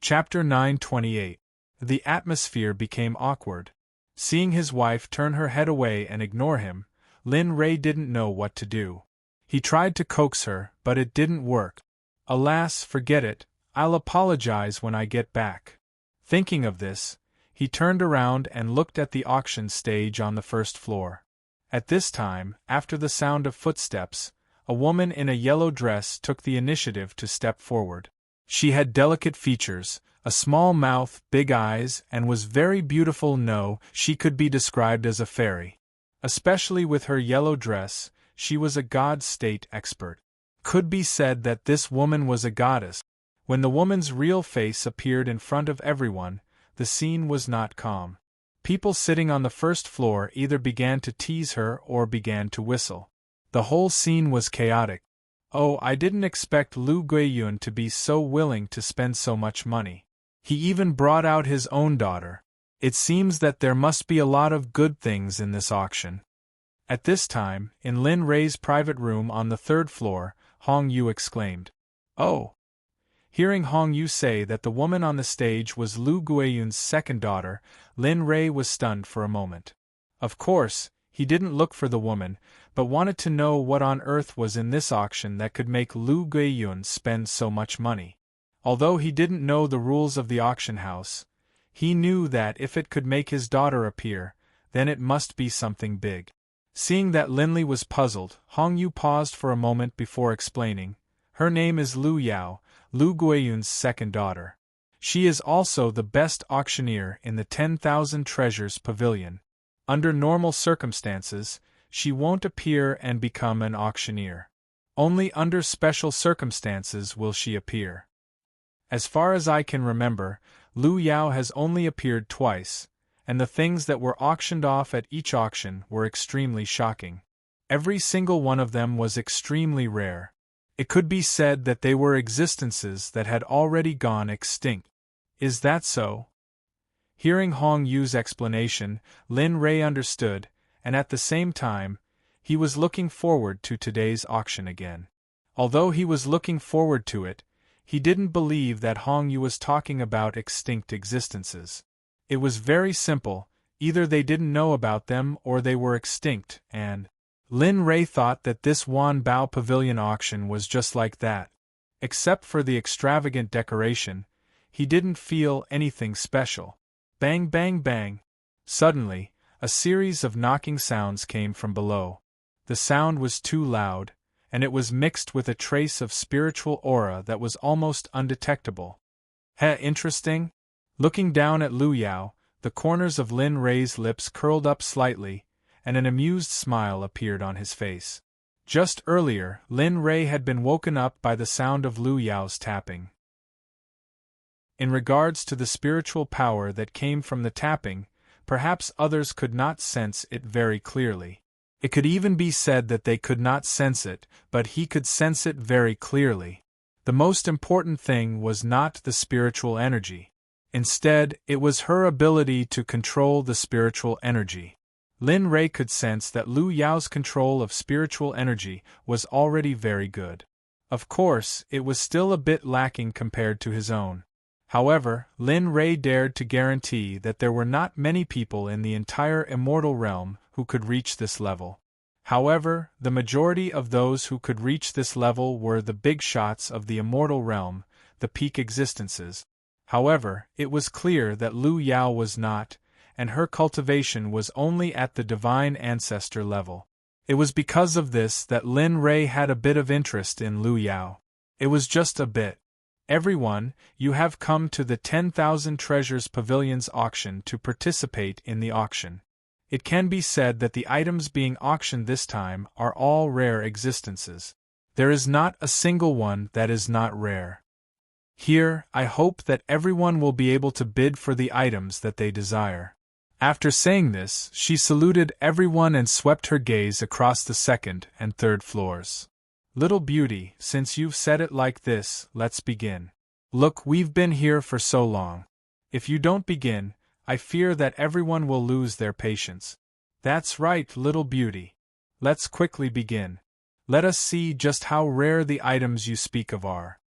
Chapter 928. The atmosphere became awkward. Seeing his wife turn her head away and ignore him, Lin Ray didn't know what to do. He tried to coax her, but it didn't work. Alas, forget it, I'll apologize when I get back. Thinking of this, he turned around and looked at the auction stage on the first floor. At this time, after the sound of footsteps, a woman in a yellow dress took the initiative to step forward. She had delicate features, a small mouth, big eyes, and was very beautiful. No, she could be described as a fairy. Especially with her yellow dress, she was a god-state expert. Could be said that this woman was a goddess. When the woman's real face appeared in front of everyone, the scene was not calm. People sitting on the first floor either began to tease her or began to whistle. The whole scene was chaotic. Oh, I didn't expect Lu Guiyun to be so willing to spend so much money. He even brought out his own daughter. It seems that there must be a lot of good things in this auction. At this time, in Lin Ray's private room on the third floor, Hong Yu exclaimed, "Oh!" Hearing Hong Yu say that the woman on the stage was Lu Guiyun's second daughter, Lin Ray was stunned for a moment. Of course, he didn't look for the woman, but wanted to know what on earth was in this auction that could make Lu Guiyun spend so much money. Although he didn't know the rules of the auction house, he knew that if it could make his daughter appear, then it must be something big. Seeing that Linley was puzzled, Hong Yu paused for a moment before explaining. Her name is Lu Yao, Lu Guiyun's second daughter. She is also the best auctioneer in the 10,000 Treasures Pavilion. Under normal circumstances, she won't appear and become an auctioneer. Only under special circumstances will she appear. As far as I can remember, Lu Yao has only appeared twice, and the things that were auctioned off at each auction were extremely shocking. Every single one of them was extremely rare. It could be said that they were existences that had already gone extinct. Is that so? Hearing Hong Yu's explanation, Lin Ray understood, and at the same time, he was looking forward to today's auction again. Although he was looking forward to it, he didn't believe that Hong Yu was talking about extinct existences. It was very simple, either they didn't know about them or they were extinct, and Lin Ray thought that this Wan Bao Pavilion auction was just like that. Except for the extravagant decoration, he didn't feel anything special. Bang bang bang. Suddenly, a series of knocking sounds came from below. The sound was too loud, and it was mixed with a trace of spiritual aura that was almost undetectable. Interesting? Looking down at Lu Yao, the corners of Lin Ray's lips curled up slightly, and an amused smile appeared on his face. Just earlier, Lin Ray had been woken up by the sound of Lu Yao's tapping. In regards to the spiritual power that came from the tapping, perhaps others could not sense it very clearly. It could even be said that they could not sense it, but he could sense it very clearly. The most important thing was not the spiritual energy. Instead, it was her ability to control the spiritual energy. Lin Ray could sense that Lu Yao's control of spiritual energy was already very good. Of course, it was still a bit lacking compared to his own. However, Lin Ray dared to guarantee that there were not many people in the entire immortal realm who could reach this level. However, the majority of those who could reach this level were the big shots of the immortal realm, the peak existences. However, it was clear that Lu Yao was not, and her cultivation was only at the divine ancestor level. It was because of this that Lin Ray had a bit of interest in Lu Yao. It was just a bit. Everyone, you have come to the 10,000 Treasures Pavilion's auction to participate in the auction. It can be said that the items being auctioned this time are all rare existences. There is not a single one that is not rare. Here, I hope that everyone will be able to bid for the items that they desire. After saying this, she saluted everyone and swept her gaze across the second and third floors. Little beauty, since you've said it like this, let's begin. Look, we've been here for so long. If you don't begin, I fear that everyone will lose their patience. That's right, little beauty. Let's quickly begin. Let us see just how rare the items you speak of are.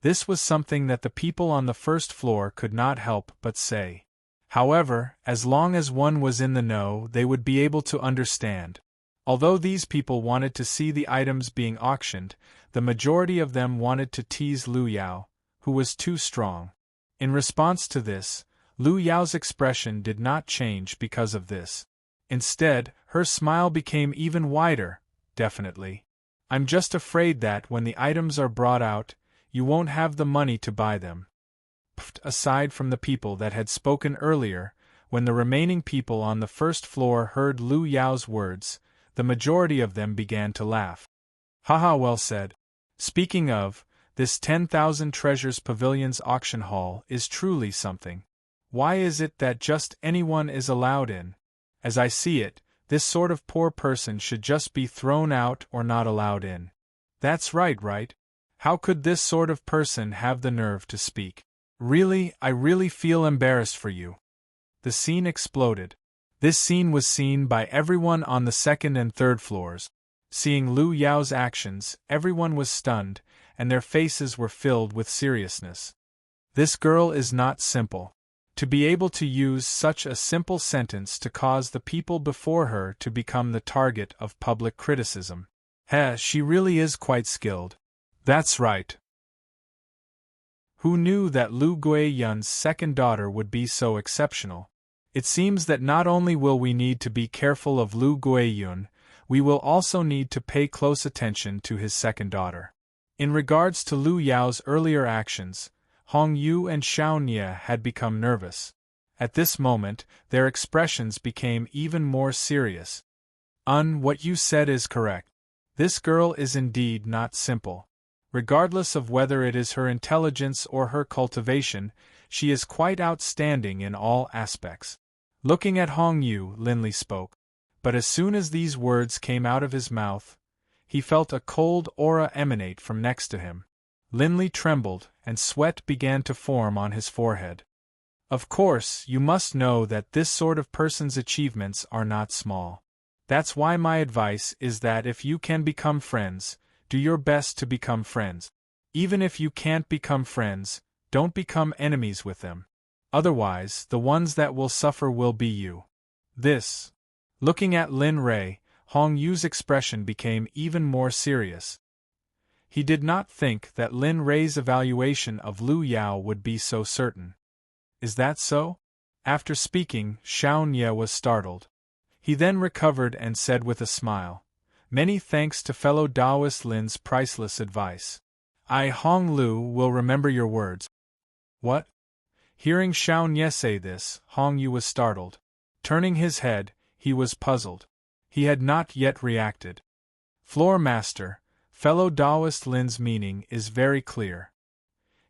This was something that the people on the first floor could not help but say. However, as long as one was in the know, they would be able to understand. Although these people wanted to see the items being auctioned, the majority of them wanted to tease Lu Yao, who was too strong. In response to this, Lu Yao's expression did not change because of this. Instead, her smile became even wider. Definitely. I'm just afraid that when the items are brought out, you won't have the money to buy them. Aside from the people that had spoken earlier, when the remaining people on the first floor heard Lu Yao's words, the majority of them began to laugh. Haha, well said. Speaking of, this 10,000 Treasures Pavilion's auction hall is truly something. Why is it that just anyone is allowed in? As I see it, this sort of poor person should just be thrown out or not allowed in. That's right? How could this sort of person have the nerve to speak? Really, I really feel embarrassed for you. The scene exploded. This scene was seen by everyone on the second and third floors. Seeing Lu Yao's actions, everyone was stunned, and their faces were filled with seriousness. This girl is not simple. To be able to use such a simple sentence to cause the people before her to become the target of public criticism. She really is quite skilled. That's right. Who knew that Lu Guiyun's second daughter would be so exceptional? It seems that not only will we need to be careful of Lu Guiyun, we will also need to pay close attention to his second daughter. In regards to Lu Yao's earlier actions, Hong Yu and Xiao Nie had become nervous. At this moment, their expressions became even more serious. What you said is correct. This girl is indeed not simple. Regardless of whether it is her intelligence or her cultivation, she is quite outstanding in all aspects. Looking at Hong Yu, Linley spoke. But as soon as these words came out of his mouth, he felt a cold aura emanate from next to him. Linley trembled, and sweat began to form on his forehead. Of course, you must know that this sort of person's achievements are not small. That's why my advice is that if you can become friends, do your best to become friends. Even if you can't become friends, don't become enemies with them. Otherwise, the ones that will suffer will be you. This. Looking at Lin Rei, Hong Yu's expression became even more serious. He did not think that Lin Rei's evaluation of Lu Yao would be so certain. Is that so? After speaking, Xiao Nie was startled. He then recovered and said with a smile, "Many thanks to fellow Taoist Lin's priceless advice. I, Hong Lu, will remember your words." What? Hearing Xiao Nie say this, Hong Yu was startled. Turning his head, he was puzzled. He had not yet reacted. Floor Master, fellow Taoist Lin's meaning is very clear.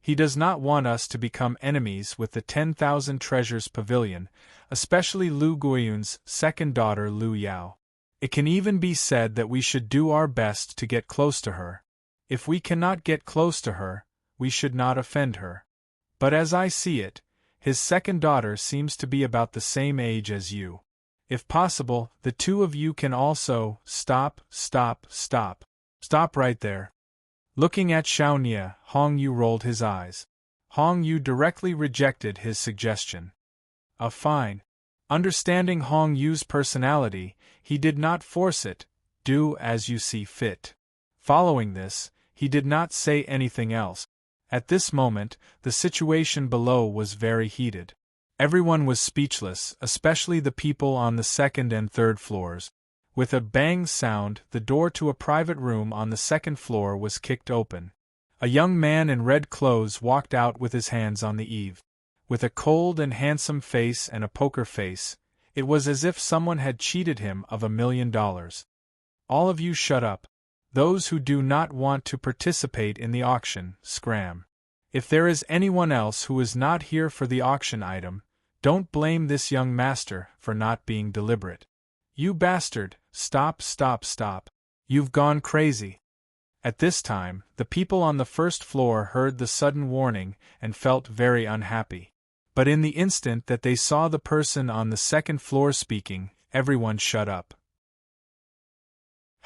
He does not want us to become enemies with the 10,000 Treasures Pavilion, especially Lu Guiyun's second daughter Lu Yao. It can even be said that we should do our best to get close to her. If we cannot get close to her, we should not offend her. But as I see it, his second daughter seems to be about the same age as you. If possible, the two of you can also stop right there. Looking at Xiao Nie, Hong Yu rolled his eyes. Hong Yu directly rejected his suggestion. Fine. Understanding Hong Yu's personality, he did not force it. Do as you see fit. Following this, he did not say anything else. At this moment, the situation below was very heated. Everyone was speechless, especially the people on the second and third floors. With a bang sound, the door to a private room on the second floor was kicked open. A young man in red clothes walked out with his hands on the eave. With a cold and handsome face and a poker face, it was as if someone had cheated him of $1 million. All of you shut up. Those who do not want to participate in the auction, scram. If there is anyone else who is not here for the auction item, don't blame this young master for not being deliberate. You bastard, stop. You've gone crazy. At this time, the people on the first floor heard the sudden warning and felt very unhappy. But in the instant that they saw the person on the second floor speaking, everyone shut up.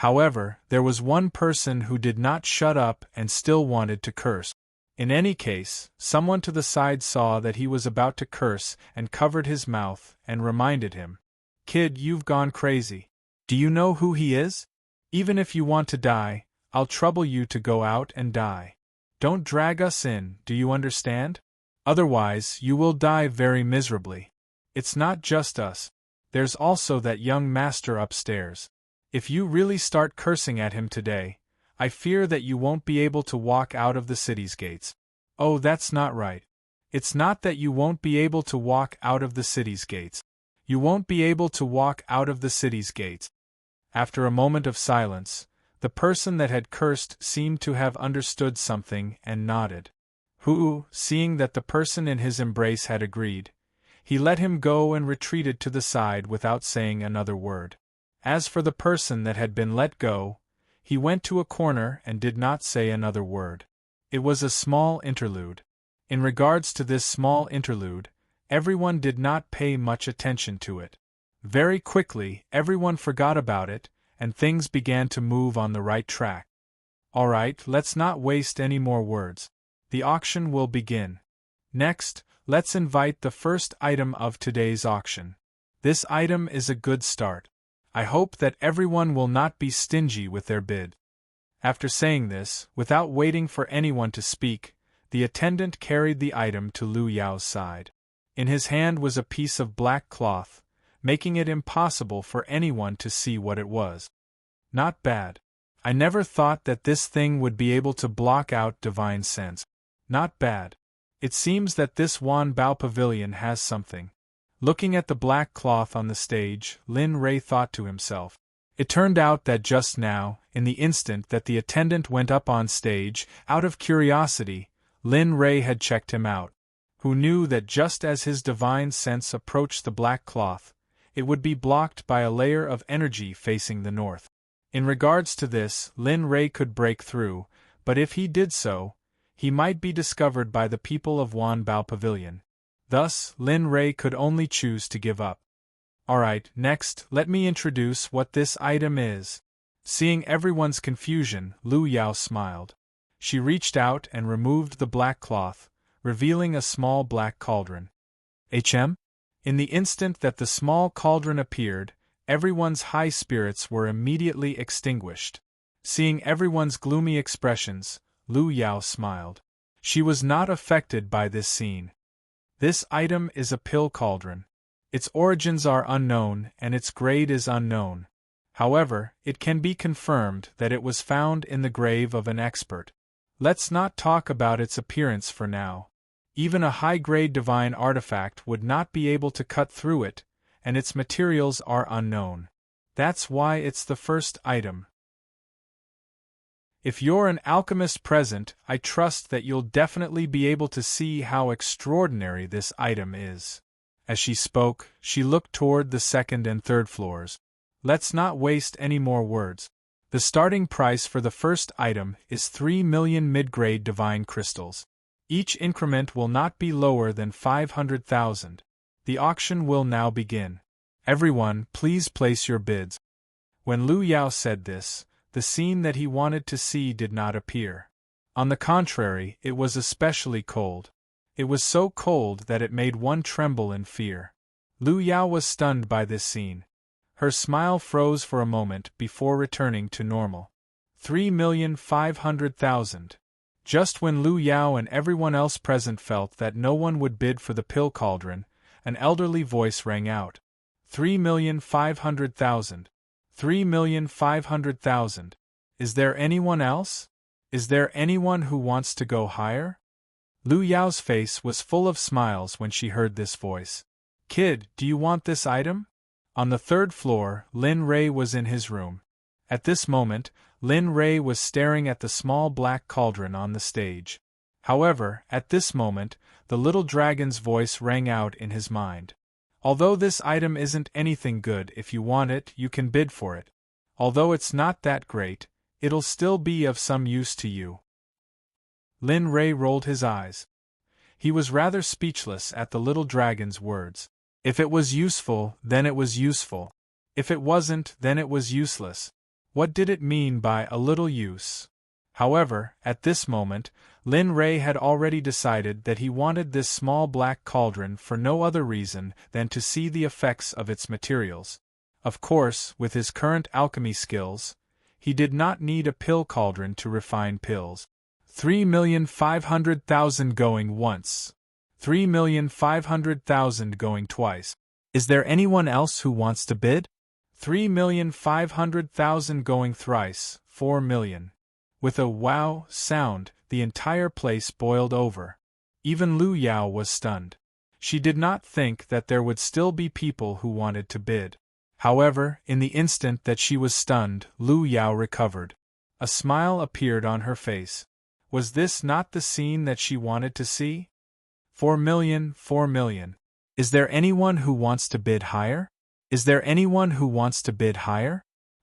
However, there was one person who did not shut up and still wanted to curse. In any case, someone to the side saw that he was about to curse and covered his mouth and reminded him, "Kid, you've gone crazy. Do you know who he is? Even if you want to die, I'll trouble you to go out and die. Don't drag us in, do you understand? Otherwise, you will die very miserably. It's not just us. There's also that young master upstairs. If you really start cursing at him today, I fear that you won't be able to walk out of the city's gates." Oh, that's not right. It's not that you won't be able to walk out of the city's gates. You won't be able to walk out of the city's gates. After a moment of silence, the person that had cursed seemed to have understood something and nodded. Who, seeing that the person in his embrace had agreed, he let him go and retreated to the side without saying another word. As for the person that had been let go, he went to a corner and did not say another word. It was a small interlude. In regards to this small interlude, everyone did not pay much attention to it. Very quickly, everyone forgot about it, and things began to move on the right track. All right, let's not waste any more words. The auction will begin. Next, let's invite the first item of today's auction. This item is a good start. I hope that everyone will not be stingy with their bid. After saying this, without waiting for anyone to speak, the attendant carried the item to Lu Yao's side. In his hand was a piece of black cloth, making it impossible for anyone to see what it was. Not bad. I never thought that this thing would be able to block out divine sense. Not bad. It seems that this Wan Bao pavilion has something. Looking at the black cloth on the stage, Lin Rei thought to himself. It turned out that just now, in the instant that the attendant went up on stage, out of curiosity, Lin Rei had checked him out. Who knew that just as his divine sense approached the black cloth, it would be blocked by a layer of energy facing the north. In regards to this, Lin Rei could break through, but if he did so, he might be discovered by the people of Wan Bao Pavilion. Thus, Lin Rei could only choose to give up. Alright, next, let me introduce what this item is. Seeing everyone's confusion, Lu Yao smiled. She reached out and removed the black cloth, revealing a small black cauldron. HM? In the instant that the small cauldron appeared, everyone's high spirits were immediately extinguished. Seeing everyone's gloomy expressions, Lu Yao smiled. She was not affected by this scene. This item is a pill cauldron. Its origins are unknown and its grade is unknown. However, it can be confirmed that it was found in the grave of an expert. Let's not talk about its appearance for now. Even a high-grade divine artifact would not be able to cut through it, and its materials are unknown. That's why it's the first item. If you're an alchemist present, I trust that you'll definitely be able to see how extraordinary this item is. As she spoke, she looked toward the second and third floors. Let's not waste any more words. The starting price for the first item is 3 million mid-grade divine crystals. Each increment will not be lower than 500,000. The auction will now begin. Everyone, please place your bids. When Lu Yao said this, the scene that he wanted to see did not appear. On the contrary, it was especially cold. It was so cold that it made one tremble in fear. Lu Yao was stunned by this scene. Her smile froze for a moment before returning to normal. 3,500,000. Just when Lu Yao and everyone else present felt that no one would bid for the pill cauldron, an elderly voice rang out. 3,500,000. 3,500,000. Is there anyone else? Is there anyone who wants to go higher? Lu Yao's face was full of smiles when she heard this voice. Kid, do you want this item? On the third floor, Lin Rei was in his room. At this moment, Lin Rei was staring at the small black cauldron on the stage. However, at this moment, the little dragon's voice rang out in his mind. Although this item isn't anything good, if you want it, you can bid for it. Although it's not that great, it'll still be of some use to you. Lin Rei rolled his eyes. He was rather speechless at the little dragon's words. If it was useful, then it was useful. If it wasn't, then it was useless. What did it mean by a little use? However, at this moment, Lin Ray had already decided that he wanted this small black cauldron for no other reason than to see the effects of its materials. Of course, with his current alchemy skills, he did not need a pill cauldron to refine pills. 3,500,000 going once. 3,500,000 going twice. Is there anyone else who wants to bid? 3,500,000 going thrice. 4 million. With a wow sound, the entire place boiled over. Even Lu Yao was stunned. She did not think that there would still be people who wanted to bid. However, in the instant that she was stunned, Lu Yao recovered. A smile appeared on her face. Was this not the scene that she wanted to see? 4 million, 4 million. Is there anyone who wants to bid higher? Is there anyone who wants to bid higher?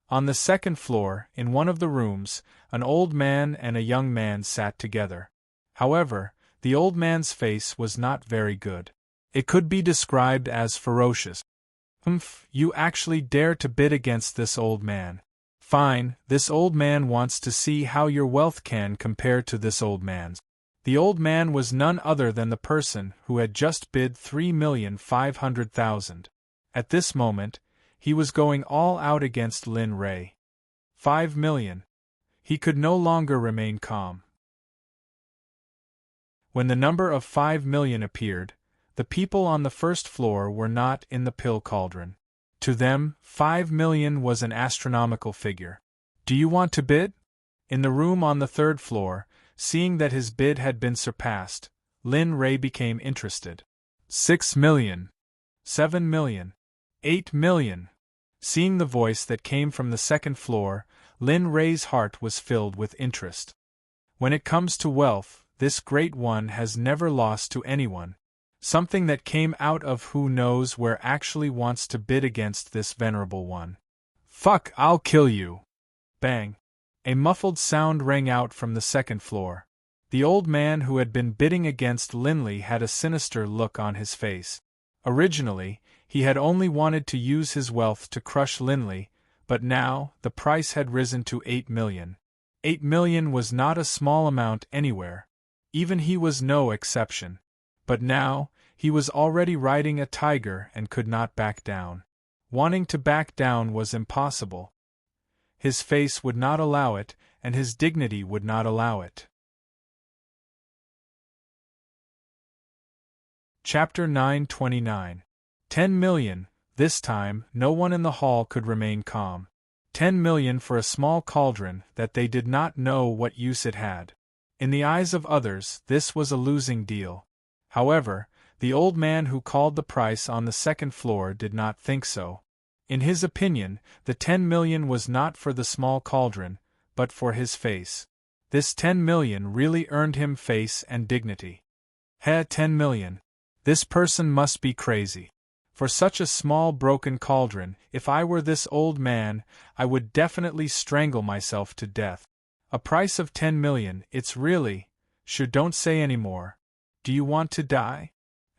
On the second floor, in one of the rooms, an old man and a young man sat together. However, the old man's face was not very good. It could be described as ferocious. You actually dare to bid against this old man. Fine, this old man wants to see how your wealth can compare to this old man's. The old man was none other than the person who had just bid 3,500,000. At this moment, he was going all out against Lin Ray. 5 million. He could no longer remain calm. When the number of 5 million appeared, the people on the first floor were not in the pill cauldron. To them, 5 million was an astronomical figure. Do you want to bid? In the room on the third floor, seeing that his bid had been surpassed, Lin Ray became interested. 6 million. 7 million. 8 million. Seeing the voice that came from the second floor, Lin Ray's heart was filled with interest. When it comes to wealth, this great one has never lost to anyone. Something that came out of who knows where actually wants to bid against this venerable one. Fuck, I'll kill you! Bang! A muffled sound rang out from the second floor. The old man who had been bidding against Linley had a sinister look on his face. Originally, he had only wanted to use his wealth to crush Linley, but now, the price had risen to 8 million. 8 million was not a small amount anywhere. Even he was no exception. But now, he was already riding a tiger and could not back down. Wanting to back down was impossible. His face would not allow it, and his dignity would not allow it. Chapter 929. 10 million. This time, no one in the hall could remain calm. 10 million for a small cauldron that they did not know what use it had. In the eyes of others, this was a losing deal. However, the old man who called the price on the second floor did not think so. In his opinion, the 10 million was not for the small cauldron, but for his face. This 10 million really earned him face and dignity. 10 million. This person must be crazy. For such a small broken cauldron, if I were this old man, I would definitely strangle myself to death. A price of 10 million, it's really... Sure, don't say any more. Do you want to die?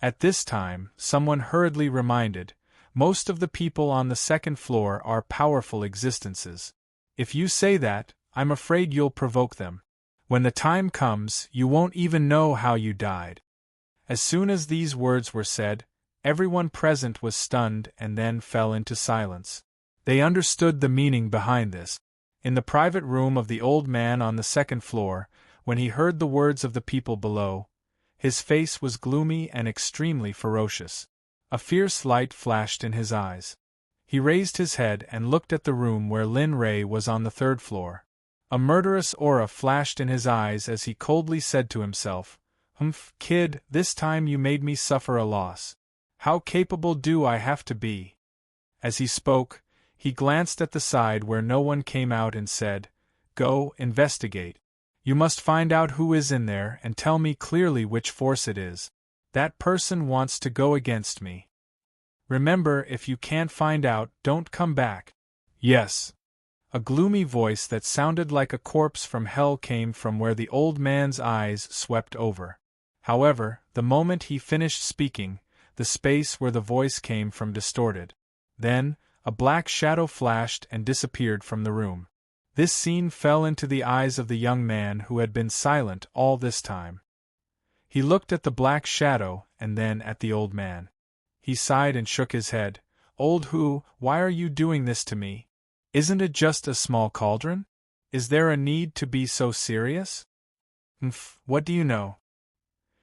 At this time, someone hurriedly reminded, most of the people on the second floor are powerful existences. If you say that, I'm afraid you'll provoke them. When the time comes, you won't even know how you died. As soon as these words were said, everyone present was stunned and then fell into silence. They understood the meaning behind this. In the private room of the old man on the second floor, when he heard the words of the people below, his face was gloomy and extremely ferocious. A fierce light flashed in his eyes. He raised his head and looked at the room where Lin Ray was on the third floor. A murderous aura flashed in his eyes as he coldly said to himself, Kid, this time you made me suffer a loss. How capable do I have to be? As he spoke, he glanced at the side where no one came out and said, Go, investigate. You must find out who is in there and tell me clearly which force it is. That person wants to go against me. Remember, if you can't find out, don't come back. Yes. A gloomy voice that sounded like a corpse from hell came from where the old man's eyes swept over. However, the moment he finished speaking, the space where the voice came from distorted. Then, a black shadow flashed and disappeared from the room. This scene fell into the eyes of the young man who had been silent all this time. He looked at the black shadow and then at the old man. He sighed and shook his head. Old who, why are you doing this to me? Isn't it just a small cauldron? Is there a need to be so serious? What do you know?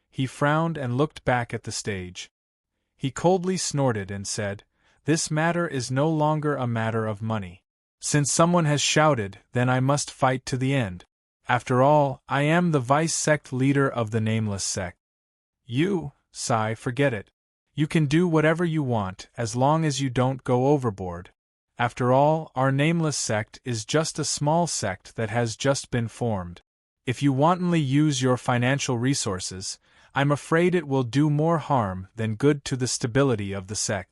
He frowned and looked back at the stage. He coldly snorted and said, This matter is no longer a matter of money. Since someone has shouted, then I must fight to the end. After all, I am the vice-sect leader of the nameless sect. You, Sai, forget it. You can do whatever you want as long as you don't go overboard. After all, our nameless sect is just a small sect that has just been formed. If you wantonly use your financial resources, I'm afraid it will do more harm than good to the stability of the sect.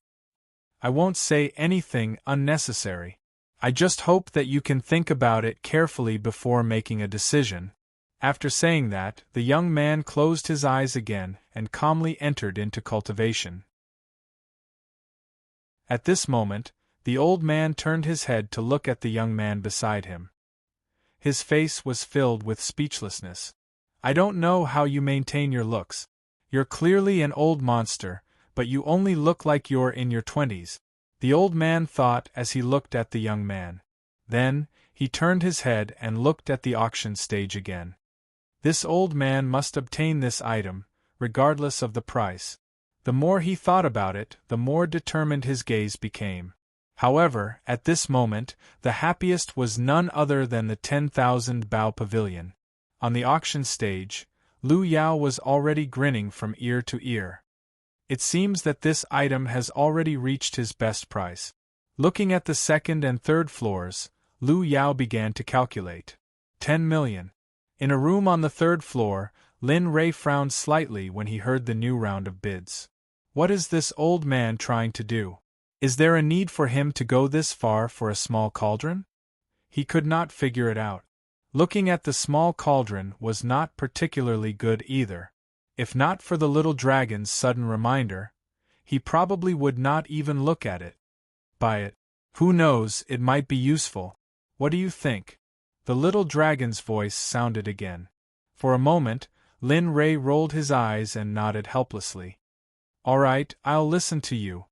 I won't say anything unnecessary. I just hope that you can think about it carefully before making a decision. After saying that, the young man closed his eyes again and calmly entered into cultivation. At this moment, the old man turned his head to look at the young man beside him. His face was filled with speechlessness. I don't know how you maintain your looks. You're clearly an old monster, but you only look like you're in your 20s, the old man thought as he looked at the young man. Then, he turned his head and looked at the auction stage again. This old man must obtain this item, regardless of the price. The more he thought about it, the more determined his gaze became. However, at this moment, the happiest was none other than the 10,000 bow pavilion. On the auction stage, Lu Yao was already grinning from ear to ear. It seems that this item has already reached his best price. Looking at the second and third floors, Lu Yao began to calculate. 10 million. In a room on the third floor, Lin Rei frowned slightly when he heard the new round of bids. What is this old man trying to do? Is there a need for him to go this far for a small cauldron? He could not figure it out. Looking at the small cauldron was not particularly good either. If not for the little dragon's sudden reminder, he probably would not even look at it. Buy it. Who knows, it might be useful. What do you think? The little dragon's voice sounded again. For a moment, Lin Rei rolled his eyes and nodded helplessly. All right, I'll listen to you.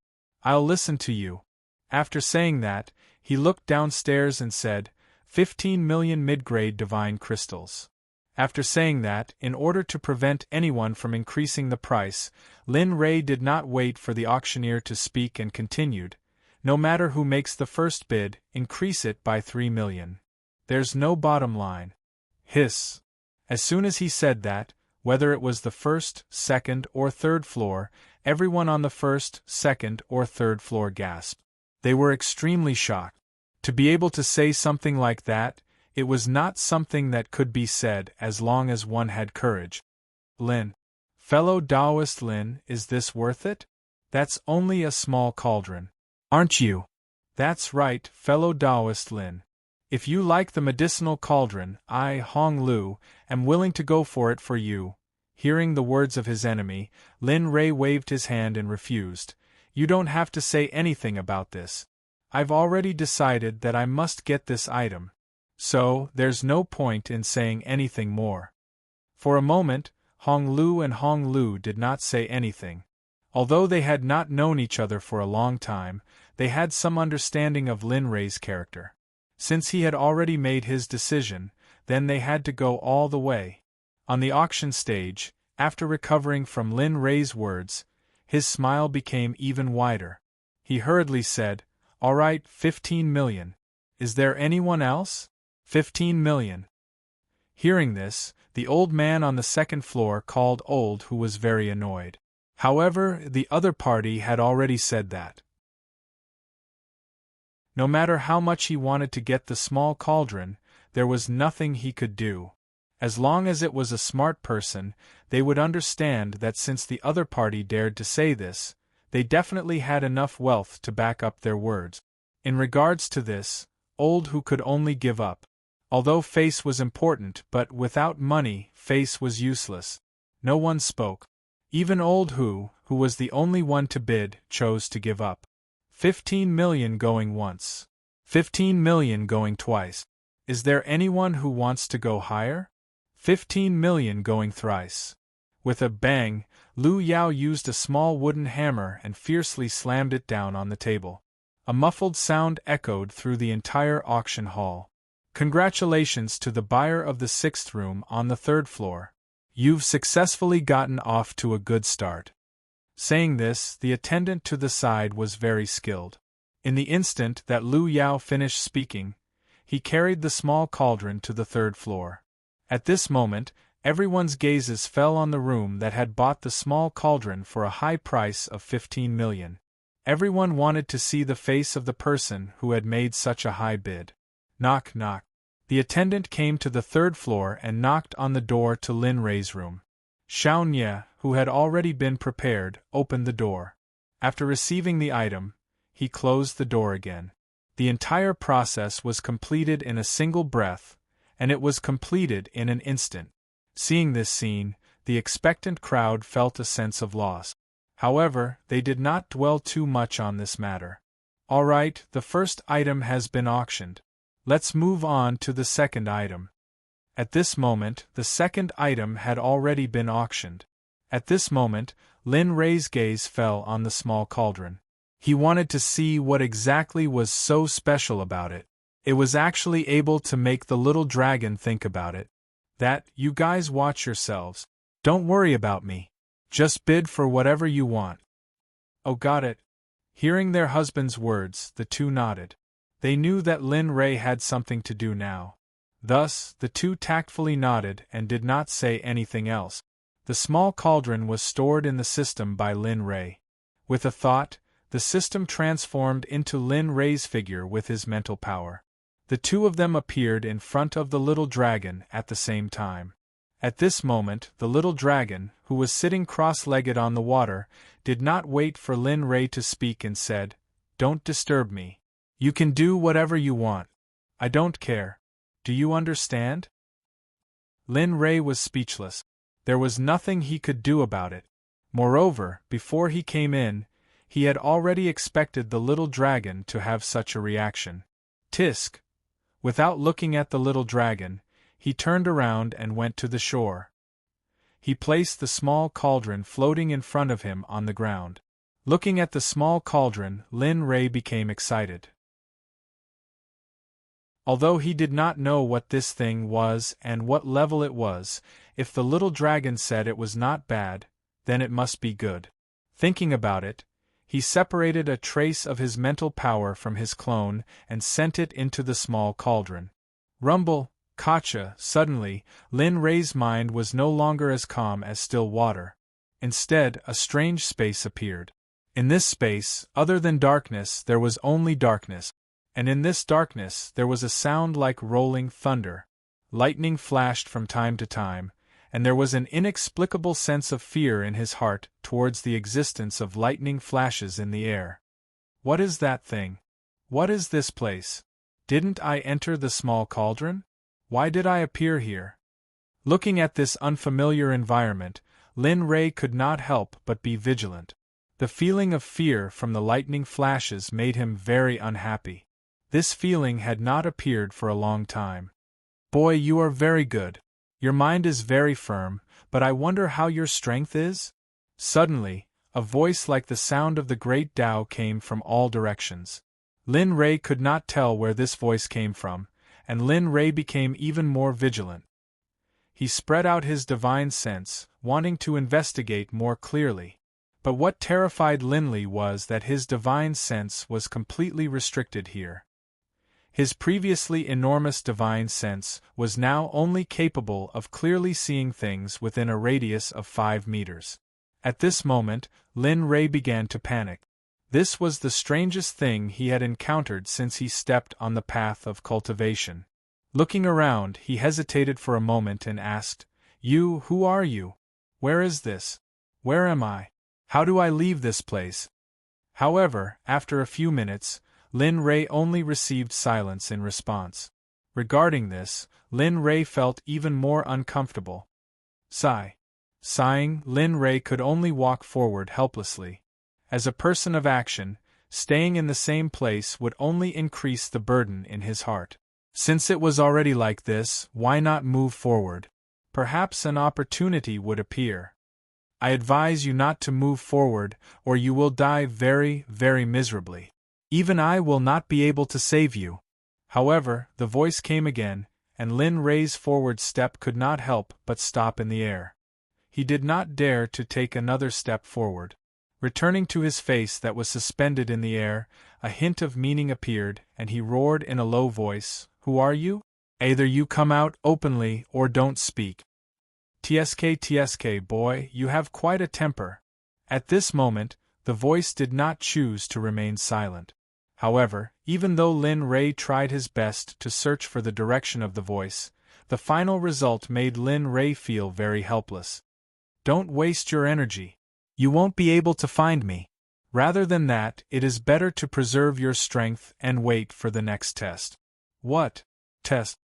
I'll listen to you. After saying that, he looked downstairs and said, 15 million mid-grade divine crystals. After saying that, in order to prevent anyone from increasing the price, Lin Rei did not wait for the auctioneer to speak and continued, no matter who makes the first bid, increase it by 3 million. There's no bottom line. Hiss. As soon as he said that, whether it was the first, second, or third floor, everyone on the first, second, or third floor gasped. They were extremely shocked. To be able to say something like that, it was not something that could be said as long as one had courage. Lin. Fellow Taoist Lin, is this worth it? That's only a small cauldron. Aren't you? That's right, fellow Taoist Lin. If you like the medicinal cauldron, I, Hong Lu, am willing to go for it for you. Hearing the words of his enemy, Lin Rei waved his hand and refused. You don't have to say anything about this. I've already decided that I must get this item. So, there's no point in saying anything more. For a moment, Hong Lu and Hong Lu did not say anything. Although they had not known each other for a long time, they had some understanding of Lin Rei's character. Since he had already made his decision, then they had to go all the way. On the auction stage, after recovering from Lin Rei's words, his smile became even wider. He hurriedly said, All right, 15 million. Is there anyone else? 15 million. Hearing this, the old man on the second floor called Old, who was very annoyed. However, the other party had already said that. No matter how much he wanted to get the small cauldron, there was nothing he could do. As long as it was a smart person, they would understand that since the other party dared to say this, they definitely had enough wealth to back up their words. In regards to this, Old Who could only give up. Although face was important, but without money, face was useless. No one spoke. Even Old Who was the only one to bid, chose to give up. 15 million going once. 15 million going twice. Is there anyone who wants to go higher? 15 million going thrice. With a bang, Lu Yao used a small wooden hammer and fiercely slammed it down on the table. A muffled sound echoed through the entire auction hall. Congratulations to the buyer of the sixth room on the third floor. You've successfully gotten off to a good start. Saying this, the attendant to the side was very skilled. In the instant that Lu Yao finished speaking, he carried the small cauldron to the third floor. At this moment, everyone's gazes fell on the room that had bought the small cauldron for a high price of 15 million. Everyone wanted to see the face of the person who had made such a high bid. Knock, knock. The attendant came to the third floor and knocked on the door to Lin Rei's room. Xiao Nie, who had already been prepared, opened the door. After receiving the item, he closed the door again. The entire process was completed in a single breath, and it was completed in an instant. Seeing this scene, the expectant crowd felt a sense of loss. However, they did not dwell too much on this matter. All right, the first item has been auctioned. Let's move on to the second item. At this moment, the second item had already been auctioned. At this moment, Lin Rei's gaze fell on the small cauldron. He wanted to see what exactly was so special about it. It was actually able to make the little dragon think about it. That, you guys watch yourselves. Don't worry about me. Just bid for whatever you want. Oh, got it. Hearing their husband's words, the two nodded. They knew that Lin Rei had something to do now. Thus, the two tactfully nodded and did not say anything else. The small cauldron was stored in the system by Lin Rei. With a thought, the system transformed into Lin Rei's figure with his mental power. The two of them appeared in front of the little dragon at the same time. At this moment, the little dragon, who was sitting cross-legged on the water, did not wait for Lin Rei to speak and said, "Don't disturb me. You can do whatever you want. I don't care. Do you understand?" Lin Rei was speechless. There was nothing he could do about it. Moreover, before he came in, he had already expected the little dragon to have such a reaction. Tisk! Without looking at the little dragon, he turned around and went to the shore. He placed the small cauldron floating in front of him on the ground. Looking at the small cauldron, Lin Rei became excited. Although he did not know what this thing was and what level it was, if the little dragon said it was not bad, then it must be good. Thinking about it, he separated a trace of his mental power from his clone and sent it into the small cauldron. Rumble, Kacha, suddenly, Lin Rei's mind was no longer as calm as still water. Instead, a strange space appeared. In this space, other than darkness, there was only darkness. And in this darkness, there was a sound like rolling thunder. Lightning flashed from time to time, and there was an inexplicable sense of fear in his heart towards the existence of lightning flashes in the air. What is that thing? What is this place? Didn't I enter the small cauldron? Why did I appear here? Looking at this unfamiliar environment, Lin Rei could not help but be vigilant. The feeling of fear from the lightning flashes made him very unhappy. This feeling had not appeared for a long time. Boy, you are very good. Your mind is very firm, but I wonder how your strength is? Suddenly, a voice like the sound of the great Tao came from all directions. Lin Rei could not tell where this voice came from, and Lin Rei became even more vigilant. He spread out his divine sense, wanting to investigate more clearly. But what terrified Linley was that his divine sense was completely restricted here. His previously enormous divine sense was now only capable of clearly seeing things within a radius of 5 meters. At this moment, Lin Rei began to panic. This was the strangest thing he had encountered since he stepped on the path of cultivation. Looking around, he hesitated for a moment and asked, "You, who are you? Where is this? Where am I? How do I leave this place?" However, after a few minutes, Lin Rei only received silence in response. Regarding this, Lin Rei felt even more uncomfortable. Sigh. Sighing, Lin Rei could only walk forward helplessly. As a person of action, staying in the same place would only increase the burden in his heart. Since it was already like this, why not move forward? Perhaps an opportunity would appear. I advise you not to move forward, or you will die very, very miserably. Even I will not be able to save you. However, the voice came again, and Lin Rei's forward step could not help but stop in the air. He did not dare to take another step forward. Returning to his face that was suspended in the air, a hint of meaning appeared, and he roared in a low voice, "Who are you? Either you come out openly or don't speak." "Tsk, boy, you have quite a temper." At this moment, the voice did not choose to remain silent. However, even though Lin Rei tried his best to search for the direction of the voice, the final result made Lin Rei feel very helpless. "Don't waste your energy. You won't be able to find me. Rather than that, it is better to preserve your strength and wait for the next test." "What test?"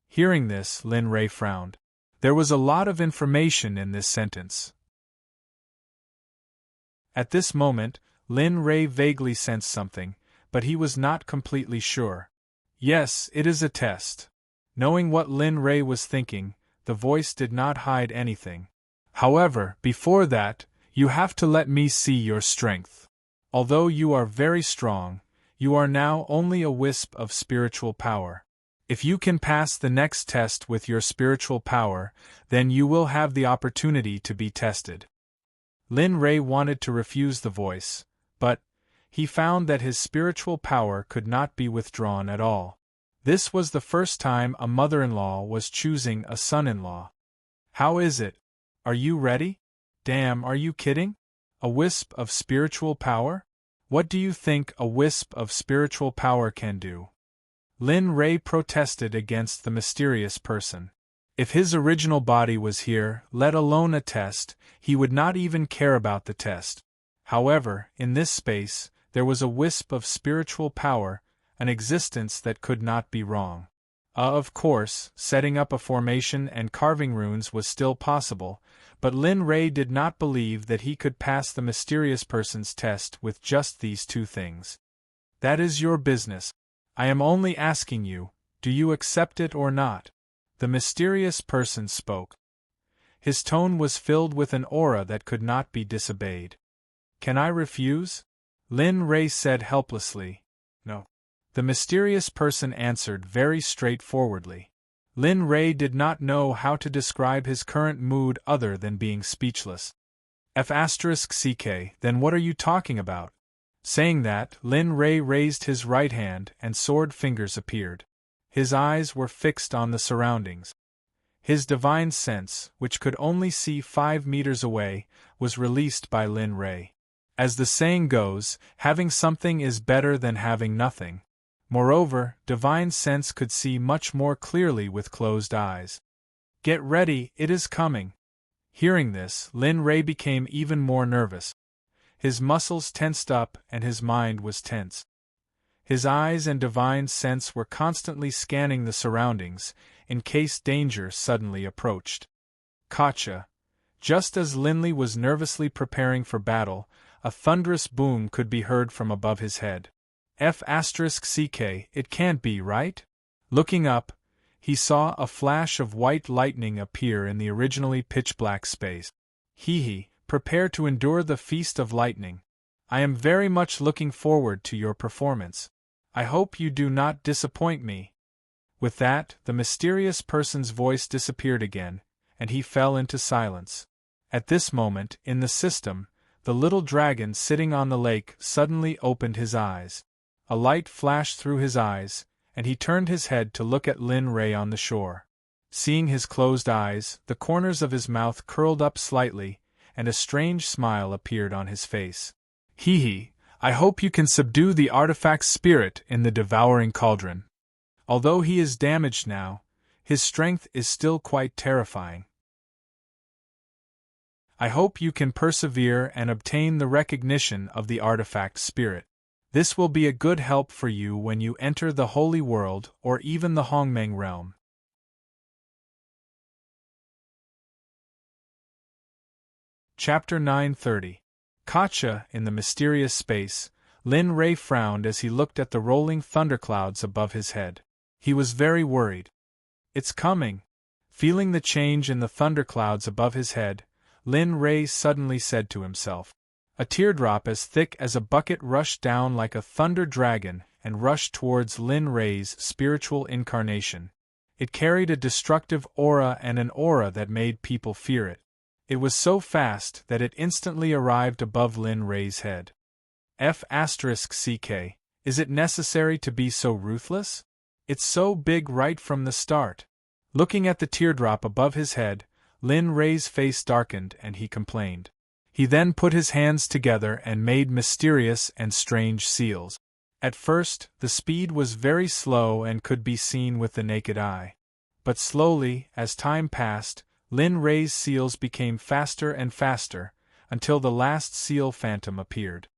Hearing this, Lin Rei frowned. There was a lot of information in this sentence. At this moment, Lin Rei vaguely sensed something, but he was not completely sure. "Yes, it is a test." Knowing what Lin Rei was thinking, the voice did not hide anything. "However, before that, you have to let me see your strength. Although you are very strong, you are now only a wisp of spiritual power. If you can pass the next test with your spiritual power, then you will have the opportunity to be tested." Lin Rei wanted to refuse the voice, but he found that his spiritual power could not be withdrawn at all. This was the first time a mother-in-law was choosing a son-in-law. "How is it? Are you ready? Damn, are you kidding? A wisp of spiritual power? What do you think a wisp of spiritual power can do?" Lin Rei protested against the mysterious person. If his original body was here, let alone a test, he would not even care about the test. However, in this space, there was a wisp of spiritual power, an existence that could not be wrong. Of course, setting up a formation and carving runes was still possible, but Lin Rei did not believe that he could pass the mysterious person's test with just these two things. "That is your business. I am only asking you, do you accept it or not?" The mysterious person spoke. His tone was filled with an aura that could not be disobeyed. "Can I refuse?" Lin Rei said helplessly. "No." The mysterious person answered very straightforwardly. Lin Rei did not know how to describe his current mood other than being speechless. "F***ck, then what are you talking about?" Saying that, Lin Rei raised his right hand and sword fingers appeared. His eyes were fixed on the surroundings. His divine sense, which could only see 5 meters away, was released by Lin Rei. As the saying goes, having something is better than having nothing. Moreover, divine sense could see much more clearly with closed eyes. "Get ready, it is coming." Hearing this, Lin Rei became even more nervous. His muscles tensed up and his mind was tense. His eyes and divine sense were constantly scanning the surroundings, in case danger suddenly approached. Gotcha. Just as Linley was nervously preparing for battle, a thunderous boom could be heard from above his head. F***ck, it can't be, right? Looking up, he saw a flash of white lightning appear in the originally pitch-black space. Hee, prepare to endure the feast of lightning. I am very much looking forward to your performance. I hope you do not disappoint me. With that, the mysterious person's voice disappeared again, and he fell into silence. At this moment, in the system, the little dragon sitting on the lake suddenly opened his eyes. A light flashed through his eyes, and he turned his head to look at Lin Rei on the shore. Seeing his closed eyes, the corners of his mouth curled up slightly, and a strange smile appeared on his face. Hee, I hope you can subdue the artifact's spirit in the devouring cauldron. Although he is damaged now, his strength is still quite terrifying. I hope you can persevere and obtain the recognition of the artifact spirit. This will be a good help for you when you enter the Holy World or even the Hongmeng realm. Chapter 930. Gotcha. In the mysterious space, Lin Rei frowned as he looked at the rolling thunderclouds above his head. He was very worried. It's coming. Feeling the change in the thunderclouds above his head, Lin Ray suddenly said to himself. A teardrop as thick as a bucket rushed down like a thunder dragon and rushed towards Lin Ray's spiritual incarnation. It carried a destructive aura and an aura that made people fear it. It was so fast that it instantly arrived above Lin Ray's head. F***ck, is it necessary to be so ruthless? It's so big right from the start. Looking at the teardrop above his head, Lin Ray's face darkened and he complained. He then put his hands together and made mysterious and strange seals. At first, the speed was very slow and could be seen with the naked eye. But slowly, as time passed, Lin Ray's seals became faster and faster, until the last seal phantom appeared.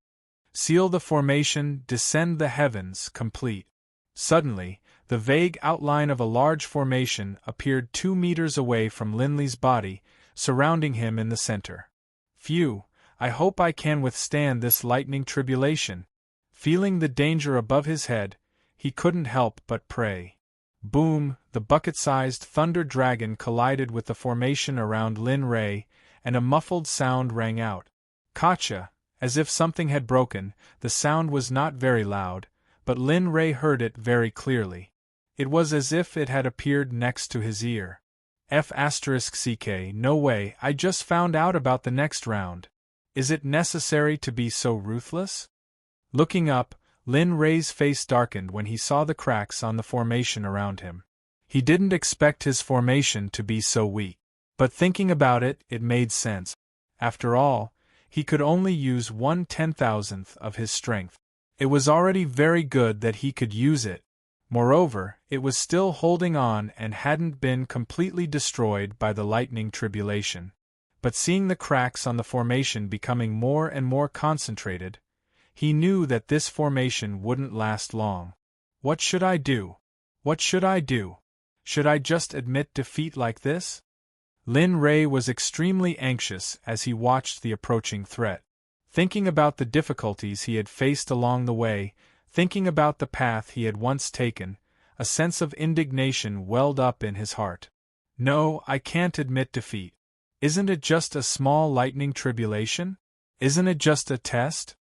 Seal the formation, descend the heavens, complete. Suddenly, the vague outline of a large formation appeared 2 meters away from Linley's body, surrounding him in the center. Phew, I hope I can withstand this lightning tribulation. Feeling the danger above his head, he couldn't help but pray. Boom, the bucket-sized thunder dragon collided with the formation around Lin Ray, and a muffled sound rang out. Gotcha! As if something had broken, the sound was not very loud, but Lin Ray heard it very clearly. It was as if it had appeared next to his ear. F***ck, no way, I just found out about the next round. Is it necessary to be so ruthless? Looking up, Lin Ray's face darkened when he saw the cracks on the formation around him. He didn't expect his formation to be so weak. But thinking about it, it made sense. After all, he could only use 1/10,000th of his strength. It was already very good that he could use it. Moreover, it was still holding on and hadn't been completely destroyed by the lightning tribulation. But seeing the cracks on the formation becoming more and more concentrated, he knew that this formation wouldn't last long. What should I do? What should I do? Should I just admit defeat like this? Lin Ray was extremely anxious as he watched the approaching threat. Thinking about the difficulties he had faced along the way, thinking about the path he had once taken, a sense of indignation welled up in his heart. No, I can't admit defeat. Isn't it just a small lightning tribulation? Isn't it just a test?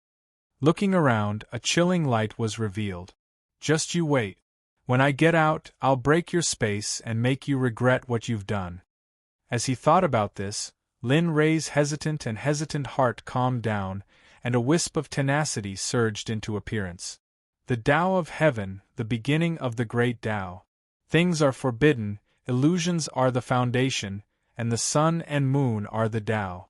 Looking around, a chilling light was revealed. Just you wait. When I get out, I'll break your space and make you regret what you've done. As he thought about this, Lin Ray's hesitant heart calmed down, and a wisp of tenacity surged into appearance. The Tao of Heaven, the beginning of the great Tao. Things are forbidden, illusions are the foundation, and the sun and moon are the Tao.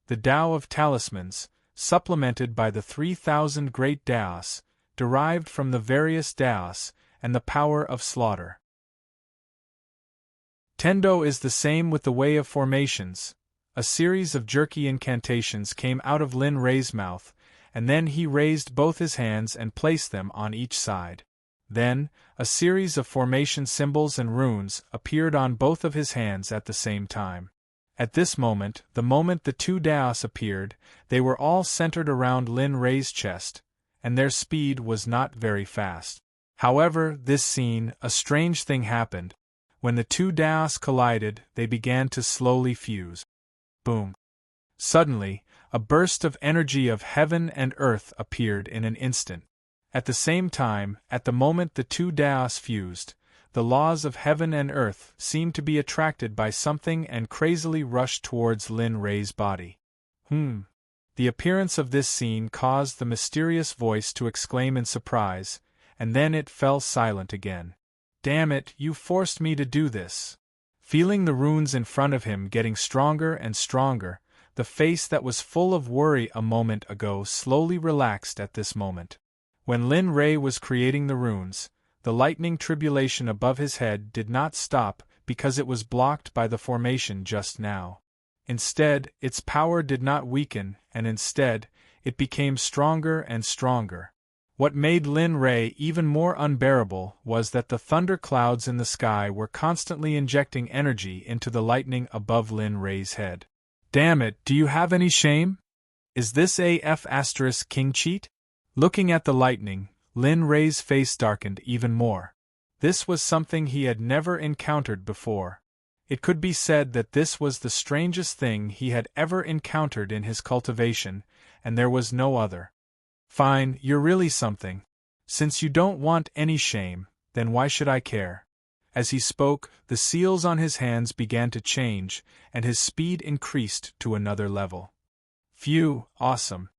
The Tao of Talismans, supplemented by the 3,000 great Taos, derived from the various Taos, and the power of slaughter. Tendo is the same with the way of formations. A series of jerky incantations came out of Lin Ray's mouth, and then he raised both his hands and placed them on each side. Then, a series of formation symbols and runes appeared on both of his hands at the same time. At this moment, the moment the 2 Taos appeared, they were all centered around Lin Ray's chest, and their speed was not very fast. However, this scene, a strange thing happened. When the 2 Taos collided, they began to slowly fuse. Boom. Suddenly, a burst of energy of heaven and earth appeared in an instant. At the same time, at the moment the 2 Taos fused, the laws of heaven and earth seemed to be attracted by something and crazily rushed towards Lin Ray's body. The appearance of this scene caused the mysterious voice to exclaim in surprise, and then it fell silent again. Damn it, you forced me to do this. Feeling the runes in front of him getting stronger and stronger, the face that was full of worry a moment ago slowly relaxed at this moment. When Lin Ray was creating the runes, the lightning tribulation above his head did not stop because it was blocked by the formation just now. Instead, its power did not weaken, and instead, it became stronger and stronger. What made Lin Ray even more unbearable was that the thunder clouds in the sky were constantly injecting energy into the lightning above Lin Ray's head. Damn it, do you have any shame? Is this king cheat? Looking at the lightning, Lin Ray's face darkened even more. This was something he had never encountered before. It could be said that this was the strangest thing he had ever encountered in his cultivation, and there was no other. Fine, you're really something. Since you don't want any shame, then why should I care? As he spoke, the seals on his hands began to change, and his speed increased to another level. Phew, awesome.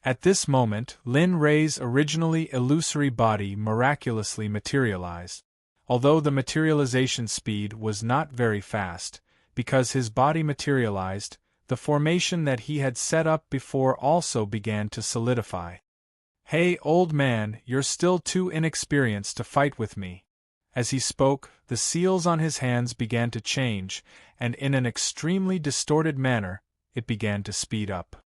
At this moment, Lin Rei's originally illusory body miraculously materialized. Although the materialization speed was not very fast, because his body materialized, the formation that he had set up before also began to solidify. Hey, old man, you're still too inexperienced to fight with me. As he spoke, the seals on his hands began to change, and in an extremely distorted manner, it began to speed up.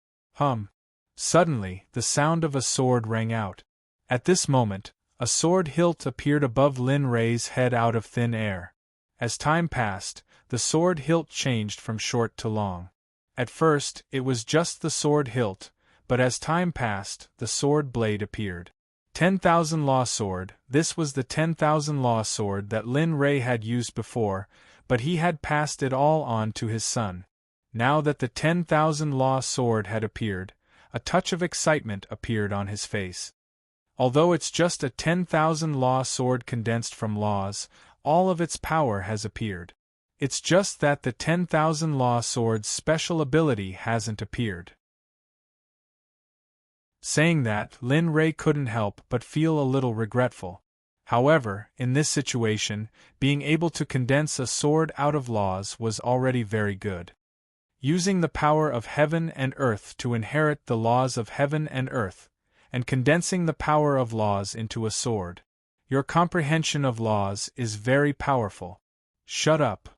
Suddenly, the sound of a sword rang out. At this moment, a sword hilt appeared above Lin Rei's head out of thin air. As time passed, the sword hilt changed from short to long. At first, it was just the sword hilt, but as time passed, the sword blade appeared. 10,000 Law Sword. This was the 10,000 Law Sword that Lin Rei had used before, but he had passed it all on to his son. Now that the 10,000 Law Sword had appeared, a touch of excitement appeared on his face. Although it's just a 10,000 Law Sword condensed from laws, all of its power has appeared. It's just that the 10,000 Law Sword's special ability hasn't appeared. Saying that, Lin Rei couldn't help but feel a little regretful. However, in this situation, being able to condense a sword out of laws was already very good. Using the power of heaven and earth to inherit the laws of heaven and earth, and condensing the power of laws into a sword. Your comprehension of laws is very powerful. Shut up.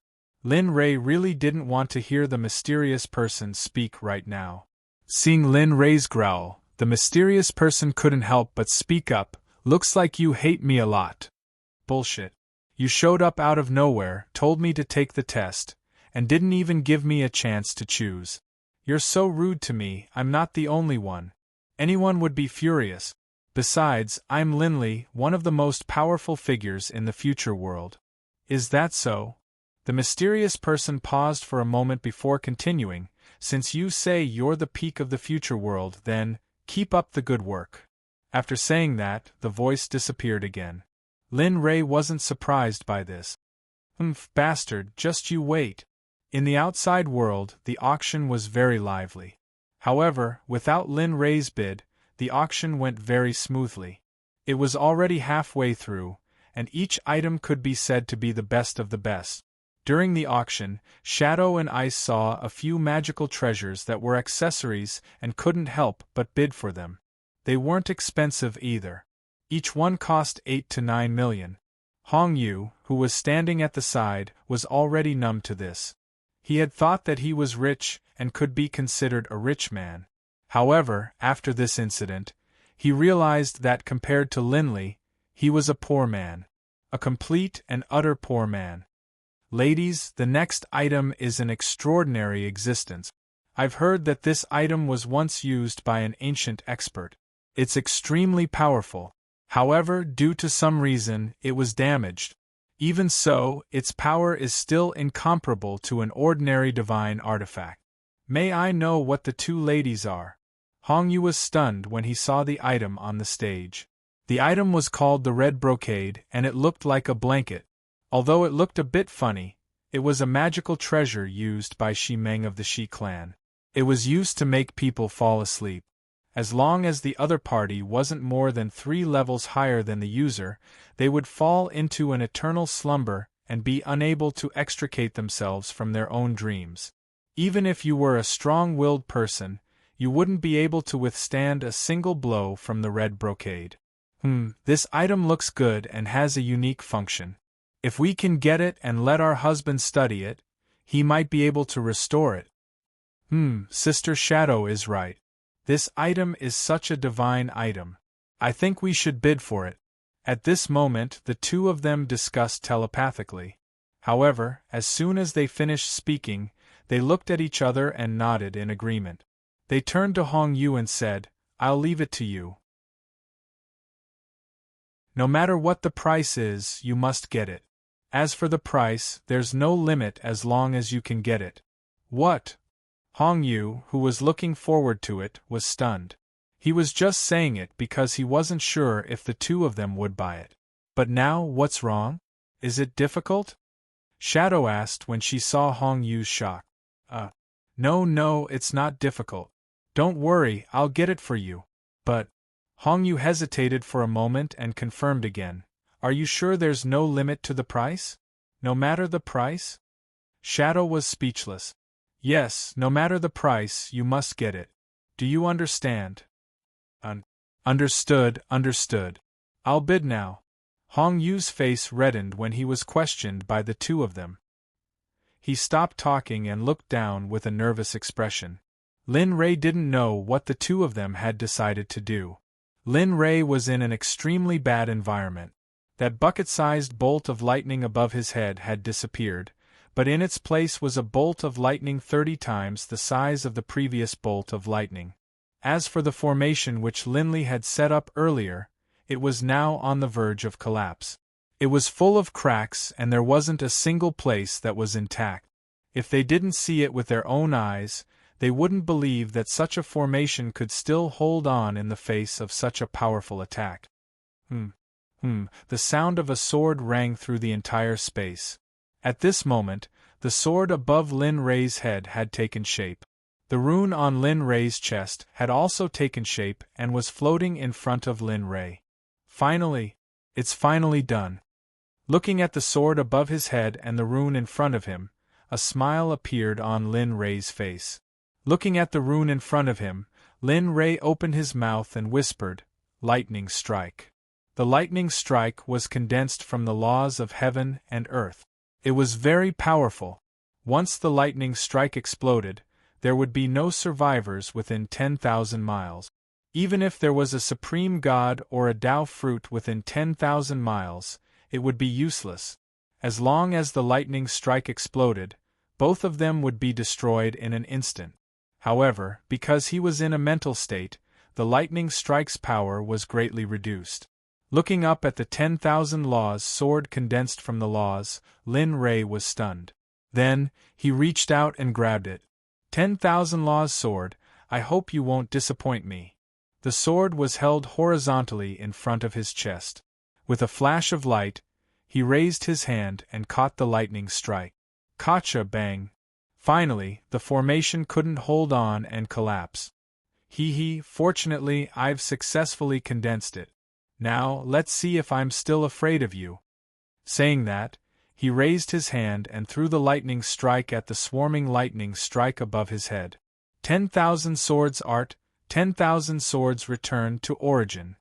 Lin Rei really didn't want to hear the mysterious person speak right now. Seeing Lin Rei's growl, the mysterious person couldn't help but speak up. Looks like you hate me a lot. Bullshit. You showed up out of nowhere, told me to take the test, and didn't even give me a chance to choose. You're so rude to me. I'm not the only one. Anyone would be furious. Besides, I'm Linley, one of the most powerful figures in the future world. Is that so? The mysterious person paused for a moment before continuing. Since you say you're the peak of the future world, then, keep up the good work. After saying that, the voice disappeared again. Lin Rei wasn't surprised by this. Bastard, just you wait. In the outside world, the auction was very lively. However, without Lin Rei's bid, the auction went very smoothly. It was already halfway through, and each item could be said to be the best of the best. During the auction, Shadow and Ice saw a few magical treasures that were accessories and couldn't help but bid for them. They weren't expensive either. Each one cost 8 to 9 million. Hong Yu, who was standing at the side, was already numb to this. He had thought that he was rich and could be considered a rich man. However, after this incident, he realized that compared to Linley, he was a poor man. A complete and utter poor man. Ladies, the next item is an extraordinary existence. I've heard that this item was once used by an ancient expert. It's extremely powerful. However, due to some reason, it was damaged. Even so, its power is still incomparable to an ordinary divine artifact. May I know what the two ladies are? Hong Yu was stunned when he saw the item on the stage. The item was called the Red Brocade, and it looked like a blanket. Although it looked a bit funny, it was a magical treasure used by Shi Meng of the Shi clan. It was used to make people fall asleep. As long as the other party wasn't more than 3 levels higher than the user, they would fall into an eternal slumber and be unable to extricate themselves from their own dreams. Even if you were a strong-willed person, you wouldn't be able to withstand a single blow from the Red Brocade. This item looks good and has a unique function. If we can get it and let our husband study it, he might be able to restore it. Sister Shadow is right. This item is such a divine item. I think we should bid for it. At this moment, the two of them discussed telepathically. However, as soon as they finished speaking, they looked at each other and nodded in agreement. They turned to Hong Yu and said, "I'll leave it to you." No matter what the price is, you must get it. As for the price, there's no limit as long as you can get it. What? Hong Yu, who was looking forward to it, was stunned. He was just saying it because he wasn't sure if the two of them would buy it. But now, what's wrong? Is it difficult? Shadow asked when she saw Hong Yu's shock. No, it's not difficult. Don't worry, I'll get it for you. But… Hong Yu hesitated for a moment and confirmed again. Are you sure there's no limit to the price? No matter the price? Shadow was speechless. Yes, no matter the price, you must get it. Do you understand? Understood. I'll bid now. Hong Yu's face reddened when he was questioned by the two of them. He stopped talking and looked down with a nervous expression. Lin Rei didn't know what the two of them had decided to do. Lin Rei was in an extremely bad environment. That bucket-sized bolt of lightning above his head had disappeared, but in its place was a bolt of lightning 30 times the size of the previous bolt of lightning. As for the formation which Linley had set up earlier, it was now on the verge of collapse. It was full of cracks and there wasn't a single place that was intact. If they didn't see it with their own eyes, they wouldn't believe that such a formation could still hold on in the face of such a powerful attack. The sound of a sword rang through the entire space. At this moment, the sword above Lin Rei's head had taken shape. The rune on Lin Rei's chest had also taken shape and was floating in front of Lin Rei. Finally, it's finally done. Looking at the sword above his head and the rune in front of him, a smile appeared on Lin Rei's face. Looking at the rune in front of him, Lin Rei opened his mouth and whispered, "Lightning strike." The lightning strike was condensed from the laws of heaven and earth. It was very powerful. Once the lightning strike exploded, there would be no survivors within 10,000 miles. Even if there was a supreme god or a Tao fruit within 10,000 miles, it would be useless. As long as the lightning strike exploded, both of them would be destroyed in an instant. However, because he was in a mental state, the lightning strike's power was greatly reduced. Looking up at the 10,000 laws sword condensed from the laws, Lin Rei was stunned. Then, he reached out and grabbed it. 10,000 laws sword, I hope you won't disappoint me. The sword was held horizontally in front of his chest. With a flash of light, he raised his hand and caught the lightning strike. Gotcha, bang. Finally, the formation couldn't hold on and collapse. Fortunately I've successfully condensed it. Now, let's see if I'm still afraid of you. Saying that, he raised his hand and threw the lightning strike at the swarming lightning strike above his head. 10,000 swords art, 10,000 swords return to origin.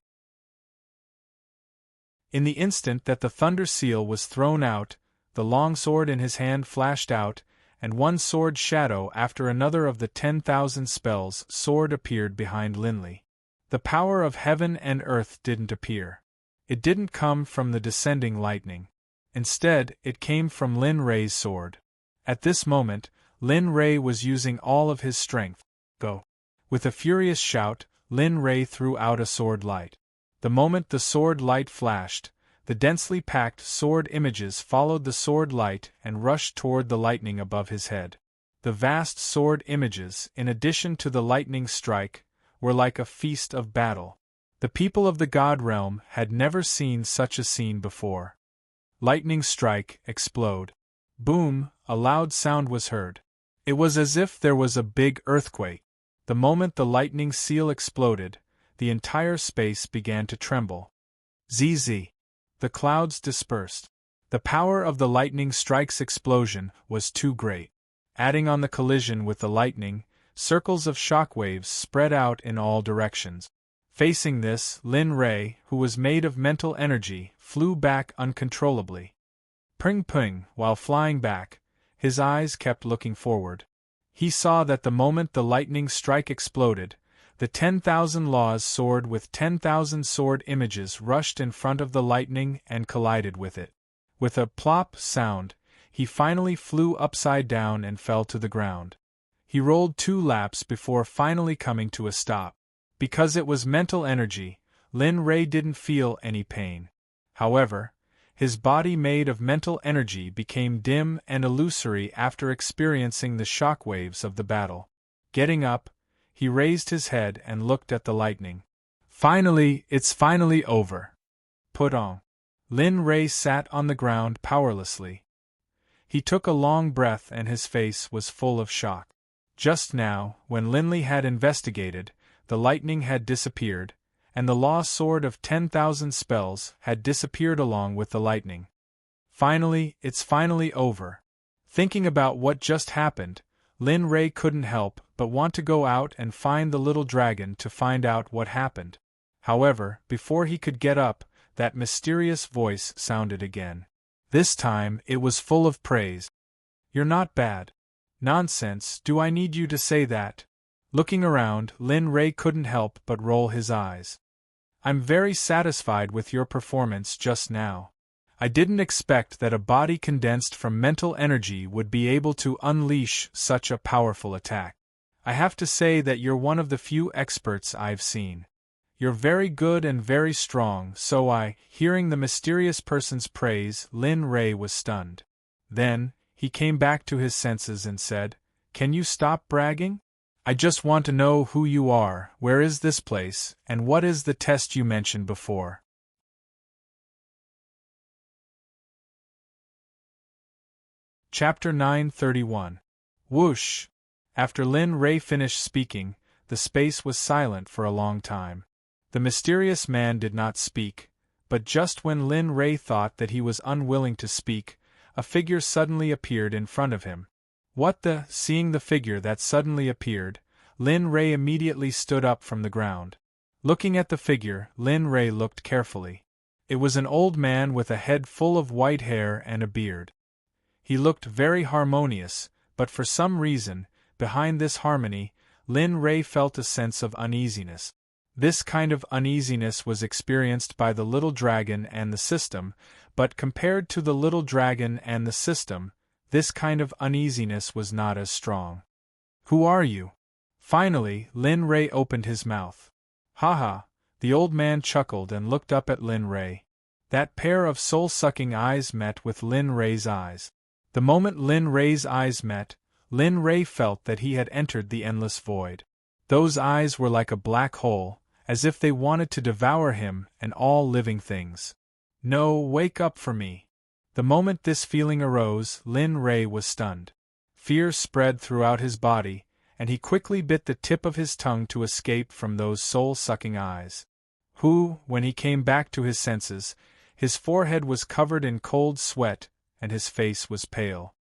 In the instant that the thunder seal was thrown out, the long sword in his hand flashed out, and one sword shadow after another of the 10,000 spells sword appeared behind Linley. The power of heaven and earth didn't appear. It didn't come from the descending lightning. Instead, it came from Lin Rei's sword. At this moment, Lin Rei was using all of his strength. Go! With a furious shout, Lin Rei threw out a sword light. The moment the sword light flashed, the densely packed sword images followed the sword light and rushed toward the lightning above his head. The vast sword images, in addition to the lightning strike, were like a feast of battle. The people of the God realm had never seen such a scene before. Lightning strike, explode. Boom, a loud sound was heard. It was as if there was a big earthquake. The moment the lightning seal exploded, the entire space began to tremble. ZZ. The clouds dispersed. The power of the lightning strike's explosion was too great. Adding on the collision with the lightning, circles of shockwaves spread out in all directions. Facing this, Lin Rei, who was made of mental energy, flew back uncontrollably. Ping, while flying back, his eyes kept looking forward. He saw that the moment the lightning strike exploded, the 10,000 laws sword with 10,000 sword images rushed in front of the lightning and collided with it. With a plop sound, he finally flew upside down and fell to the ground. He rolled 2 laps before finally coming to a stop. Because it was mental energy, Lin Rei didn't feel any pain. However, his body made of mental energy became dim and illusory after experiencing the shockwaves of the battle. Getting up, he raised his head and looked at the lightning. Finally, it's finally over. Put on. Lin Rei sat on the ground powerlessly. He took a long breath and his face was full of shock. Just now, when Linley had investigated, the lightning had disappeared, and the law sword of 10,000 spells had disappeared along with the lightning. Finally, it's finally over. Thinking about what just happened, Lin Rei couldn't help but want to go out and find the little dragon to find out what happened. However, before he could get up, that mysterious voice sounded again. This time, it was full of praise. You're not bad. Nonsense, do I need you to say that? Looking around, Lin Rei couldn't help but roll his eyes. I'm very satisfied with your performance just now. I didn't expect that a body condensed from mental energy would be able to unleash such a powerful attack. I have to say that you're one of the few experts I've seen. You're very good and very strong, hearing the mysterious person's praise, Lin Rei was stunned. Then, he came back to his senses and said, Can you stop bragging? I just want to know who you are, where is this place, and what is the test you mentioned before. Chapter 931. Whoosh! After Lin Rei finished speaking, the space was silent for a long time. The mysterious man did not speak, but just when Lin Rei thought that he was unwilling to speak, a figure suddenly appeared in front of him. Seeing the figure that suddenly appeared, Lin Rei immediately stood up from the ground. Looking at the figure, Lin Rei looked carefully. It was an old man with a head full of white hair and a beard. He looked very harmonious, but for some reason, behind this harmony, Lin Rei felt a sense of uneasiness. This kind of uneasiness was experienced by the little dragon and the system, but compared to the little dragon and the system, this kind of uneasiness was not as strong. Who are you? Finally, Lin Rei opened his mouth. Haha, the old man chuckled and looked up at Lin Rei. That pair of soul-sucking eyes met with Lin Rei's eyes. The moment Lin Rei's eyes met, Lin Rei felt that he had entered the endless void. Those eyes were like a black hole, as if they wanted to devour him and all living things. No, wake up for me. The moment this feeling arose, Lin Rei was stunned. Fear spread throughout his body, and he quickly bit the tip of his tongue to escape from those soul-sucking eyes. When he came back to his senses, his forehead was covered in cold sweat, and his face was pale.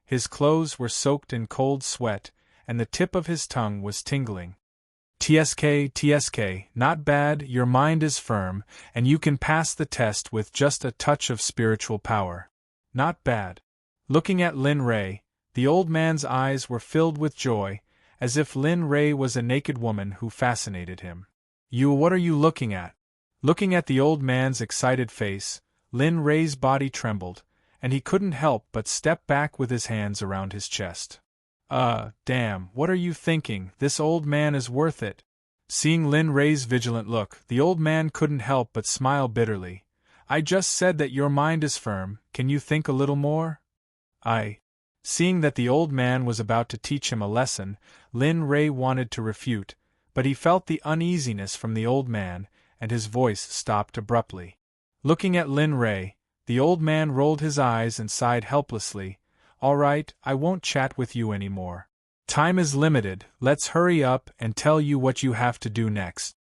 His clothes were soaked in cold sweat, and the tip of his tongue was tingling. TSK, not bad, your mind is firm, and you can pass the test with just a touch of spiritual power. Not bad. Looking at Lin Rei, the old man's eyes were filled with joy, as if Lin Rei was a naked woman who fascinated him. What are you looking at? Looking at the old man's excited face, Lin Rei's body trembled, and he couldn't help but step back with his hands around his chest. Damn, what are you thinking? This old man is worth it. Seeing Lin Rei's vigilant look, the old man couldn't help but smile bitterly. I just said that your mind is firm, can you think a little more? Seeing that the old man was about to teach him a lesson, Lin Rei wanted to refute, but he felt the uneasiness from the old man, and his voice stopped abruptly. Looking at Lin Rei, the old man rolled his eyes and sighed helplessly. All right, I won't chat with you anymore. Time is limited, let's hurry up and tell you what you have to do next.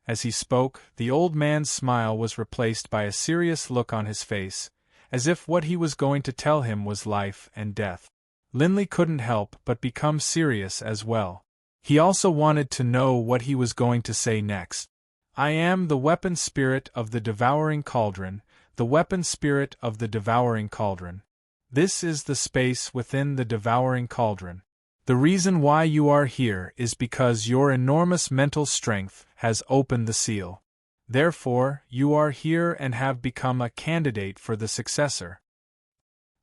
As he spoke, the old man's smile was replaced by a serious look on his face, as if what he was going to tell him was life and death. Linley couldn't help but become serious as well. He also wanted to know what he was going to say next. I am the weapon spirit of the devouring cauldron, the weapon spirit of the devouring cauldron. This is the space within the devouring cauldron. The reason why you are here is because your enormous mental strength has opened the seal. Therefore, you are here and have become a candidate for the successor.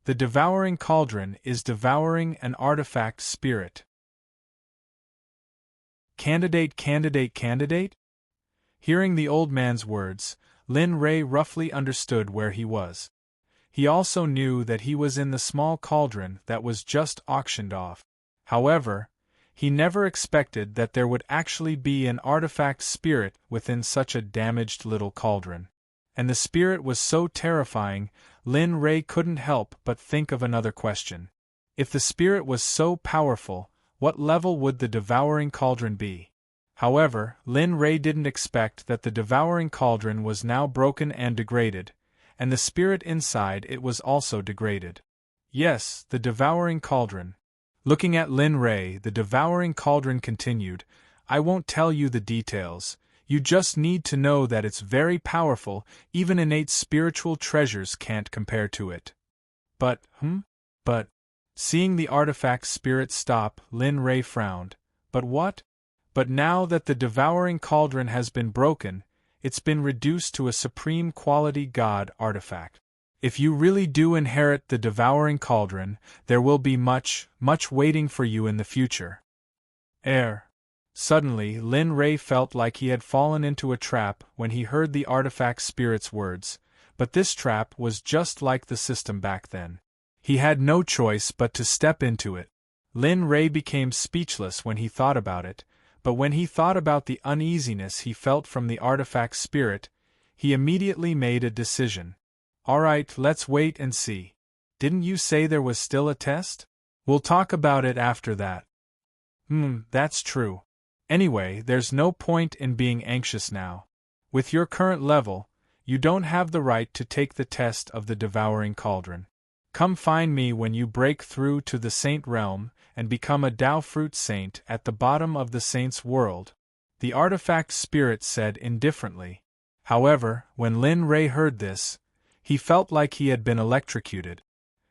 The devouring cauldron is devouring an artifact spirit. Candidate? Hearing the old man's words, Lin Rei roughly understood where he was. He also knew that he was in the small cauldron that was just auctioned off. However, he never expected that there would actually be an artifact spirit within such a damaged little cauldron. And the spirit was so terrifying, Lin Rei couldn't help but think of another question. If the spirit was so powerful, what level would the devouring cauldron be? However, Lin Rei didn't expect that the devouring cauldron was now broken and degraded, and the spirit inside it was also degraded. Yes, the devouring cauldron. Looking at Lin Rei, the devouring cauldron continued, I won't tell you the details, you just need to know that it's very powerful, even innate spiritual treasures can't compare to it. But, seeing the artifact spirit stop, Lin Rei frowned. But what? But now that the devouring cauldron has been broken, it's been reduced to a supreme quality god artifact. If you really do inherit the devouring cauldron, there will be much waiting for you in the future. Suddenly, Lin Rei felt like he had fallen into a trap when he heard the artifact spirit's words, but this trap was just like the system back then. He had no choice but to step into it. Lin Rei became speechless when he thought about it, but when he thought about the uneasiness he felt from the artifact spirit, he immediately made a decision. Alright, let's wait and see. Didn't you say there was still a test? We'll talk about it after that. That's true. Anyway, there's no point in being anxious now. With your current level, you don't have the right to take the test of the devouring cauldron. Come find me when you break through to the Saint realm and become a Dao Fruit Saint at the bottom of the Saint's world, the artifact spirit said indifferently. However, when Lin Rei heard this, he felt like he had been electrocuted.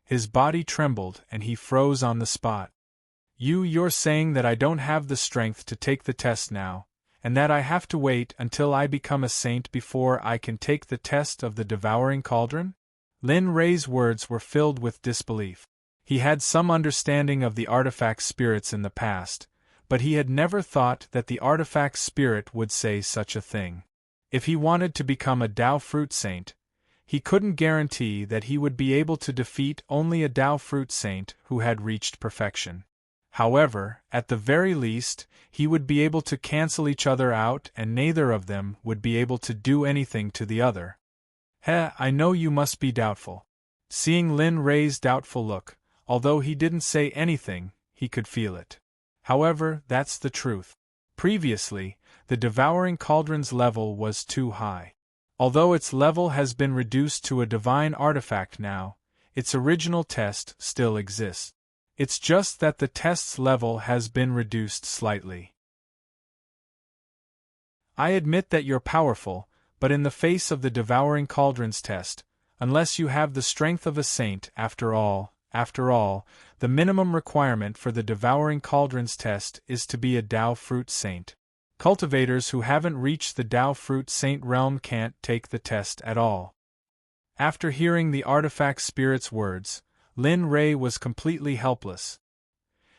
His body trembled and he froze on the spot. You're saying that I don't have the strength to take the test now, and that I have to wait until I become a saint before I can take the test of the devouring cauldron? Lin Rei's words were filled with disbelief. He had some understanding of the artifact spirits in the past, but he had never thought that the artifact spirit would say such a thing. If he wanted to become a Dao Fruit Saint, he couldn't guarantee that he would be able to defeat only a Dao Fruit Saint who had reached perfection. However, at the very least, he would be able to cancel each other out and neither of them would be able to do anything to the other. I know you must be doubtful. Seeing Lin Rei's doubtful look, although he didn't say anything, he could feel it. However, that's the truth. Previously, the devouring cauldron's level was too high. Although its level has been reduced to a divine artifact now, its original test still exists. It's just that the test's level has been reduced slightly. I admit that you're powerful, but in the face of the devouring cauldron's test, unless you have the strength of a saint, after all, the minimum requirement for the devouring cauldron's test is to be a Dao Fruit Saint. Cultivators who haven't reached the Dao Fruit Saint realm can't take the test at all. After hearing the artifact spirit's words, Lin Rei was completely helpless.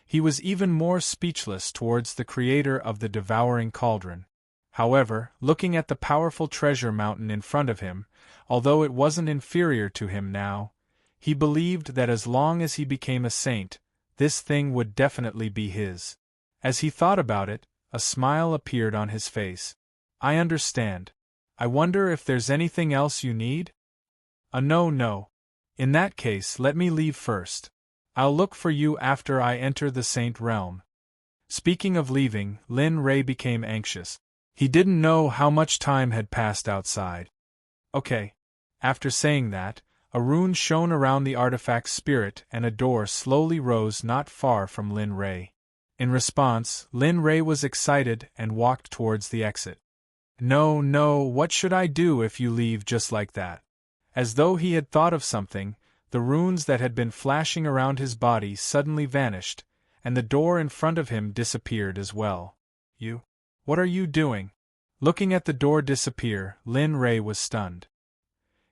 He was even more speechless towards the creator of the devouring cauldron. However, looking at the powerful treasure mountain in front of him, although it wasn't inferior to him now, he believed that as long as he became a saint, this thing would definitely be his. As he thought about it, a smile appeared on his face. I understand. I wonder if there's anything else you need? No. In that case, let me leave first. I'll look for you after I enter the saint realm. Speaking of leaving, Lin Rei became anxious. He didn't know how much time had passed outside. Okay. After saying that, a rune shone around the artifact spirit and a door slowly rose not far from Lin Rei. In response, Lin Rei was excited and walked towards the exit. No, what should I do if you leave just like that? As though he had thought of something, the runes that had been flashing around his body suddenly vanished, and the door in front of him disappeared as well. What are you doing? Looking at the door disappear, Lin Rei was stunned.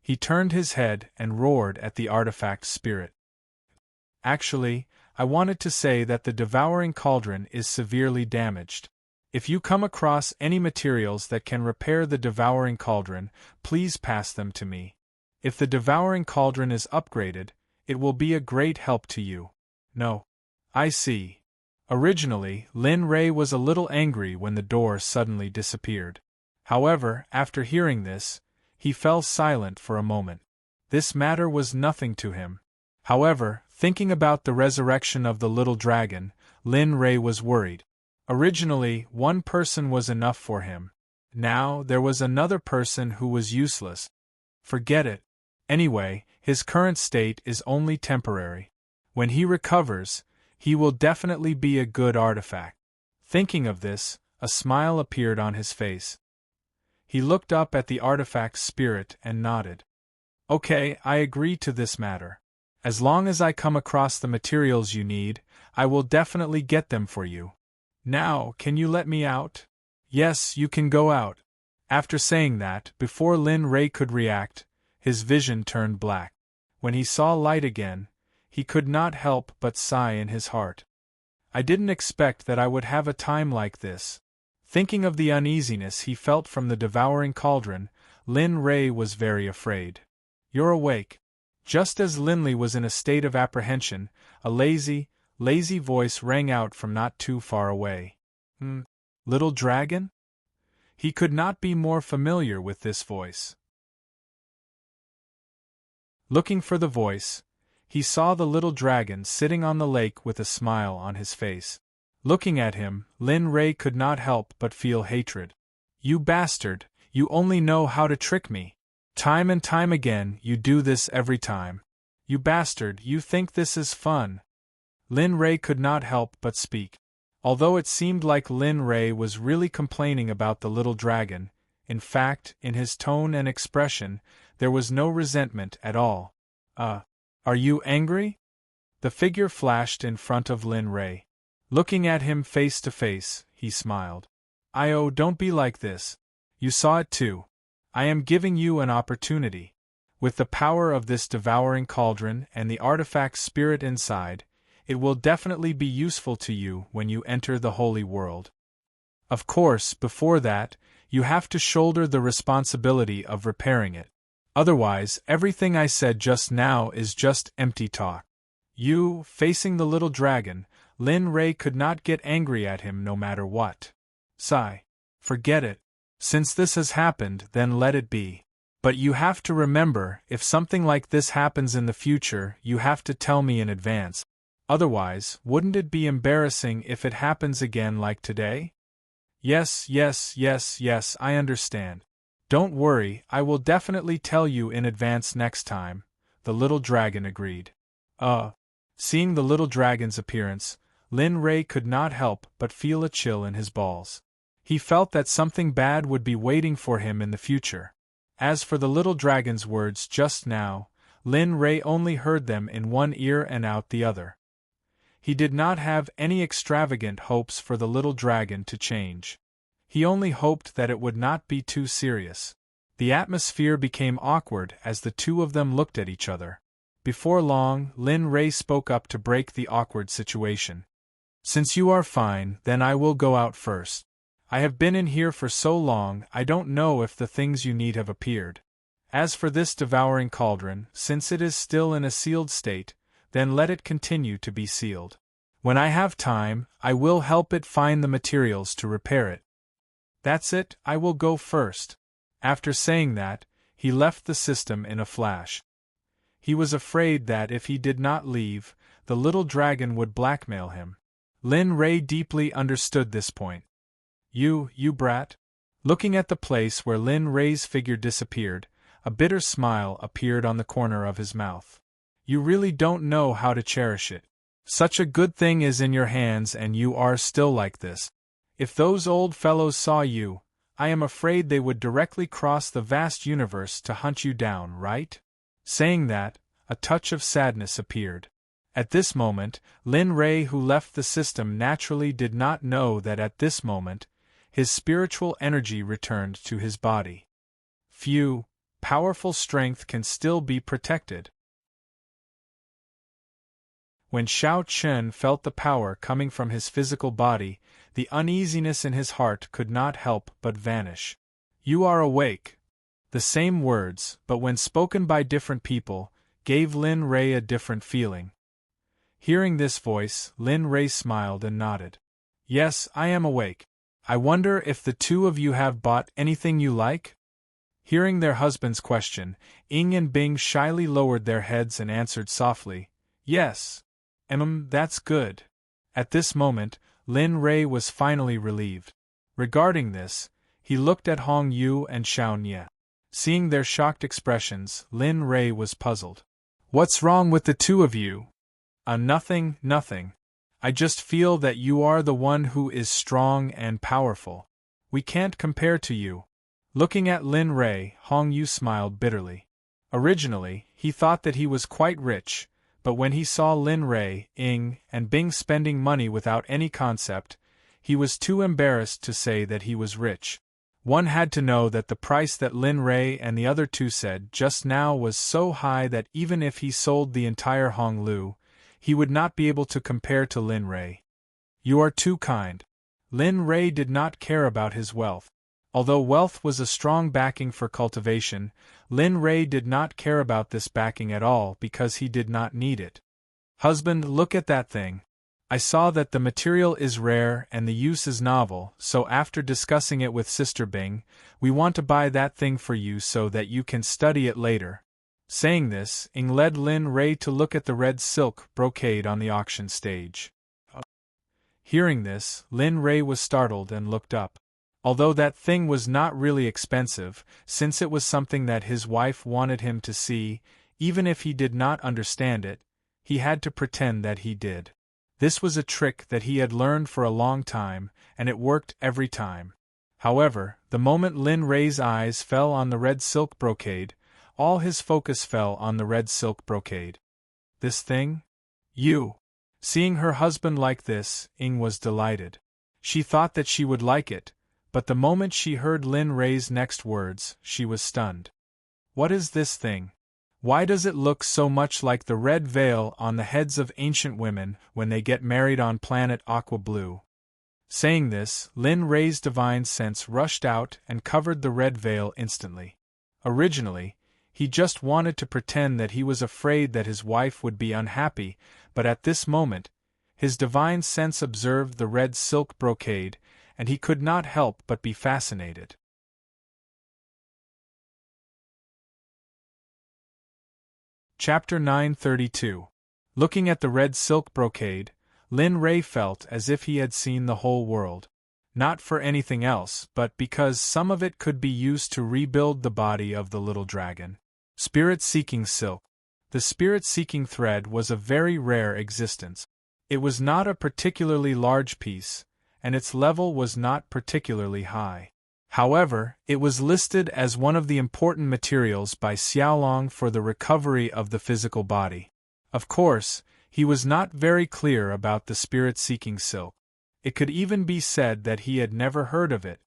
He turned his head and roared at the artifact spirit. Actually, I wanted to say that the devouring cauldron is severely damaged. If you come across any materials that can repair the devouring cauldron, please pass them to me. If the devouring cauldron is upgraded, it will be a great help to you. No. I see. Originally, Lin Rei was a little angry when the door suddenly disappeared. However, after hearing this, he fell silent for a moment. This matter was nothing to him. However, thinking about the resurrection of the little dragon, Lin Rei was worried. Originally, one person was enough for him. Now, there was another person who was useless. Forget it. Anyway, his current state is only temporary. When he recovers, he will definitely be a good artifact. Thinking of this, a smile appeared on his face. He looked up at the artifact's spirit and nodded. Okay, I agree to this matter. As long as I come across the materials you need, I will definitely get them for you. Now, can you let me out? Yes, you can go out. After saying that, before Lin Rei could react, his vision turned black. When he saw light again, he could not help but sigh in his heart. I didn't expect that I would have a time like this. Thinking of the uneasiness he felt from the devouring cauldron, Lin Rei was very afraid. You're awake. Just as Linley was in a state of apprehension, a lazy voice rang out from not too far away. Little dragon? He could not be more familiar with this voice. Looking for the voice, he saw the little dragon sitting on the lake with a smile on his face. Looking at him, Lin Rei could not help but feel hatred. You bastard, you only know how to trick me. Time and time again, you do this every time. You bastard, you think this is fun. Lin Rei could not help but speak. Although it seemed like Lin Rei was really complaining about the little dragon, in fact, in his tone and expression, there was no resentment at all. Are you angry? The figure flashed in front of Lin Rei. Looking at him face to face, he smiled. Don't be like this. You saw it too. I am giving you an opportunity. With the power of this devouring cauldron and the artifact spirit inside, it will definitely be useful to you when you enter the holy world. Of course, before that, you have to shoulder the responsibility of repairing it. Otherwise, everything I said just now is just empty talk. You, facing the little dragon, Lin Rei could not get angry at him no matter what. Sigh. Forget it. Since this has happened, then let it be. But you have to remember, if something like this happens in the future, you have to tell me in advance. Otherwise, wouldn't it be embarrassing if it happens again like today? Yes, I understand. Don't worry, I will definitely tell you in advance next time, the little dragon agreed. Seeing the little dragon's appearance, Lin Rei could not help but feel a chill in his balls. He felt that something bad would be waiting for him in the future. As for the little dragon's words just now, Lin Rei only heard them in one ear and out the other. He did not have any extravagant hopes for the little dragon to change. He only hoped that it would not be too serious. The atmosphere became awkward as the two of them looked at each other. Before long, Lin Rei spoke up to break the awkward situation. Since you are fine, then I will go out first. I have been in here for so long, I don't know if the things you need have appeared. As for this devouring cauldron, since it is still in a sealed state, then let it continue to be sealed. When I have time, I will help it find the materials to repair it. That's it, I will go first. After saying that, he left the system in a flash. He was afraid that if he did not leave, the little dragon would blackmail him. Lin Rei deeply understood this point. You brat. Looking at the place where Lin Rei's figure disappeared, a bitter smile appeared on the corner of his mouth. You really don't know how to cherish it. Such a good thing is in your hands and you are still like this. If those old fellows saw you, I am afraid they would directly cross the vast universe to hunt you down, right? Saying that, a touch of sadness appeared. At this moment, Lin Rei, who left the system, naturally did not know that at this moment, his spiritual energy returned to his body. Few, powerful strength can still be protected. When Xiao Chen felt the power coming from his physical body, the uneasiness in his heart could not help but vanish. "You are awake." The same words, but when spoken by different people, gave Lin Rei a different feeling. Hearing this voice, Lin Rei smiled and nodded. "Yes, I am awake. I wonder if the two of you have bought anything you like?" Hearing their husband's question, Ying and Bing shyly lowered their heads and answered softly, "Yes. That's good." At this moment, Lin Rei was finally relieved. Regarding this, he looked at Hong Yu and Xiao Nie. Seeing their shocked expressions, Lin Rei was puzzled. "What's wrong with the two of you?" Nothing. I just feel that you are the one who is strong and powerful. We can't compare to you." Looking at Lin Rei, Hong Yu smiled bitterly. Originally, he thought that he was quite rich, but when he saw Lin Rei, Ying, and Bing spending money without any concept, he was too embarrassed to say that he was rich. One had to know that the price that Lin Rei and the other two said just now was so high that even if he sold the entire Hong Lu, he would not be able to compare to Lin Rei. "You are too kind." Lin Rei did not care about his wealth. Although wealth was a strong backing for cultivation, Lin Rei did not care about this backing at all because he did not need it. "Husband, look at that thing. I saw that the material is rare and the use is novel, so after discussing it with Sister Bing, we want to buy that thing for you so that you can study it later." Saying this, Ying led Lin Rei to look at the red silk brocade on the auction stage. Hearing this, Lin Rei was startled and looked up. Although that thing was not really expensive, since it was something that his wife wanted him to see, even if he did not understand it, he had to pretend that he did. This was a trick that he had learned for a long time, and it worked every time. However, the moment Lin Rei's eyes fell on the red silk brocade, all his focus fell on the red silk brocade. "This thing? You!" Seeing her husband like this, Ying was delighted. She thought that she would like it, but the moment she heard Lin Rei's next words, she was stunned. "What is this thing? Why does it look so much like the red veil on the heads of ancient women when they get married on planet Aqua Blue?" Saying this, Lin Rei's divine sense rushed out and covered the red veil instantly. Originally, he just wanted to pretend that he was afraid that his wife would be unhappy, but at this moment, his divine sense observed the red silk brocade, and he could not help but be fascinated. Chapter 932. Looking at the red silk brocade, Lin Rei felt as if he had seen the whole world. Not for anything else, but because some of it could be used to rebuild the body of the little dragon. Spirit-seeking silk. The spirit-seeking thread was a very rare existence. It was not a particularly large piece, and its level was not particularly high. However, it was listed as one of the important materials by Xiaolong for the recovery of the physical body. Of course, he was not very clear about the spirit-seeking silk. It could even be said that he had never heard of it.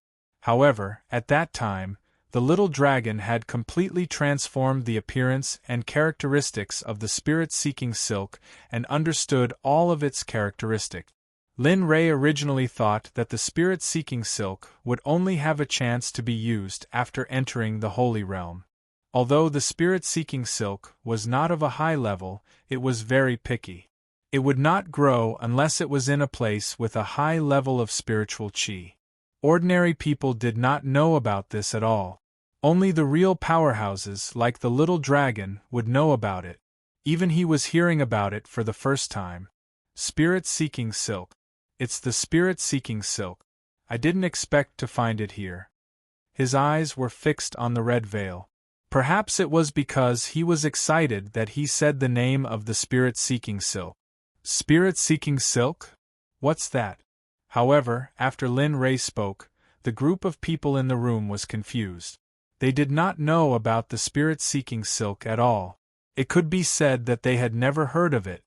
However, at that time, the little dragon had completely transformed the appearance and characteristics of the spirit-seeking silk and understood all of its characteristics. Lin Rei originally thought that the spirit-seeking silk would only have a chance to be used after entering the Holy Realm. Although the spirit-seeking silk was not of a high level, it was very picky. It would not grow unless it was in a place with a high level of spiritual qi. Ordinary people did not know about this at all. Only the real powerhouses like the little dragon would know about it. Even he was hearing about it for the first time. Spirit-seeking silk. It's the spirit-seeking silk. I didn't expect to find it here. His eyes were fixed on the red veil. Perhaps it was because he was excited that he said the name of the spirit-seeking silk. Spirit-seeking silk? What's that? However, after Lin Rei spoke, the group of people in the room was confused. They did not know about the spirit-seeking silk at all. It could be said that they had never heard of it.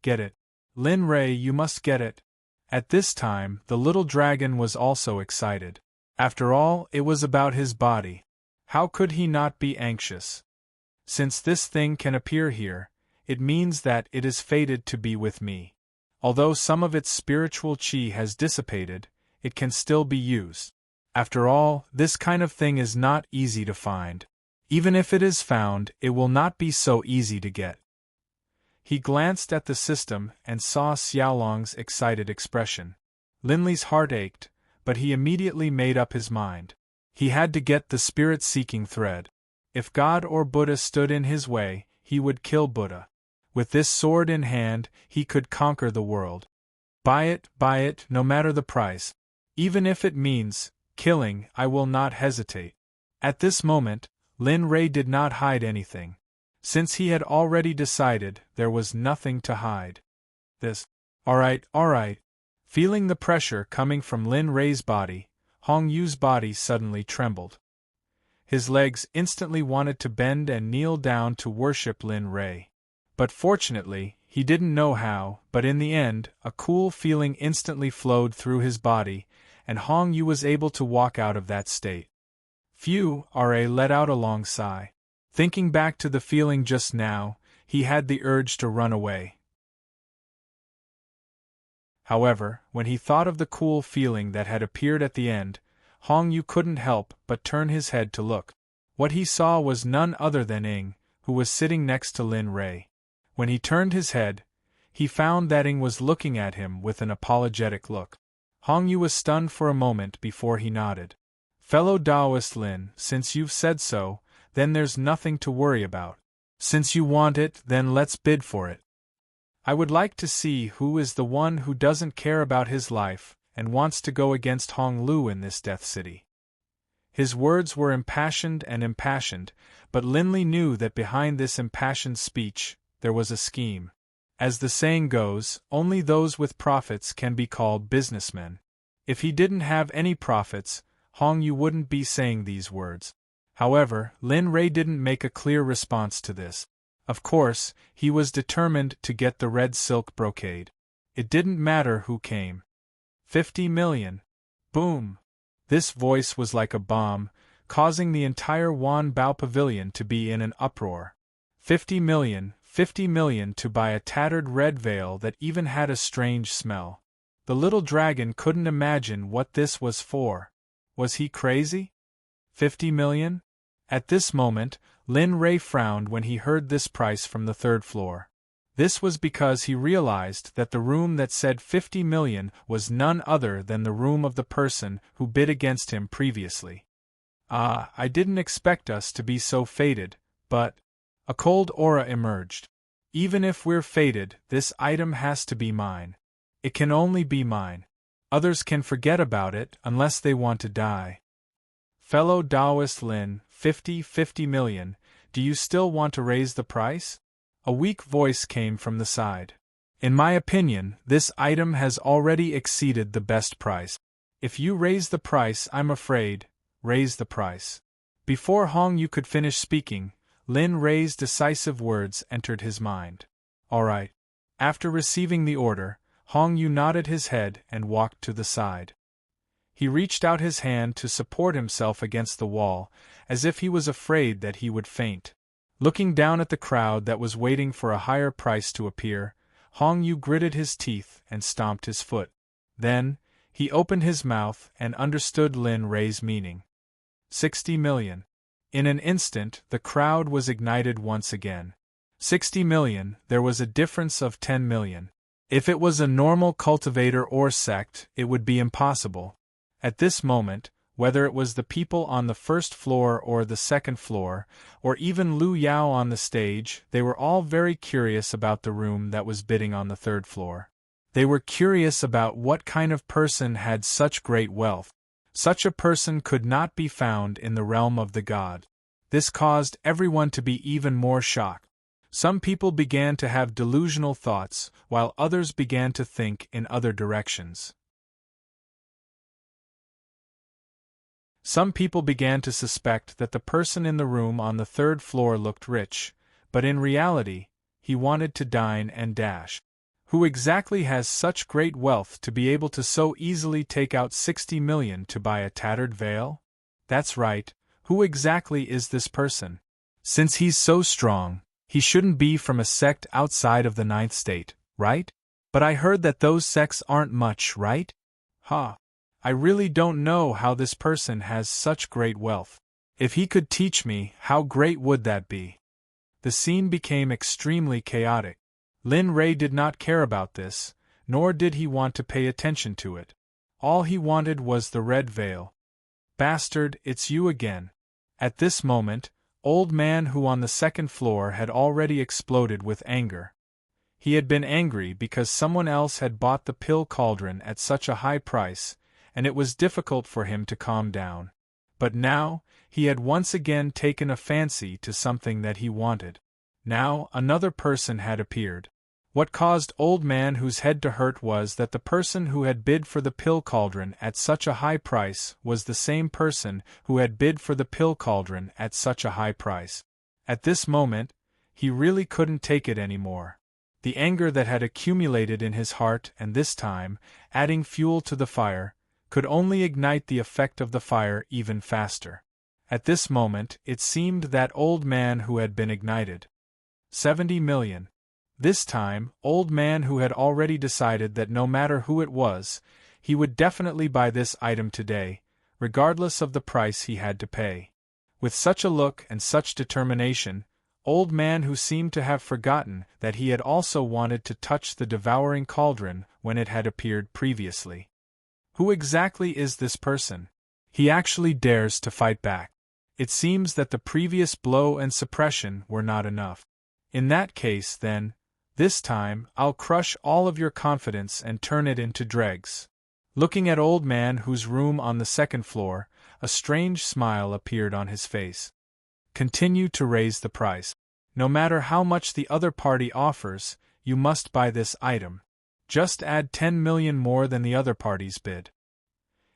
Get it. Lin Rei, you must get it. At this time, the little dragon was also excited. After all, it was about his body. How could he not be anxious? Since this thing can appear here, it means that it is fated to be with me. Although some of its spiritual chi has dissipated, it can still be used. After all, this kind of thing is not easy to find. Even if it is found, it will not be so easy to get. He glanced at the system and saw Xiaolong's excited expression. Linley's heart ached, but he immediately made up his mind. He had to get the spirit-seeking thread. If God or Buddha stood in his way, he would kill Buddha. With this sword in hand, he could conquer the world. Buy it, no matter the price. Even if it means killing, I will not hesitate. At this moment, Lin Rei did not hide anything. Since he had already decided, there was nothing to hide. All right. Feeling the pressure coming from Lin Rei's body, Hong Yu's body suddenly trembled. His legs instantly wanted to bend and kneel down to worship Lin Rei. But fortunately, he didn't know how, but in the end, a cool feeling instantly flowed through his body, and Hong Yu was able to walk out of that state. Phew, R.A. let out a long sigh. Thinking back to the feeling just now, he had the urge to run away. However, when he thought of the cool feeling that had appeared at the end, Hong Yu couldn't help but turn his head to look. What he saw was none other than Ing, who was sitting next to Lin Rei. When he turned his head, he found that Ing was looking at him with an apologetic look. Hong Yu was stunned for a moment before he nodded. Fellow Taoist Lin, since you've said so, then there's nothing to worry about. Since you want it, then let's bid for it. I would like to see who is the one who doesn't care about his life and wants to go against Hong Lu in this Death City. His words were impassioned, but Linley knew that behind this impassioned speech, there was a scheme. As the saying goes, only those with profits can be called businessmen. If he didn't have any profits, Hong Yu wouldn't be saying these words. However, Lin Rei didn't make a clear response to this. Of course, he was determined to get the red silk brocade. It didn't matter who came. 50 million. Boom! This voice was like a bomb, causing the entire Wan Bao pavilion to be in an uproar. 50 million to buy a tattered red veil that even had a strange smell. The little dragon couldn't imagine what this was for. Was he crazy? 50 million? At this moment, Lin Rei frowned when he heard this price from the third floor. This was because he realized that the room that said 50 million was none other than the room of the person who bid against him previously. Ah, I didn't expect us to be so fated, but... A cold aura emerged. Even if we're fated, this item has to be mine. It can only be mine. Others can forget about it unless they want to die. Fellow Taoist Lin, 50 million, do you still want to raise the price? A weak voice came from the side. In my opinion, this item has already exceeded the best price. If you raise the price, I'm afraid, raise the price. Before Hong Yu could finish speaking, Lin Rei's decisive words entered his mind. All right. After receiving the order, Hong Yu nodded his head and walked to the side. He reached out his hand to support himself against the wall, as if he was afraid that he would faint. Looking down at the crowd that was waiting for a higher price to appear, Hong Yu gritted his teeth and stomped his foot. Then, he opened his mouth and understood Lin Rei's meaning. 60 million. In an instant, the crowd was ignited once again. 60 million, there was a difference of 10 million. If it was a normal cultivator or sect, it would be impossible. At this moment, whether it was the people on the first floor or the second floor, or even Lu Yao on the stage, they were all very curious about the room that was bidding on the third floor. They were curious about what kind of person had such great wealth. Such a person could not be found in the realm of the god. This caused everyone to be even more shocked. Some people began to have delusional thoughts, while others began to think in other directions. Some people began to suspect that the person in the room on the third floor looked rich, but in reality, he wanted to dine and dash. Who exactly has such great wealth to be able to so easily take out 60 million to buy a tattered veil? That's right, who exactly is this person? Since he's so strong, He shouldn't be from a sect outside of the ninth state, right? But I heard that those sects aren't much, right? Ha! I really don't know how this person has such great wealth. If he could teach me, how great would that be? The scene became extremely chaotic. Lin Ray did not care about this, nor did he want to pay attention to it. All he wanted was the red veil. Bastard, it's you again. At this moment, Old Man who on the second floor had already exploded with anger. He had been angry because someone else had bought the pill cauldron at such a high price, and it was difficult for him to calm down. But now, he had once again taken a fancy to something that he wanted. Now, another person had appeared. What caused Old Man whose head to hurt was that the person who had bid for the pill cauldron at such a high price was the same person who had bid for the pill cauldron at such a high price. At this moment, he really couldn't take it anymore. The anger that had accumulated in his heart and this time, adding fuel to the fire, could only ignite the effect of the fire even faster. At this moment, it seemed that Old Man who had been ignited. 70 million. This time, Old Man who had already decided that no matter who it was, he would definitely buy this item today, regardless of the price he had to pay. With such a look and such determination, Old Man who seemed to have forgotten that he had also wanted to touch the devouring cauldron when it had appeared previously. Who exactly is this person? He actually dares to fight back. It seems that the previous blow and suppression were not enough. In that case, then, this time, I'll crush all of your confidence and turn it into dregs. Looking at Old Man whose room on the second floor, a strange smile appeared on his face. Continue to raise the price. No matter how much the other party offers, you must buy this item. Just add 10 million more than the other party's bid.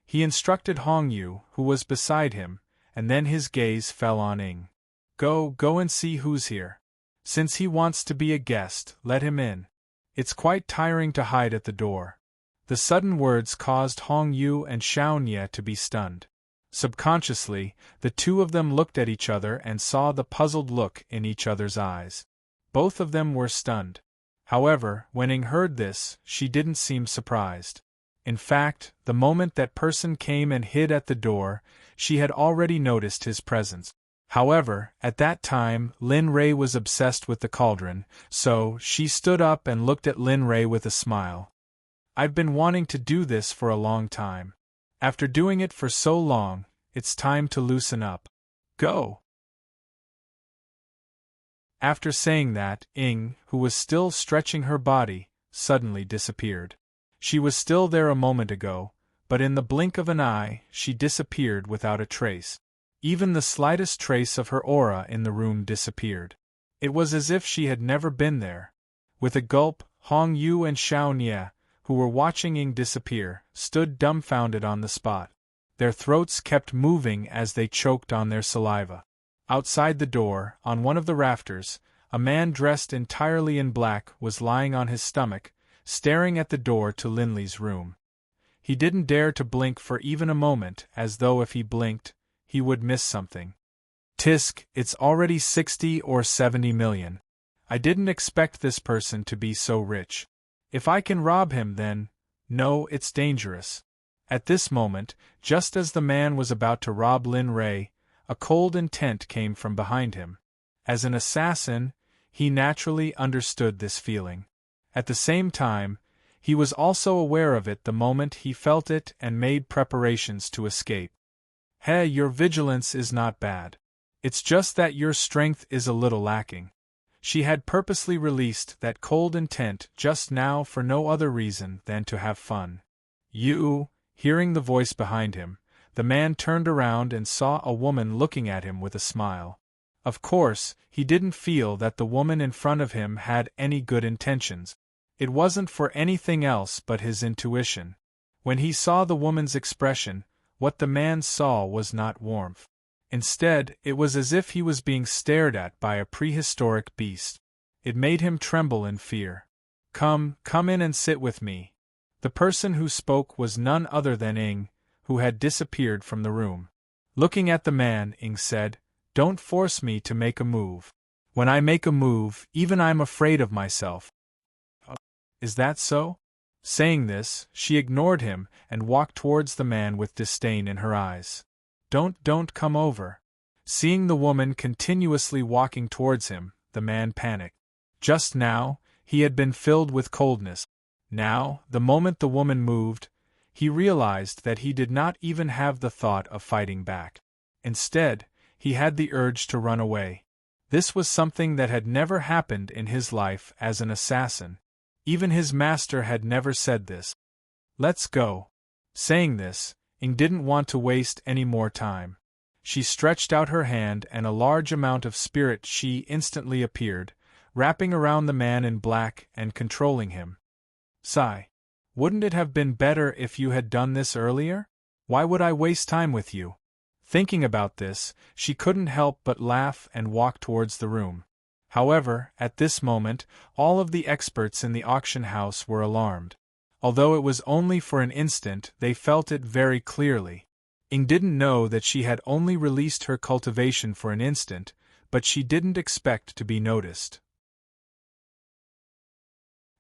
He instructed Hong Yu, who was beside him, and then his gaze fell on Ing. Go and see who's here. Since he wants to be a guest, let him in. It's quite tiring to hide at the door. The sudden words caused Hong Yu and Xiao Nie to be stunned. Subconsciously, the two of them looked at each other and saw the puzzled look in each other's eyes. Both of them were stunned. However, when Ing heard this, she didn't seem surprised. In fact, the moment that person came and hid at the door, she had already noticed his presence. However, at that time, Lin Ray was obsessed with the cauldron, so she stood up and looked at Lin Ray with a smile. I've been wanting to do this for a long time. After doing it for so long, it's time to loosen up. Go! After saying that, Ing, who was still stretching her body, suddenly disappeared. She was still there a moment ago, but in the blink of an eye, she disappeared without a trace. Even the slightest trace of her aura in the room disappeared. It was as if she had never been there. With a gulp, Hong Yu and Xiao Nie, who were watching Ing disappear, stood dumbfounded on the spot. Their throats kept moving as they choked on their saliva. Outside the door, on one of the rafters, a man dressed entirely in black was lying on his stomach, staring at the door to Linley's room. He didn't dare to blink for even a moment, as though if he blinked, he would miss something. Tisk, it's already 60 or 70 million. I didn't expect this person to be so rich. If I can rob him then, no, it's dangerous. At this moment, just as the man was about to rob Lin Ray, a cold intent came from behind him. As an assassin, he naturally understood this feeling. At the same time, he was also aware of it the moment he felt it and made preparations to escape. Hey, your vigilance is not bad. It's just that your strength is a little lacking. She had purposely released that cold intent just now for no other reason than to have fun. You, hearing the voice behind him, the man turned around and saw a woman looking at him with a smile. Of course, he didn't feel that the woman in front of him had any good intentions. It wasn't for anything else but his intuition. When he saw the woman's expression, what the man saw was not warmth. Instead, it was as if he was being stared at by a prehistoric beast. It made him tremble in fear. Come in and sit with me. The person who spoke was none other than Ing, who had disappeared from the room. Looking at the man, Ing said, Don't force me to make a move. When I make a move, even I'm afraid of myself. Is that so? Saying this, she ignored him and walked towards the man with disdain in her eyes. Don't come over. Seeing the woman continuously walking towards him, the man panicked. Just now, he had been filled with coldness. Now, the moment the woman moved, he realized that he did not even have the thought of fighting back. Instead, he had the urge to run away. This was something that had never happened in his life as an assassin. Even his master had never said this. Let's go. Saying this, Ing didn't want to waste any more time. She stretched out her hand and a large amount of spirit chi instantly appeared, wrapping around the man in black and controlling him. Sigh. Wouldn't it have been better if you had done this earlier? Why would I waste time with you? Thinking about this, she couldn't help but laugh and walk towards the room. However, at this moment, all of the experts in the auction house were alarmed. Although it was only for an instant, they felt it very clearly. Ing didn't know that she had only released her cultivation for an instant, but she didn't expect to be noticed.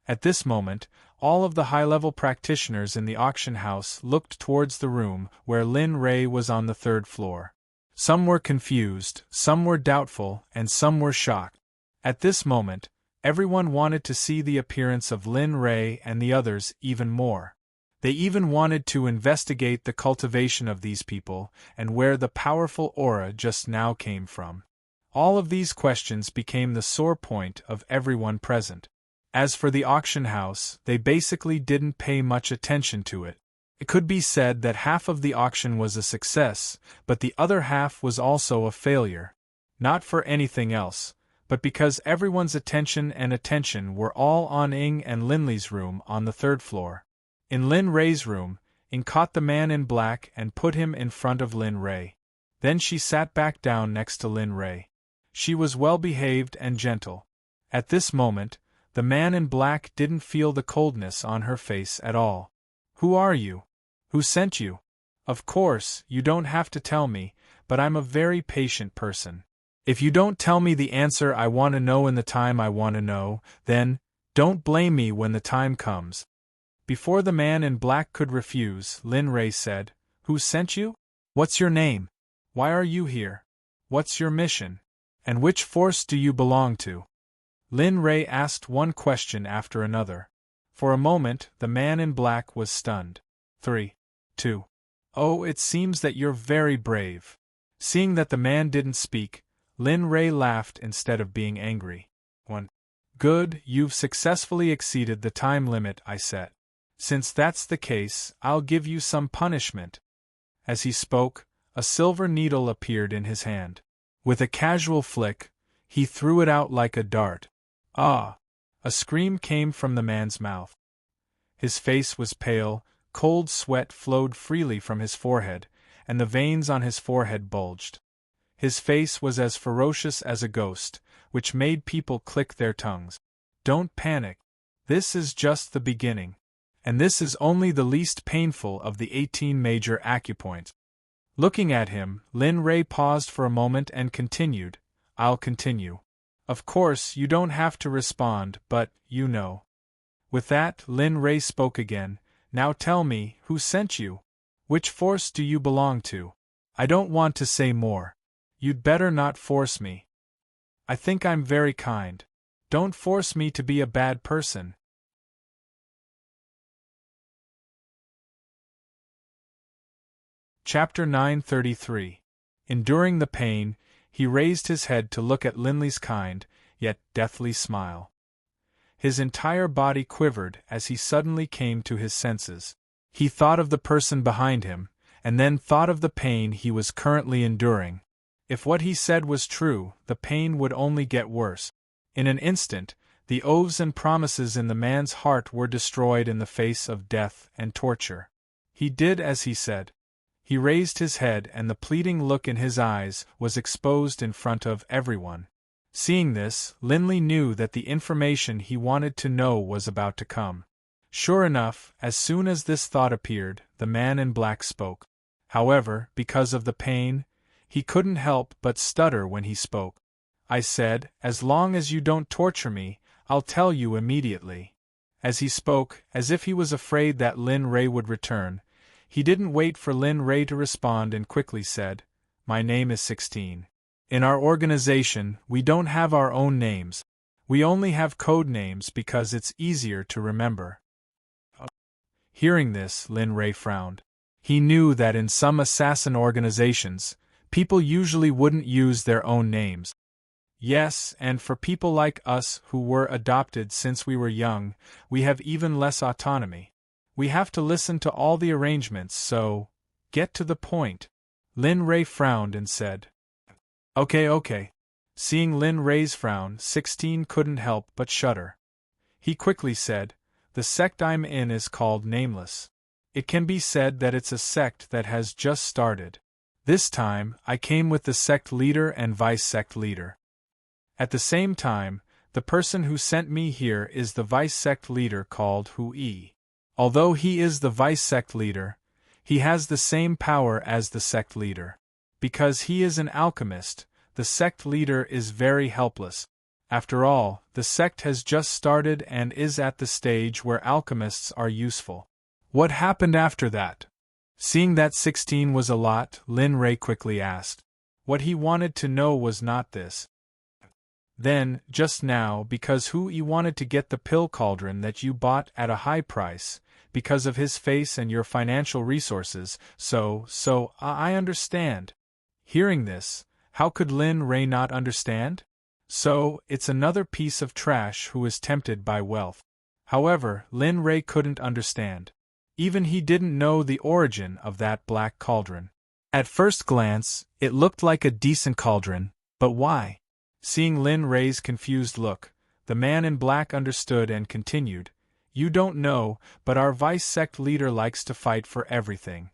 At this moment, all of the high-level practitioners in the auction house looked towards the room where Lin Rei was on the third floor. Some were confused, some were doubtful, and some were shocked. At this moment, everyone wanted to see the appearance of Lin Rei and the others even more. They even wanted to investigate the cultivation of these people and where the powerful aura just now came from. All of these questions became the sore point of everyone present. As for the auction house, they basically didn't pay much attention to it. It could be said that half of the auction was a success, but the other half was also a failure. Not for anything else, but because everyone's attention were all on Ing and Linley's room on the third floor. In Lin Rei's room, Ing caught the man in black and put him in front of Lin Rei. Then she sat back down next to Lin Rei. She was well-behaved and gentle. At this moment, the man in black didn't feel the coldness on her face at all. Who are you? Who sent you? Of course, you don't have to tell me, but I'm a very patient person. If you don't tell me the answer I want to know in the time I want to know, then, don't blame me when the time comes. Before the man in black could refuse, Lin Rei said, Who sent you? What's your name? Why are you here? What's your mission? And which force do you belong to? Lin Rei asked one question after another. For a moment, the man in black was stunned. 3, 2. Oh, it seems that you're very brave. Seeing that the man didn't speak, Lin Rei laughed instead of being angry. 1. Good, you've successfully exceeded the time limit I set. Since that's the case, I'll give you some punishment. As he spoke, a silver needle appeared in his hand. With a casual flick, he threw it out like a dart. Ah! A scream came from the man's mouth. His face was pale, cold sweat flowed freely from his forehead, and the veins on his forehead bulged. His face was as ferocious as a ghost, which made people click their tongues. Don't panic. This is just the beginning. And this is only the least painful of the 18 major acupoints. Looking at him, Lin Rei paused for a moment and continued, I'll continue. Of course, you don't have to respond, but, you know. With that, Lin Rei spoke again, Now tell me, who sent you? Which force do you belong to? I don't want to say more. You'd better not force me. I think I'm very kind. Don't force me to be a bad person. Chapter 933. Enduring the pain, he raised his head to look at Linley's kind, yet deathly smile. His entire body quivered as he suddenly came to his senses. He thought of the person behind him, and then thought of the pain he was currently enduring. If what he said was true, the pain would only get worse. In an instant, the oaths and promises in the man's heart were destroyed in the face of death and torture. He did as he said. He raised his head and the pleading look in his eyes was exposed in front of everyone. Seeing this, Linley knew that the information he wanted to know was about to come. Sure enough, as soon as this thought appeared, the man in black spoke. However, because of the pain, he couldn't help but stutter when he spoke. I said, as long as you don't torture me, I'll tell you immediately. As he spoke, as if he was afraid that Lin Ray would return, he didn't wait for Lin Ray to respond and quickly said, My name is 16. In our organization, we don't have our own names. We only have code names because it's easier to remember. Hearing this, Lin Ray frowned. He knew that in some assassin organizations, people usually wouldn't use their own names. Yes, and for people like us who were adopted since we were young, we have even less autonomy. We have to listen to all the arrangements, so get to the point. Lin Ray frowned and said, Okay. Seeing Lin Ray's frown, 16 couldn't help but shudder. He quickly said, The sect I'm in is called Nameless. It can be said that it's a sect that has just started. This time, I came with the sect leader and vice-sect leader. At the same time, the person who sent me here is the vice-sect leader called Hui. Although he is the vice-sect leader, he has the same power as the sect leader. Because he is an alchemist, the sect leader is very helpless. After all, the sect has just started and is at the stage where alchemists are useful. What happened after that? Seeing that 16 was a lot, Lin Ray quickly asked. What he wanted to know was not this. Then, just now, because Hui wanted to get the pill cauldron that you bought at a high price, because of his face and your financial resources, so I understand. Hearing this, how could Lin Ray not understand? So, it's another piece of trash who is tempted by wealth. However, Lin Ray couldn't understand. Even he didn't know the origin of that black cauldron. At first glance, it looked like a decent cauldron, but why? Seeing Lin Ray's confused look, the man in black understood and continued, You don't know, but our vice-sect leader likes to fight for everything.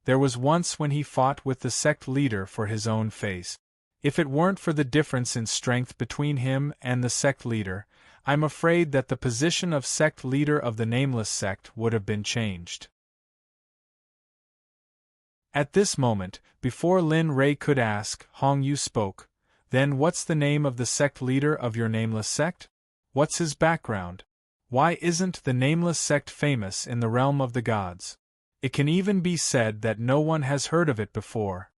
There was once when he fought with the sect leader for his own face. If it weren't for the difference in strength between him and the sect leader, I'm afraid that the position of sect leader of the Nameless sect would have been changed. At this moment, before Lin Ray could ask, Hong Yu spoke, Then what's the name of the sect leader of your Nameless sect? What's his background? Why isn't the Nameless sect famous in the realm of the gods? It can even be said that no one has heard of it before.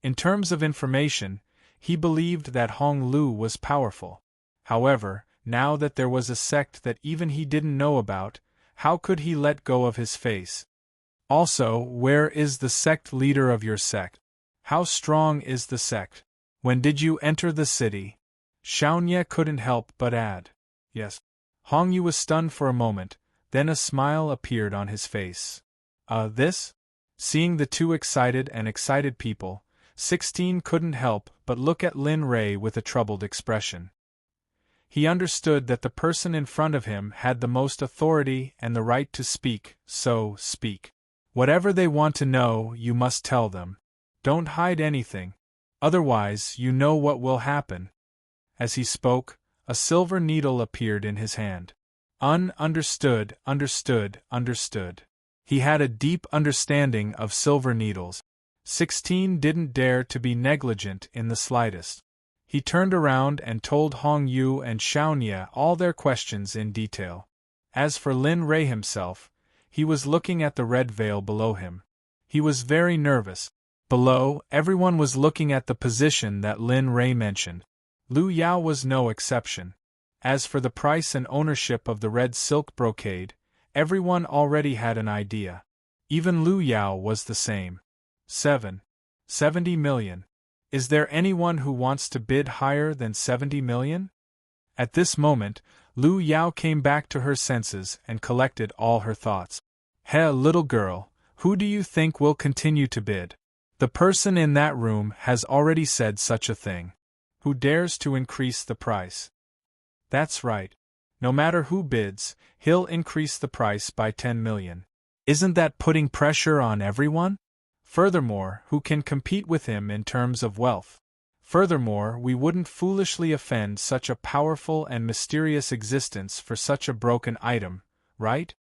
In terms of information, he believed that Hong Lu was powerful. However, now that there was a sect that even he didn't know about, how could he let go of his face? Also, where is the sect leader of your sect? How strong is the sect? When did you enter the city? Xiaonie couldn't help but add, Yes. Hong Yu was stunned for a moment, then a smile appeared on his face. This? Seeing the two excited people, 16 couldn't help but look at Lin Ray with a troubled expression. He understood that the person in front of him had the most authority and the right to speak, so speak. Whatever they want to know, you must tell them. Don't hide anything. Otherwise, you know what will happen. As he spoke, a silver needle appeared in his hand. Understood. He had a deep understanding of silver needles. 16 didn't dare to be negligent in the slightest. He turned around and told Hong Yu and Xiaonie all their questions in detail. As for Lin Ray himself, he was looking at the red veil below him. He was very nervous. Below, everyone was looking at the position that Lin Ray mentioned. Lu Yao was no exception. As for the price and ownership of the red silk brocade, everyone already had an idea. Even Lu Yao was the same. 70 million. Is there anyone who wants to bid higher than 70 million? At this moment, Lu Yao came back to her senses and collected all her thoughts. Hey, little girl, who do you think will continue to bid? The person in that room has already said such a thing. Who dares to increase the price? That's right. No matter who bids, he'll increase the price by 10 million. Isn't that putting pressure on everyone? Furthermore, who can compete with him in terms of wealth? Furthermore, we wouldn't foolishly offend such a powerful and mysterious existence for such a broken item, right?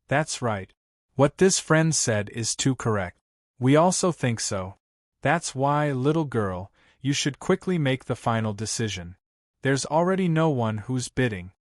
That's right. What this friend said is too correct. We also think so. That's why, little girl, you should quickly make the final decision. There's already no one who's bidding.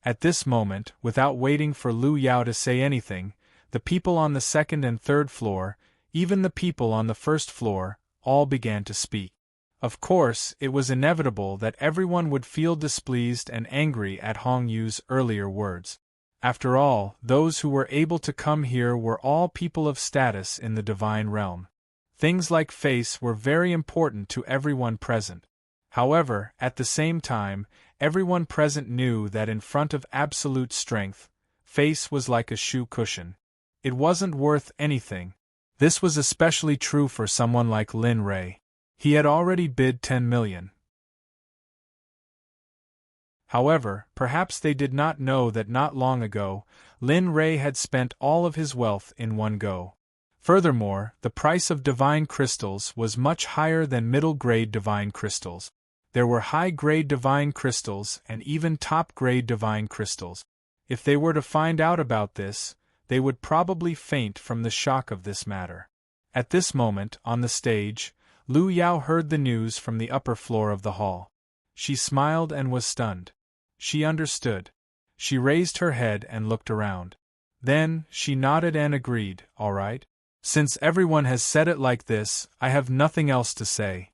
At this moment, without waiting for Lu Yao to say anything, the people on the second and third floor, even the people on the first floor, all began to speak. Of course, it was inevitable that everyone would feel displeased and angry at Hong Yu's earlier words. After all, those who were able to come here were all people of status in the divine realm. Things like face were very important to everyone present. However, at the same time, everyone present knew that in front of absolute strength, face was like a shoe cushion. It wasn't worth anything. This was especially true for someone like Lin Rei. He had already bid 10 million. However, perhaps they did not know that not long ago, Lin Rei had spent all of his wealth in one go. Furthermore, the price of divine crystals was much higher than middle-grade divine crystals. There were high-grade divine crystals and even top-grade divine crystals. If they were to find out about this, they would probably faint from the shock of this matter. At this moment, on the stage, Lu Yao heard the news from the upper floor of the hall. She smiled and was stunned. She understood. She raised her head and looked around. Then, she nodded and agreed, "All right. Since everyone has said it like this, I have nothing else to say."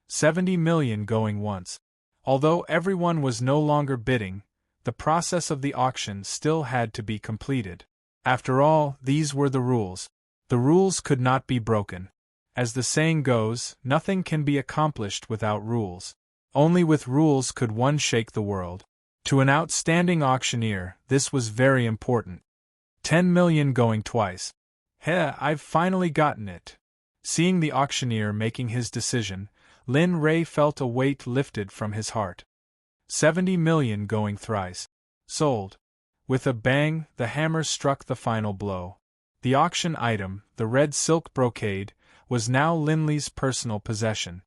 70 million going once. Although everyone was no longer bidding, the process of the auction still had to be completed. After all, these were the rules. The rules could not be broken. As the saying goes, nothing can be accomplished without rules. Only with rules could one shake the world. To an outstanding auctioneer, this was very important. 10 million going twice. I've finally gotten it. Seeing the auctioneer making his decision, Lin Rei felt a weight lifted from his heart. 70 million going thrice. Sold. With a bang, the hammer struck the final blow. The auction item, the red silk brocade, was now Linley's personal possession.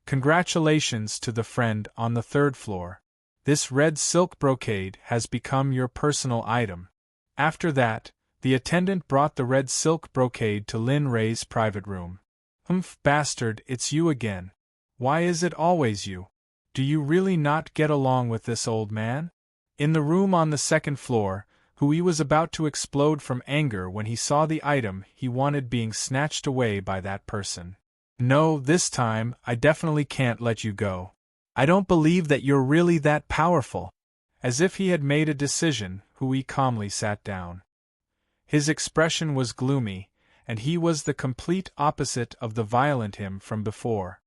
Congratulations to the friend on the third floor. This red silk brocade has become your personal item. After that, the attendant brought the red silk brocade to Lin Rei's private room. "Humph, bastard, it's you again. Why is it always you? Do you really not get along with this old man?" In the room on the second floor, Hui was about to explode from anger when he saw the item he wanted being snatched away by that person. "No, this time, I definitely can't let you go. I don't believe that you're really that powerful." As if he had made a decision, Hui calmly sat down. His expression was gloomy, and he was the complete opposite of the violent him from before.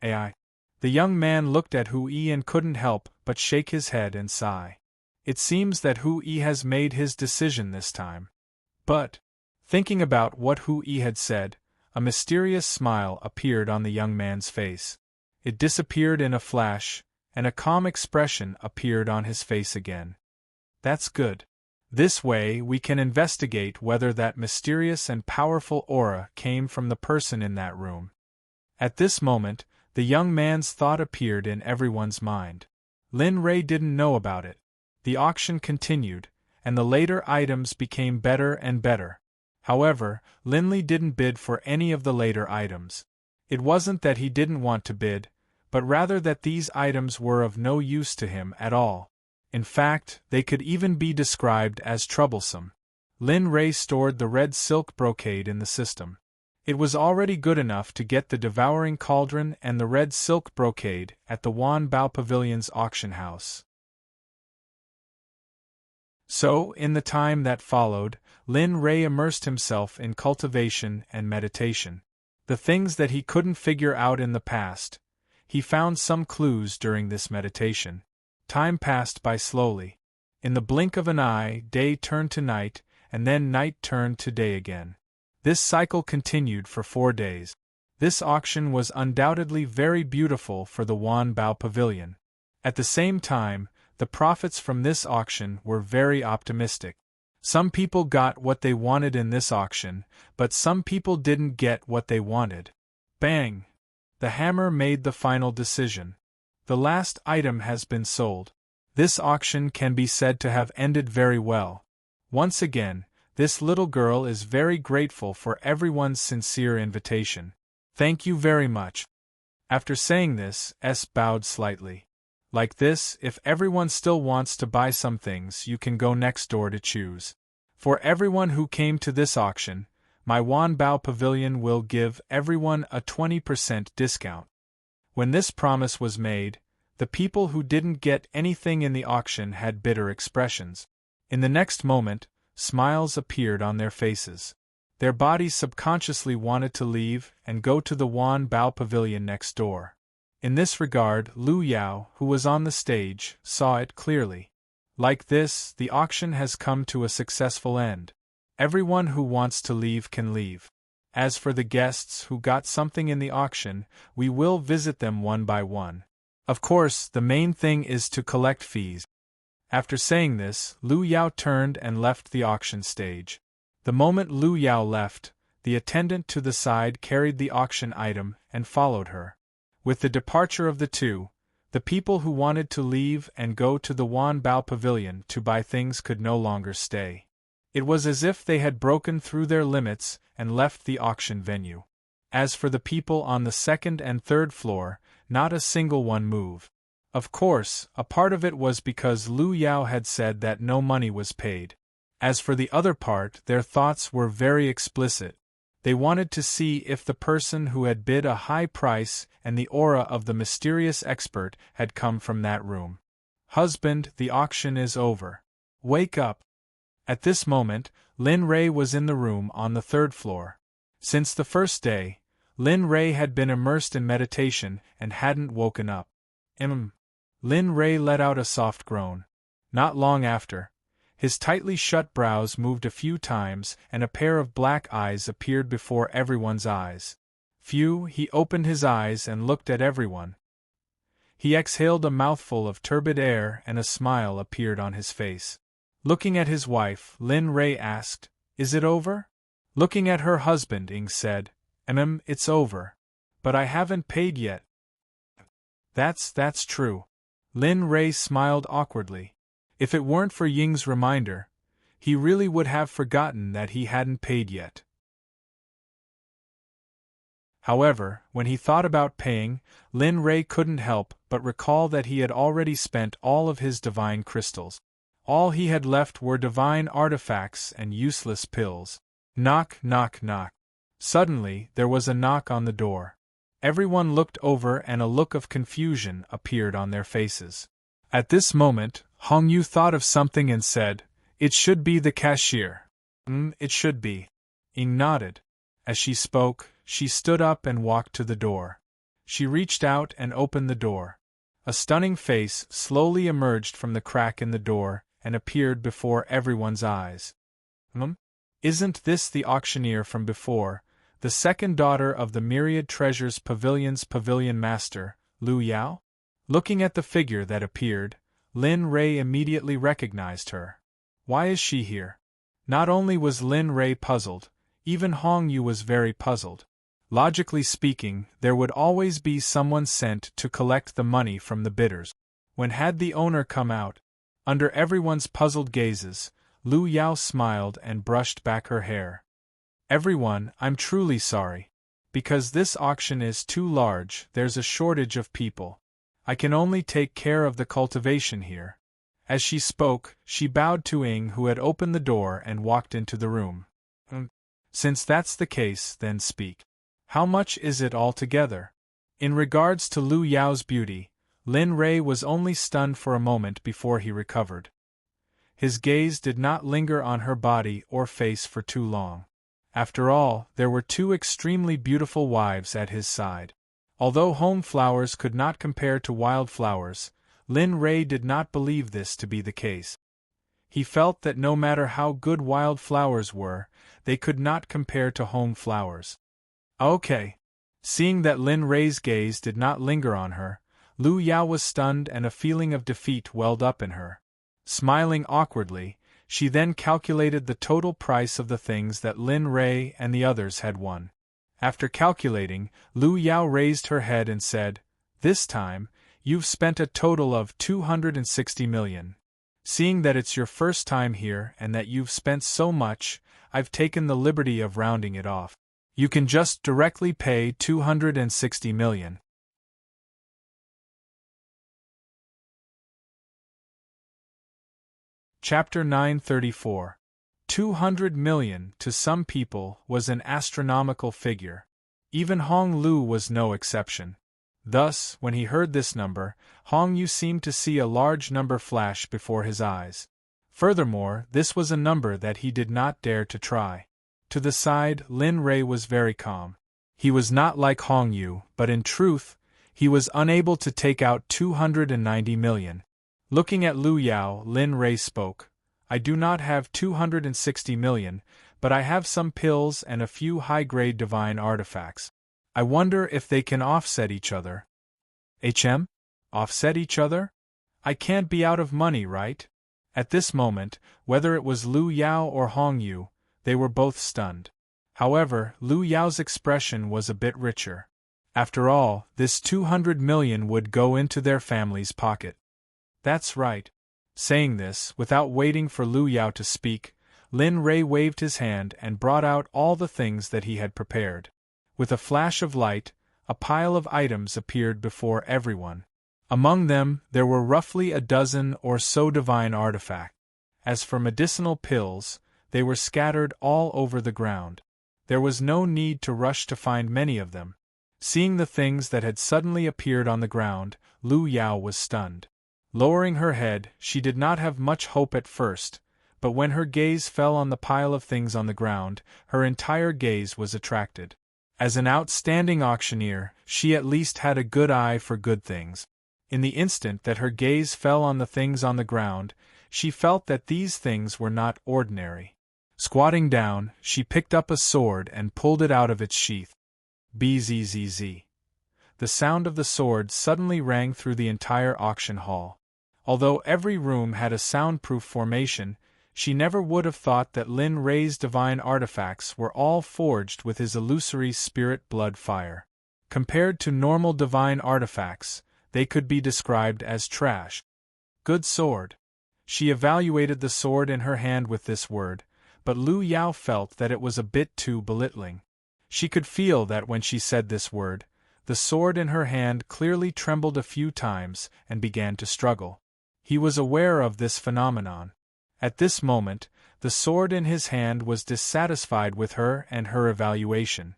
"Ai." The young man looked at Hui and couldn't help but shake his head and sigh. It seems that Hui has made his decision this time. But, thinking about what Hui had said, a mysterious smile appeared on the young man's face. It disappeared in a flash, and a calm expression appeared on his face again. "That's good. This way we can investigate whether that mysterious and powerful aura came from the person in that room." At this moment, the young man's thought appeared in everyone's mind. Lin Rei didn't know about it. The auction continued, and the later items became better and better. However, Linley didn't bid for any of the later items. It wasn't that he didn't want to bid, but rather that these items were of no use to him at all. In fact, they could even be described as troublesome. Lin Rei stored the red silk brocade in the system. It was already good enough to get the devouring cauldron and the red silk brocade at the Wan Bao Pavilion's auction house. So, in the time that followed, Lin Rei immersed himself in cultivation and meditation. The things that he couldn't figure out in the past, he found some clues during this meditation. Time passed by slowly. In the blink of an eye, day turned to night, and then night turned to day again. This cycle continued for 4 days. This auction was undoubtedly very beautiful for the Wan Bao Pavilion. At the same time, the profits from this auction were very optimistic. Some people got what they wanted in this auction, but some people didn't get what they wanted. Bang! The hammer made the final decision. The last item has been sold. This auction can be said to have ended very well. Once again, this little girl is very grateful for everyone's sincere invitation. Thank you very much. After saying this, S bowed slightly. Like this, if everyone still wants to buy some things, you can go next door to choose. For everyone who came to this auction, my Wanbao Pavilion will give everyone a 20% discount. When this promise was made, the people who didn't get anything in the auction had bitter expressions. In the next moment, smiles appeared on their faces. Their bodies subconsciously wanted to leave and go to the Wanbao Pavilion next door. In this regard, Lu Yao, who was on the stage, saw it clearly. Like this, the auction has come to a successful end. Everyone who wants to leave can leave. As for the guests who got something in the auction, we will visit them one by one. Of course, the main thing is to collect fees. After saying this, Lu Yao turned and left the auction stage. The moment Lu Yao left, the attendant to the side carried the auction item and followed her. With the departure of the two, the people who wanted to leave and go to the Wanbao Pavilion to buy things could no longer stay. It was as if they had broken through their limits and left the auction venue. As for the people on the second and third floor, not a single one moved. Of course, a part of it was because Lu Yao had said that no money was paid. As for the other part, their thoughts were very explicit. They wanted to see if the person who had bid a high price and the aura of the mysterious expert had come from that room. Husband, the auction is over. Wake up. At this moment, Lin Rei was in the room on the third floor. Since the first day, Lin Rei had been immersed in meditation and hadn't woken up. Lin Rei let out a soft groan. Not long after, his tightly shut brows moved a few times and a pair of black eyes appeared before everyone's eyes. He opened his eyes and looked at everyone. He exhaled a mouthful of turbid air and a smile appeared on his face. Looking at his wife, Lin Rei asked, "Is it over?" Looking at her husband, Ing said, "It's over. But I haven't paid yet." That's true." Lin Rei smiled awkwardly. If it weren't for Ying's reminder, he really would have forgotten that he hadn't paid yet. However, when he thought about paying, Lin Rei couldn't help but recall that he had already spent all of his divine crystals. All he had left were divine artifacts and useless pills. Knock, knock, knock. Suddenly, there was a knock on the door. Everyone looked over and a look of confusion appeared on their faces. At this moment, Hong Yu thought of something and said, "It should be the cashier." It should be." Ying nodded. As she spoke, she stood up and walked to the door. She reached out and opened the door. A stunning face slowly emerged from the crack in the door and appeared before everyone's eyes. Isn't this the auctioneer from before, the second daughter of the Myriad Treasures Pavilion's pavilion master, Lu Yao? Looking at the figure that appeared, Lin Rei immediately recognized her. Why is she here? Not only was Lin Rei puzzled, even Hong Yu was very puzzled. Logically speaking, there would always be someone sent to collect the money from the bidders. When had the owner come out? Under everyone's puzzled gazes, Lu Yao smiled and brushed back her hair. "Everyone, I'm truly sorry. Because this auction is too large, there's a shortage of people. I can only take care of the cultivation here." As she spoke, she bowed to Ing, who had opened the door and walked into the room. Since that's the case, then speak. How much is it altogether?" In regards to Lu Yao's beauty, Lin Rei was only stunned for a moment before he recovered. His gaze did not linger on her body or face for too long. After all, there were two extremely beautiful wives at his side. Although home flowers could not compare to wild flowers, Lin Rei did not believe this to be the case. He felt that no matter how good wild flowers were, they could not compare to home flowers. Okay. Seeing that Lin Rei's gaze did not linger on her, Lu Yao was stunned and a feeling of defeat welled up in her. Smiling awkwardly, she then calculated the total price of the things that Lin Rei and the others had won. After calculating, Lu Yao raised her head and said, "This time, you've spent a total of 260 million. Seeing that it's your first time here and that you've spent so much, I've taken the liberty of rounding it off. You can just directly pay 260 million. Chapter 934. 200 million to some people was an astronomical figure. Even Hong Lu was no exception. Thus, when he heard this number, Hong Yu seemed to see a large number flash before his eyes. Furthermore, this was a number that he did not dare to try. To the side, Lin Rei was very calm. He was not like Hong Yu, but in truth, he was unable to take out 290 million. Looking at Lu Yao, Lin Rei spoke. I do not have 260 million, but I have some pills and a few high-grade divine artifacts. I wonder if they can offset each other. Offset each other? I can't be out of money, right? At this moment, whether it was Lu Yao or Hong Yu, they were both stunned. However, Lu Yao's expression was a bit richer. After all, this 200 million would go into their family's pocket. That's right. Saying this, without waiting for Lu Yao to speak, Lin Rei waved his hand and brought out all the things that he had prepared. With a flash of light, a pile of items appeared before everyone. Among them, there were roughly a dozen or so divine artifacts. As for medicinal pills, they were scattered all over the ground. There was no need to rush to find many of them. Seeing the things that had suddenly appeared on the ground, Lu Yao was stunned. Lowering her head, she did not have much hope at first, but when her gaze fell on the pile of things on the ground, her entire gaze was attracted. As an outstanding auctioneer, she at least had a good eye for good things. In the instant that her gaze fell on the things on the ground, she felt that these things were not ordinary. Squatting down, she picked up a sword and pulled it out of its sheath. Bzzz. The sound of the sword suddenly rang through the entire auction hall. Although every room had a soundproof formation, she never would have thought that Lin Rei's divine artifacts were all forged with his illusory spirit blood fire. Compared to normal divine artifacts, they could be described as trash. Good sword. She evaluated the sword in her hand with this word, but Lu Yao felt that it was a bit too belittling. She could feel that when she said this word, the sword in her hand clearly trembled a few times and began to struggle. He was aware of this phenomenon. At this moment, the sword in his hand was dissatisfied with her and her evaluation.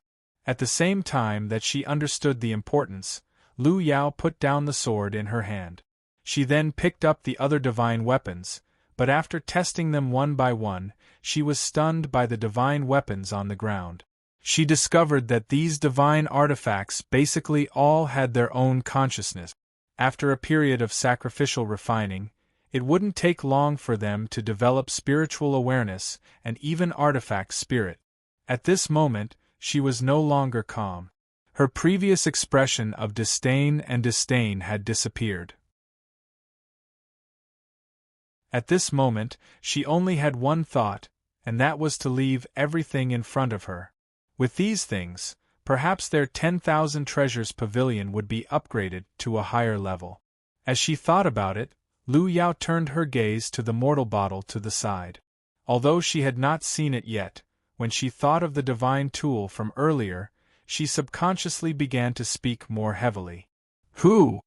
At the same time that she understood the importance, Lu Yao put down the sword in her hand. She then picked up the other divine weapons, but after testing them one by one, she was stunned by the divine weapons on the ground. She discovered that these divine artifacts basically all had their own consciousness. After a period of sacrificial refining, it wouldn't take long for them to develop spiritual awareness and even artifact spirit. At this moment, she was no longer calm. Her previous expression of disdain had disappeared. At this moment, she only had one thought, and that was to leave everything in front of her. With these things, perhaps their 10,000 treasures pavilion would be upgraded to a higher level. As she thought about it, Lu Yao turned her gaze to the mortal bottle to the side. Although she had not seen it yet, when she thought of the divine tool from earlier, she subconsciously began to speak more heavily. Who?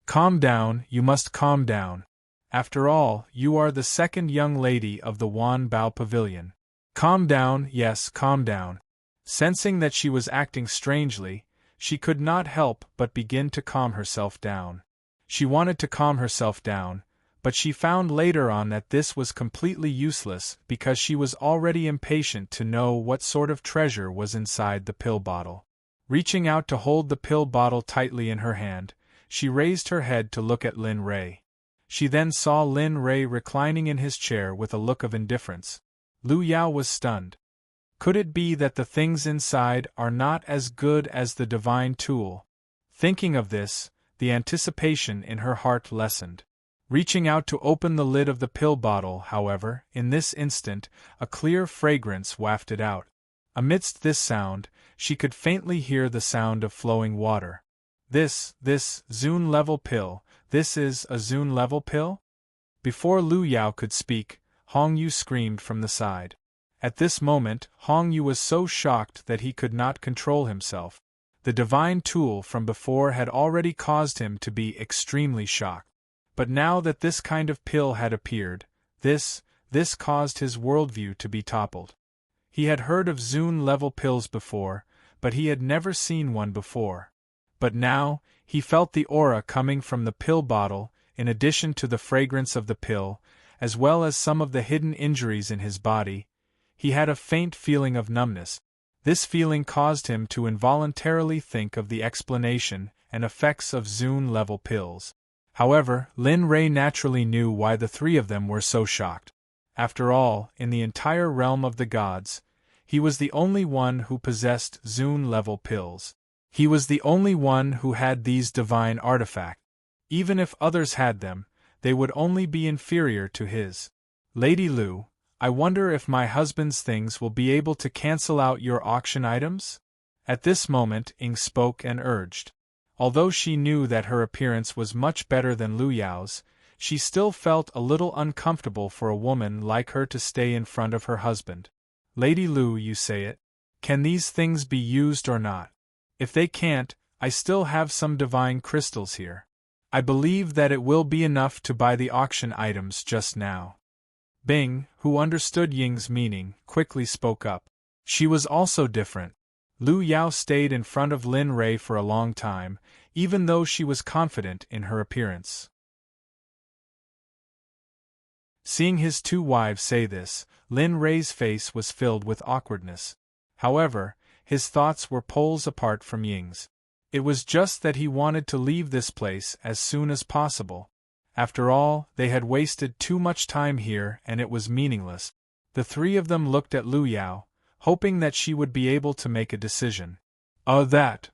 Calm down, you must calm down. After all, you are the second young lady of the Wan Bao Pavilion. Calm down, yes, calm down. Sensing that she was acting strangely, she could not help but begin to calm herself down. She wanted to calm herself down, but she found later on that this was completely useless because she was already impatient to know what sort of treasure was inside the pill bottle. Reaching out to hold the pill bottle tightly in her hand, she raised her head to look at Lin Rei. She then saw Lin Rei reclining in his chair with a look of indifference. Lu Yao was stunned. Could it be that the things inside are not as good as the divine tool? Thinking of this, the anticipation in her heart lessened. Reaching out to open the lid of the pill bottle, however, in this instant, a clear fragrance wafted out. Amidst this sound, she could faintly hear the sound of flowing water. This Zune level pill, this is a Zune level pill? Before Lu Yao could speak, Hong Yu screamed from the side. At this moment, Hong Yu was so shocked that he could not control himself. The divine tool from before had already caused him to be extremely shocked. But now that this kind of pill had appeared, this This caused his worldview to be toppled. He had heard of zone-level pills before, but he had never seen one before. But now, he felt the aura coming from the pill bottle, in addition to the fragrance of the pill, as well as some of the hidden injuries in his body. He had a faint feeling of numbness. This feeling caused him to involuntarily think of the explanation and effects of zone-level pills. However, Lin Ray naturally knew why the three of them were so shocked. After all, in the entire realm of the gods, he was the only one who possessed zone-level pills. He was the only one who had these divine artifacts. Even if others had them, they would only be inferior to his. Lady Lu, I wonder if my husband's things will be able to cancel out your auction items? At this moment Ying spoke and urged. Although she knew that her appearance was much better than Lu Yao's, she still felt a little uncomfortable for a woman like her to stay in front of her husband. Lady Lu, you say it? Can these things be used or not? If they can't, I still have some divine crystals here. I believe that it will be enough to buy the auction items just now. Bing, who understood Ying's meaning, quickly spoke up. She was also different. Lu Yao stayed in front of Lin Ray for a long time, even though she was confident in her appearance. Seeing his two wives say this, Lin Ray's face was filled with awkwardness. However, his thoughts were poles apart from Ying's. It was just that he wanted to leave this place as soon as possible. After all, they had wasted too much time here and it was meaningless. The three of them looked at Lu Yao, hoping that she would be able to make a decision. That.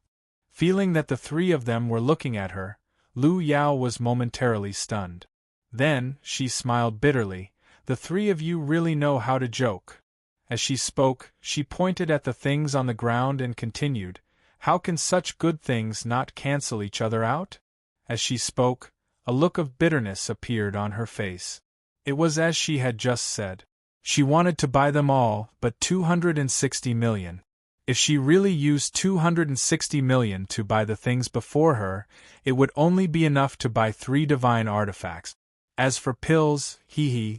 Feeling that the three of them were looking at her, Lu Yao was momentarily stunned. Then, she smiled bitterly. The three of you really know how to joke. As she spoke, she pointed at the things on the ground and continued, how can such good things not cancel each other out? As she spoke, a look of bitterness appeared on her face. It was as she had just said. She wanted to buy them all, but 260 million. If she really used 260 million to buy the things before her, it would only be enough to buy 3 divine artifacts. As for pills,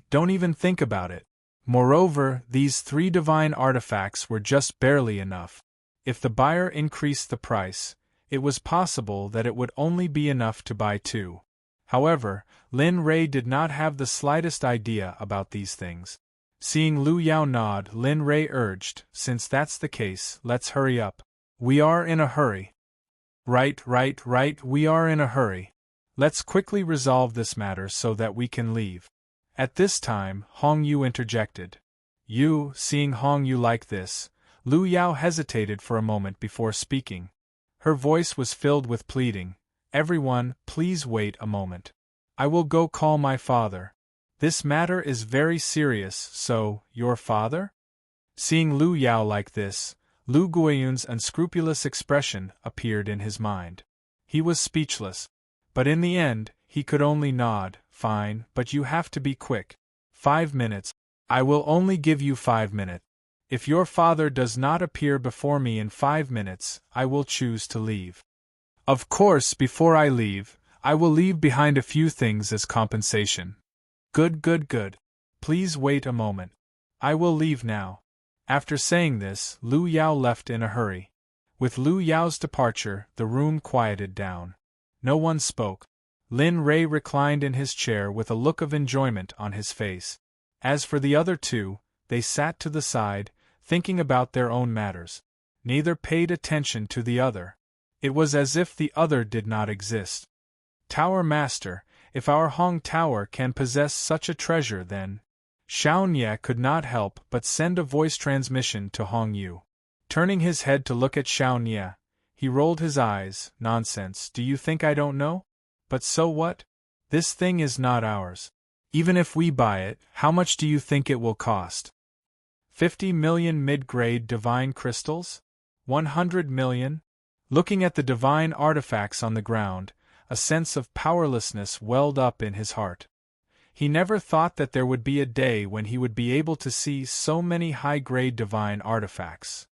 don't even think about it. Moreover, these 3 divine artifacts were just barely enough. If the buyer increased the price, it was possible that it would only be enough to buy 2. However, Lin Ray did not have the slightest idea about these things. Seeing Lu Yao nod, Lin Ray urged, since that's the case, let's hurry up. We are in a hurry. Right, we are in a hurry. Let's quickly resolve this matter so that we can leave. At this time, Hong Yu interjected. Seeing Hong Yu like this, Lu Yao hesitated for a moment before speaking. Her voice was filled with pleading. Everyone, please wait a moment. I will go call my father. This matter is very serious, so, your father? Seeing Lu Yao like this, Lu Guiyun's unscrupulous expression appeared in his mind. He was speechless. But in the end, he could only nod. Fine, but you have to be quick. 5 minutes. I will only give you 5 minutes. If your father does not appear before me in 5 minutes, I will choose to leave. Of course, before I leave, I will leave behind a few things as compensation. Good. Please wait a moment. I will leave now. After saying this, Lu Yao left in a hurry. With Lu Yao's departure, the room quieted down. No one spoke. Lin Ray reclined in his chair with a look of enjoyment on his face. As for the other two, they sat to the side, thinking about their own matters. Neither paid attention to the other. It was as if the other did not exist. Tower Master, if our Hong Tower can possess such a treasure, then... Xiao Nye could not help but send a voice transmission to Hong Yu. Turning his head to look at Xiao Nye, he rolled his eyes. Nonsense, do you think I don't know? But so what? This thing is not ours. Even if we buy it, how much do you think it will cost? 50 million mid-grade divine crystals? 100 million? Looking at the divine artifacts on the ground, a sense of powerlessness welled up in his heart. He never thought that there would be a day when he would be able to see so many high-grade divine artifacts.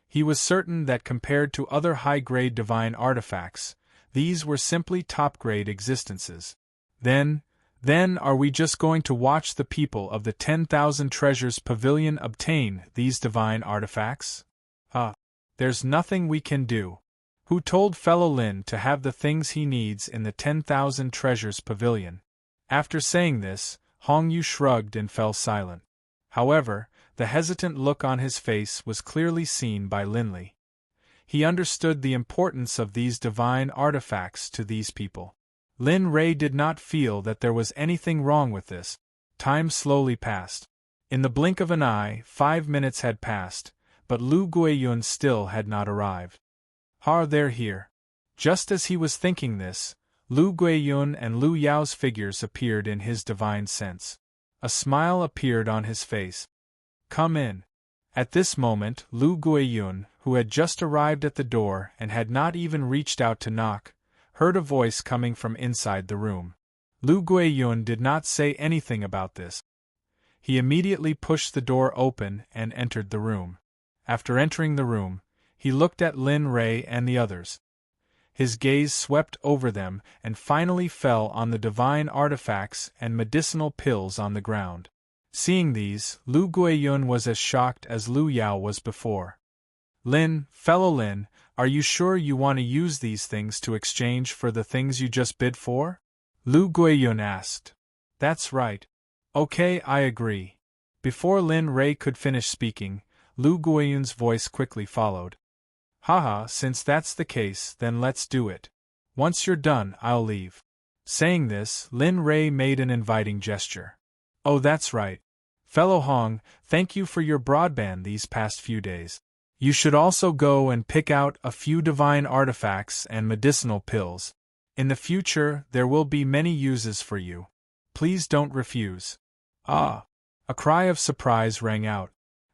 He was certain that compared to other high-grade divine artifacts, these were simply top-grade existences. Then, Then are we just going to watch the people of the 10,000 Treasures Pavilion obtain these divine artifacts? There's nothing we can do. Who told fellow Lin to have the things he needs in the 10,000 Treasures Pavilion? After saying this, Hong Yu shrugged and fell silent. However, the hesitant look on his face was clearly seen by Linley. He understood the importance of these divine artifacts to these people. Lin Ray did not feel that there was anything wrong with this. Time slowly passed. In the blink of an eye, 5 minutes had passed, but Lu Guiyun still had not arrived. They're here. Just as he was thinking this, Lu Guiyun and Lu Yao's figures appeared in his divine sense. A smile appeared on his face. Come in. At this moment, Lu Guiyun, who had just arrived at the door and had not even reached out to knock, heard a voice coming from inside the room. Lu Guiyun did not say anything about this. He immediately pushed the door open and entered the room. After entering the room, he looked at Lin Ray and the others. His gaze swept over them and finally fell on the divine artifacts and medicinal pills on the ground. Seeing these, Lu Guiyun was as shocked as Lu Yao was before. Fellow Lin, are you sure you want to use these things to exchange for the things you just bid for? Lu Guiyun asked. That's right. Okay, I agree. Before Lin Ray could finish speaking, Lu Guiyun's voice quickly followed. Since that's the case, then let's do it. Once you're done, I'll leave. Saying this, Lin Ray made an inviting gesture. Oh, that's right. Fellow Hong, thank you for your broadband these past few days. You should also go and pick out a few divine artifacts and medicinal pills. In the future, there will be many uses for you. Please don't refuse. A cry of surprise rang out.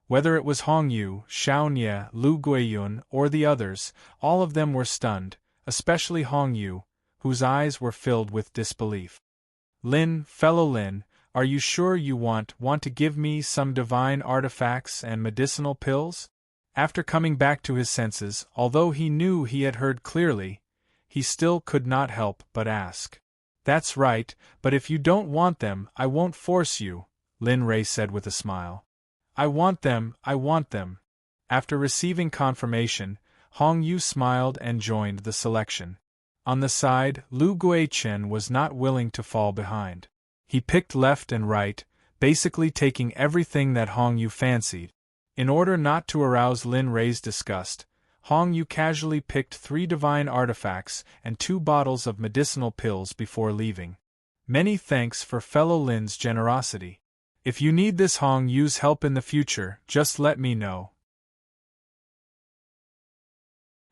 Whether it was Hong Yu, Xiao Nie, Lu Guiyun, or the others, all of them were stunned, especially Hong Yu, whose eyes were filled with disbelief. Fellow Lin, are you sure you want to give me some divine artifacts and medicinal pills? After coming back to his senses, although he knew he had heard clearly, he still could not help but ask. That's right, but if you don't want them, I won't force you, Lin Ray said with a smile. I want them. After receiving confirmation, Hong Yu smiled and joined the selection. On the side, Lu Guichen was not willing to fall behind. He picked left and right, basically taking everything that Hong Yu fancied. In order not to arouse Lin Ray's disgust, Hong Yu casually picked 3 divine artifacts and 2 bottles of medicinal pills before leaving. Many thanks for fellow Lin's generosity. If you need this Hong Yu's help in the future, just let me know.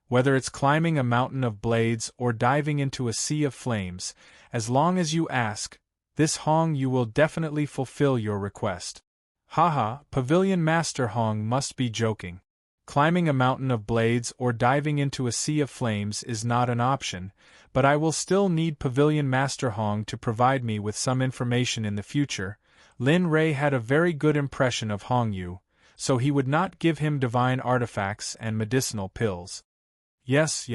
Whether it's climbing a mountain of blades or diving into a sea of flames, as long as you ask, this Hong Yu will definitely fulfill your request. Pavilion Master Hong must be joking. Climbing a mountain of blades or diving into a sea of flames is not an option, but I will still need Pavilion Master Hong to provide me with some information in the future. Lin Ray had a very good impression of Hong Yu, so he would not give him divine artifacts and medicinal pills. Yes.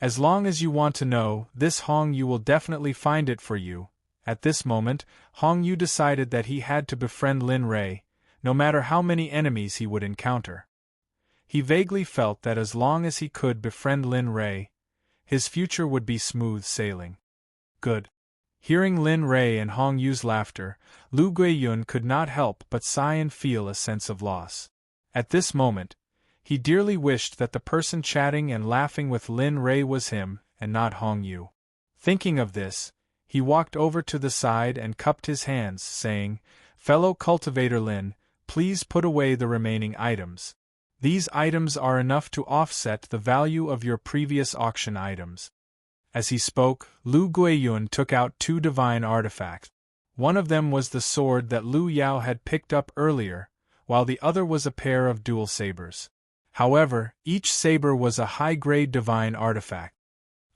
As long as you want to know, this Hong Yu will definitely find it for you. At this moment, Hong Yu decided that he had to befriend Lin Ray, no matter how many enemies he would encounter. He vaguely felt that as long as he could befriend Lin Ray, his future would be smooth sailing. Good. Hearing Lin Ray and Hong Yu's laughter, Lu Guiyun could not help but sigh and feel a sense of loss. At this moment, he dearly wished that the person chatting and laughing with Lin Ray was him, and not Hong Yu. Thinking of this, he walked over to the side and cupped his hands, saying, Fellow cultivator Lin, please put away the remaining items. These items are enough to offset the value of your previous auction items. As he spoke, Lu Guiyun took out 2 divine artifacts. One of them was the sword that Lu Yao had picked up earlier, while the other was a pair of dual sabers. However, each saber was a high-grade divine artifact.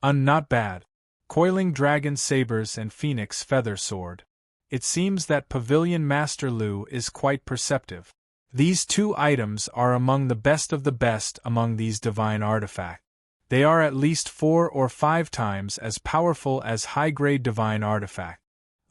Not bad. Coiling dragon sabers and phoenix feather sword. It seems that Pavilion Master Lu is quite perceptive. These 2 items are among the best of the best among these divine artifacts. They are at least 4 or 5 times as powerful as high-grade divine artifact.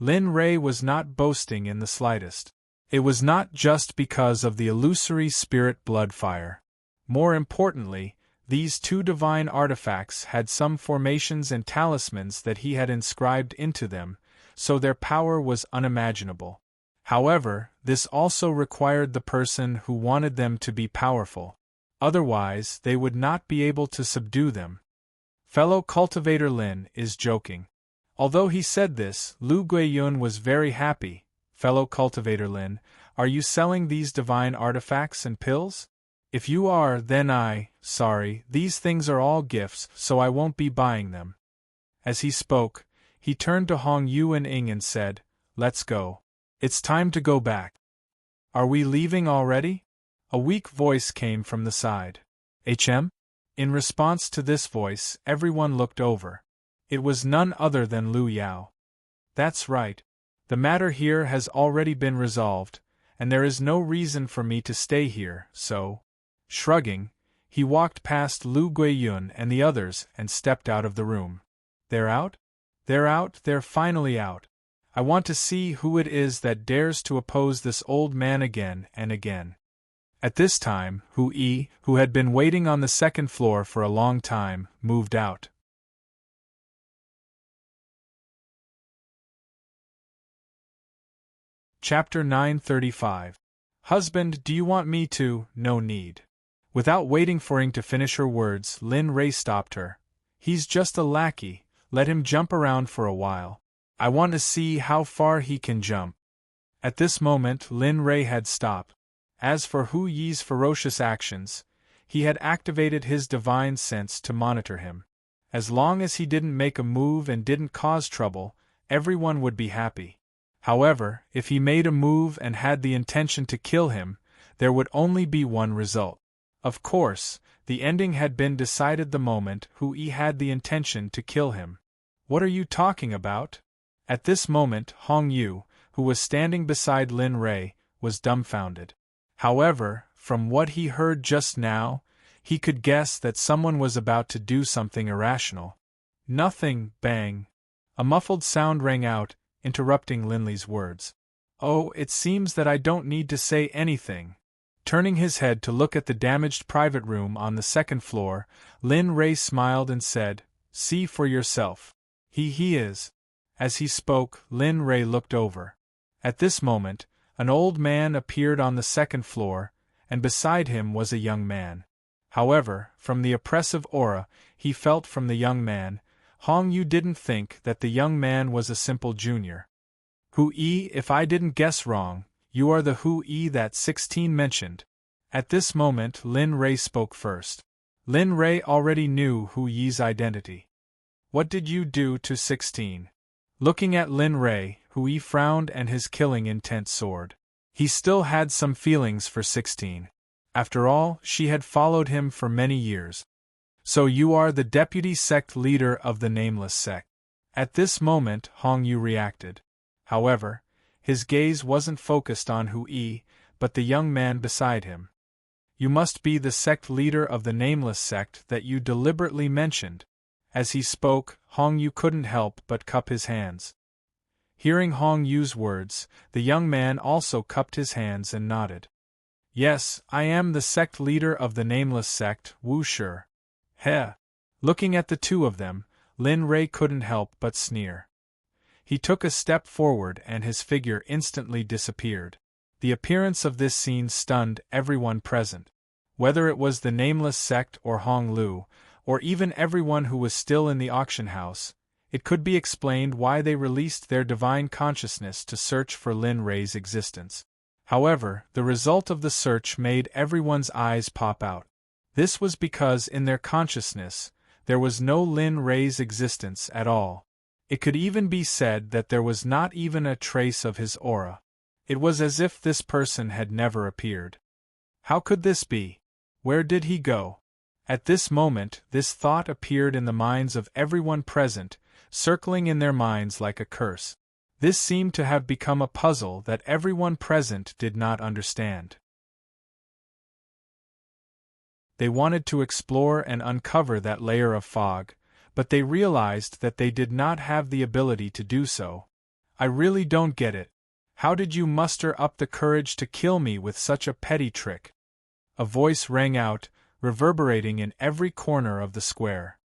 Lin Ray was not boasting in the slightest. It was not just because of the illusory spirit blood fire. More importantly, these two divine artifacts had some formations and talismans that he had inscribed into them, so their power was unimaginable. However, this also required the person who wanted them to be powerful. Otherwise, they would not be able to subdue them. Fellow cultivator Lin is joking. Although he said this, Lu Guiyun was very happy. Fellow cultivator Lin, are you selling these divine artifacts and pills? If you are, then sorry, these things are all gifts, so I won't be buying them. As he spoke, he turned to Hong Yu and Ing and said, let's go. It's time to go back. Are we leaving already? A weak voice came from the side. HM? In response to this voice, everyone looked over. It was none other than Lu Yao. That's right. The matter here has already been resolved, and there is no reason for me to stay here, so... Shrugging, he walked past Lu Guiyun and the others and stepped out of the room. They're out? They're out, they're finally out. I want to see who it is that dares to oppose this old man again and again. At this time, Hu Yi, who had been waiting on the second floor for a long time, moved out. Chapter 935. Husband, do you want me to? No need. Without waiting for Ing to finish her words, Lin Ray stopped her. He's just a lackey, let him jump around for a while. I want to see how far he can jump. At this moment, Lin Ray had stopped. As for Hu Yi's ferocious actions, he had activated his divine sense to monitor him. As long as he didn't make a move and didn't cause trouble, everyone would be happy. However, if he made a move and had the intention to kill him, there would only be one result. Of course, the ending had been decided the moment Hu Yi had the intention to kill him. What are you talking about? At this moment, Hong Yu, who was standing beside Lin Ray, was dumbfounded. However, from what he heard just now, he could guess that someone was about to do something irrational. Nothing, bang. A muffled sound rang out, interrupting Linley's words. Oh, it seems that I don't need to say anything. Turning his head to look at the damaged private room on the second floor, Lin Ray smiled and said, see for yourself. He is. As he spoke, Lin Ray looked over. At this moment, an old man appeared on the second floor, and beside him was a young man. However, from the oppressive aura he felt from the young man, Hong Yu didn't think that the young man was a simple junior. Hu Yi, if I didn't guess wrong, you are the Hu Yi that 16 mentioned. At this moment Lin Ray spoke first. Lin Ray already knew Hu Yi's identity. What did you do to 16? Looking at Lin Ray, Hu Yi frowned and his killing intent soared. He still had some feelings for 16. After all, she had followed him for many years. So you are the deputy sect leader of the nameless sect. At this moment Hong Yu reacted. However, his gaze wasn't focused on Hu Yi, but the young man beside him. You must be the sect leader of the nameless sect that you deliberately mentioned. As he spoke, Hong Yu couldn't help but cup his hands. Hearing Hong Yu's words, the young man also cupped his hands and nodded. Yes, I am the sect leader of the nameless sect, Wu Shi. Heh. Looking at the two of them, Lin Ray couldn't help but sneer. He took a step forward and his figure instantly disappeared. The appearance of this scene stunned everyone present. Whether it was the nameless sect or Hong Lu, or even everyone who was still in the auction house, it could be explained why they released their divine consciousness to search for Lin Ray's existence. However, the result of the search made everyone's eyes pop out. This was because in their consciousness, there was no Lin Ray's existence at all. It could even be said that there was not even a trace of his aura. It was as if this person had never appeared. How could this be? Where did he go? At this moment, this thought appeared in the minds of everyone present, circling in their minds like a curse. This seemed to have become a puzzle that everyone present did not understand. They wanted to explore and uncover that layer of fog, but they realized that they did not have the ability to do so. I really don't get it. How did you muster up the courage to kill me with such a petty trick? A voice rang out, reverberating in every corner of the square.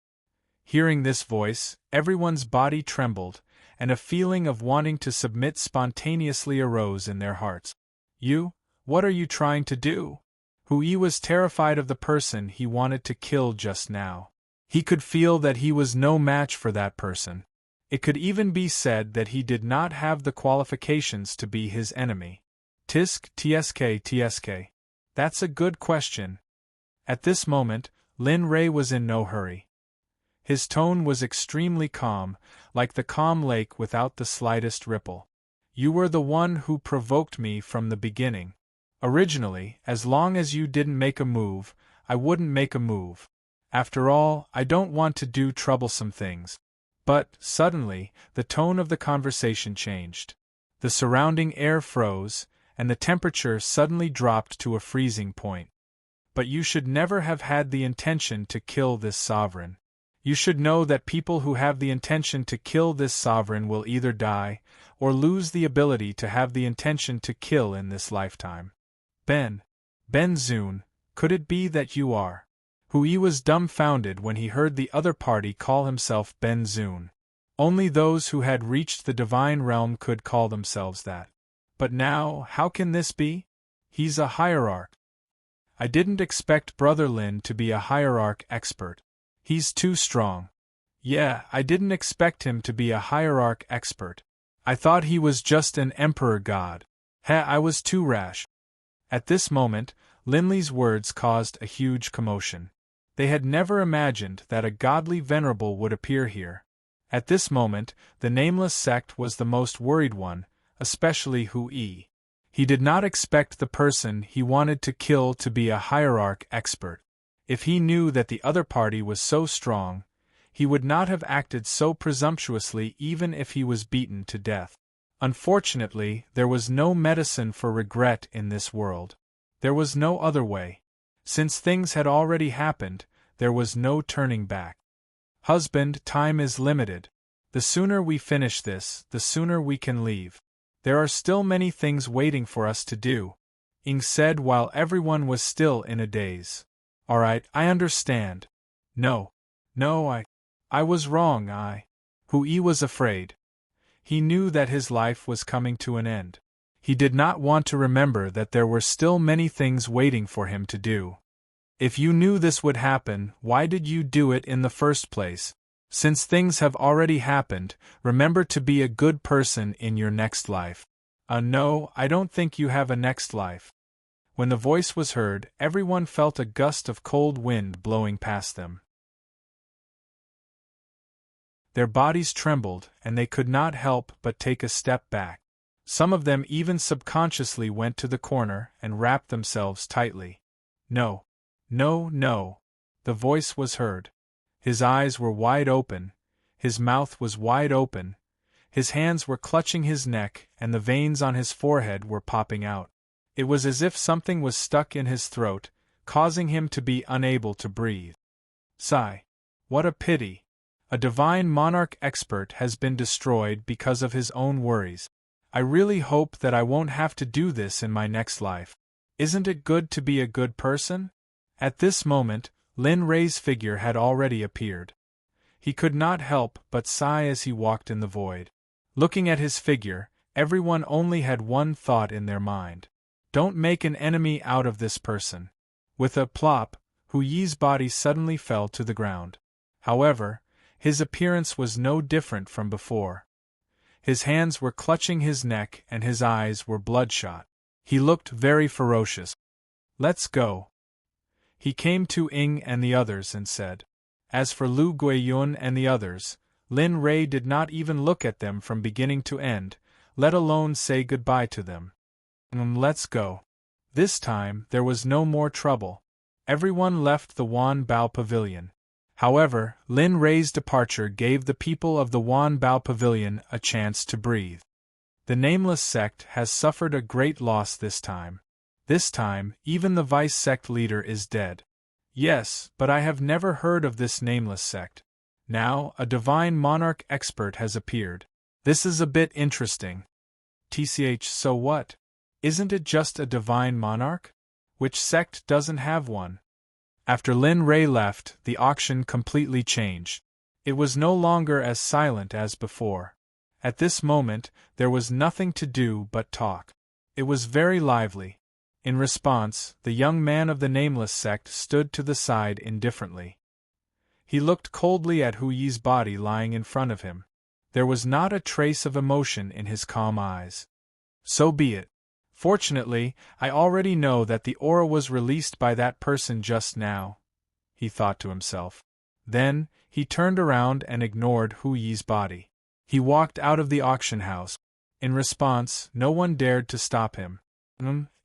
Hearing this voice, everyone's body trembled, and a feeling of wanting to submit spontaneously arose in their hearts. You? What are you trying to do? Hui was terrified of the person he wanted to kill just now. He could feel that he was no match for that person. It could even be said that he did not have the qualifications to be his enemy. Tsk. That's a good question. At this moment, Lin Rei was in no hurry. His tone was extremely calm, like the calm lake without the slightest ripple. You were the one who provoked me from the beginning. Originally, as long as you didn't make a move, I wouldn't make a move. After all, I don't want to do troublesome things. But, suddenly, the tone of the conversation changed. The surrounding air froze, and the temperature suddenly dropped to a freezing point. But you should never have had the intention to kill this sovereign. You should know that people who have the intention to kill this sovereign will either die, or lose the ability to have the intention to kill in this lifetime. Ben Zun, could it be that you are? Hui was dumbfounded when he heard the other party call himself Ben Zun. Only those who had reached the divine realm could call themselves that. But now, how can this be? He's a hierarch. I didn't expect Brother Lin to be a hierarch expert. He's too strong. Yeah, I didn't expect him to be a hierarch expert. I thought he was just an emperor god. I was too rash. At this moment, Linley's words caused a huge commotion. They had never imagined that a godly venerable would appear here. At this moment, the nameless sect was the most worried one, especially Hui. He did not expect the person he wanted to kill to be a hierarch expert. If he knew that the other party was so strong, he would not have acted so presumptuously even if he was beaten to death. Unfortunately, there was no medicine for regret in this world. There was no other way. Since things had already happened, there was no turning back. Husband, time is limited. The sooner we finish this, the sooner we can leave. There are still many things waiting for us to do, Ing said while everyone was still in a daze. Alright, I understand. No, I was wrong, Hui was afraid. He knew that his life was coming to an end. He did not want to remember that there were still many things waiting for him to do. If you knew this would happen, why did you do it in the first place? Since things have already happened, remember to be a good person in your next life. No, I don't think you have a next life. When the voice was heard, everyone felt a gust of cold wind blowing past them. Their bodies trembled, and they could not help but take a step back. Some of them even subconsciously went to the corner and wrapped themselves tightly. No. The voice was heard. His eyes were wide open, his mouth was wide open, his hands were clutching his neck, and the veins on his forehead were popping out. It was as if something was stuck in his throat, causing him to be unable to breathe. Sigh. What a pity. A divine monarch expert has been destroyed because of his own worries. I really hope that I won't have to do this in my next life. Isn't it good to be a good person? At this moment, Lin Rei's figure had already appeared. He could not help but sigh as he walked in the void. Looking at his figure, everyone only had one thought in their mind. Don't make an enemy out of this person. With a plop, Hui's body suddenly fell to the ground. However, his appearance was no different from before. His hands were clutching his neck and his eyes were bloodshot. He looked very ferocious. Let's go. He came to Ing and the others and said. As for Lu Guiyun and the others, Lin Rei did not even look at them from beginning to end, let alone say goodbye to them. Let's go. This time, there was no more trouble. Everyone left the Wan Bao Pavilion. However, Lin Rei's departure gave the people of the Wan Bao Pavilion a chance to breathe. The nameless sect has suffered a great loss this time. This time, even the vice sect leader is dead. Yes, but I have never heard of this nameless sect. Now, a divine monarch expert has appeared. This is a bit interesting. TCH, so what? Isn't it just a divine monarch? Which sect doesn't have one? After Lin Ray left, the auction completely changed. It was no longer as silent as before. At this moment, there was nothing to do but talk. It was very lively. In response, the young man of the nameless sect stood to the side indifferently. He looked coldly at Hu Yi's body lying in front of him. There was not a trace of emotion in his calm eyes. So be it. Fortunately, I already know that the aura was released by that person just now, he thought to himself. Then, he turned around and ignored Hu Yi's body. He walked out of the auction house. In response, no one dared to stop him.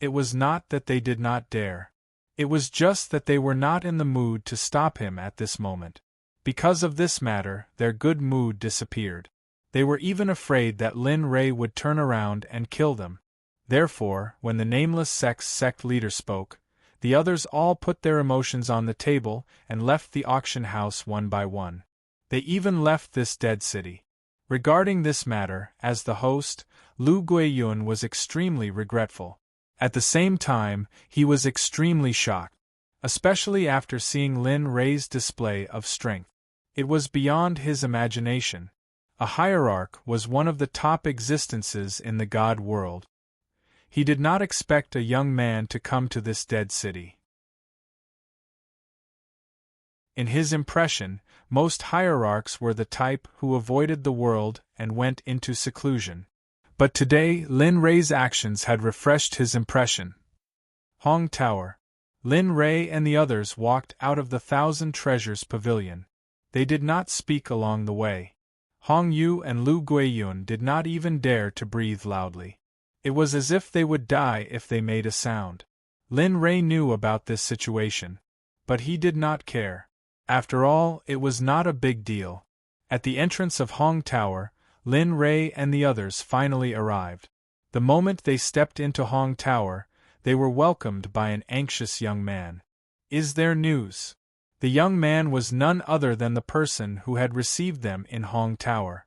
It was not that they did not dare. It was just that they were not in the mood to stop him at this moment. Because of this matter, their good mood disappeared. They were even afraid that Lin Ray would turn around and kill them. Therefore, when the nameless sect leader spoke, the others all put their emotions on the table and left the auction house one by one. They even left this dead city. Regarding this matter, as the host, Lu Guiyun was extremely regretful. At the same time, he was extremely shocked, especially after seeing Lin Ray's display of strength. It was beyond his imagination. A hierarch was one of the top existences in the god world. He did not expect a young man to come to this dead city. In his impression, most hierarchs were the type who avoided the world and went into seclusion. But today, Lin Ray's actions had refreshed his impression. Hong Tower. Lin Ray and the others walked out of the Thousand Treasures Pavilion. They did not speak along the way. Hong Yu and Lu Guiyun did not even dare to breathe loudly. It was as if they would die if they made a sound. Lin Ray knew about this situation, but he did not care. After all, it was not a big deal. At the entrance of Hong Tower, Lin Ray and the others finally arrived. The moment they stepped into Hong Tower, they were welcomed by an anxious young man. Is there news? The young man was none other than the person who had received them in Hong Tower.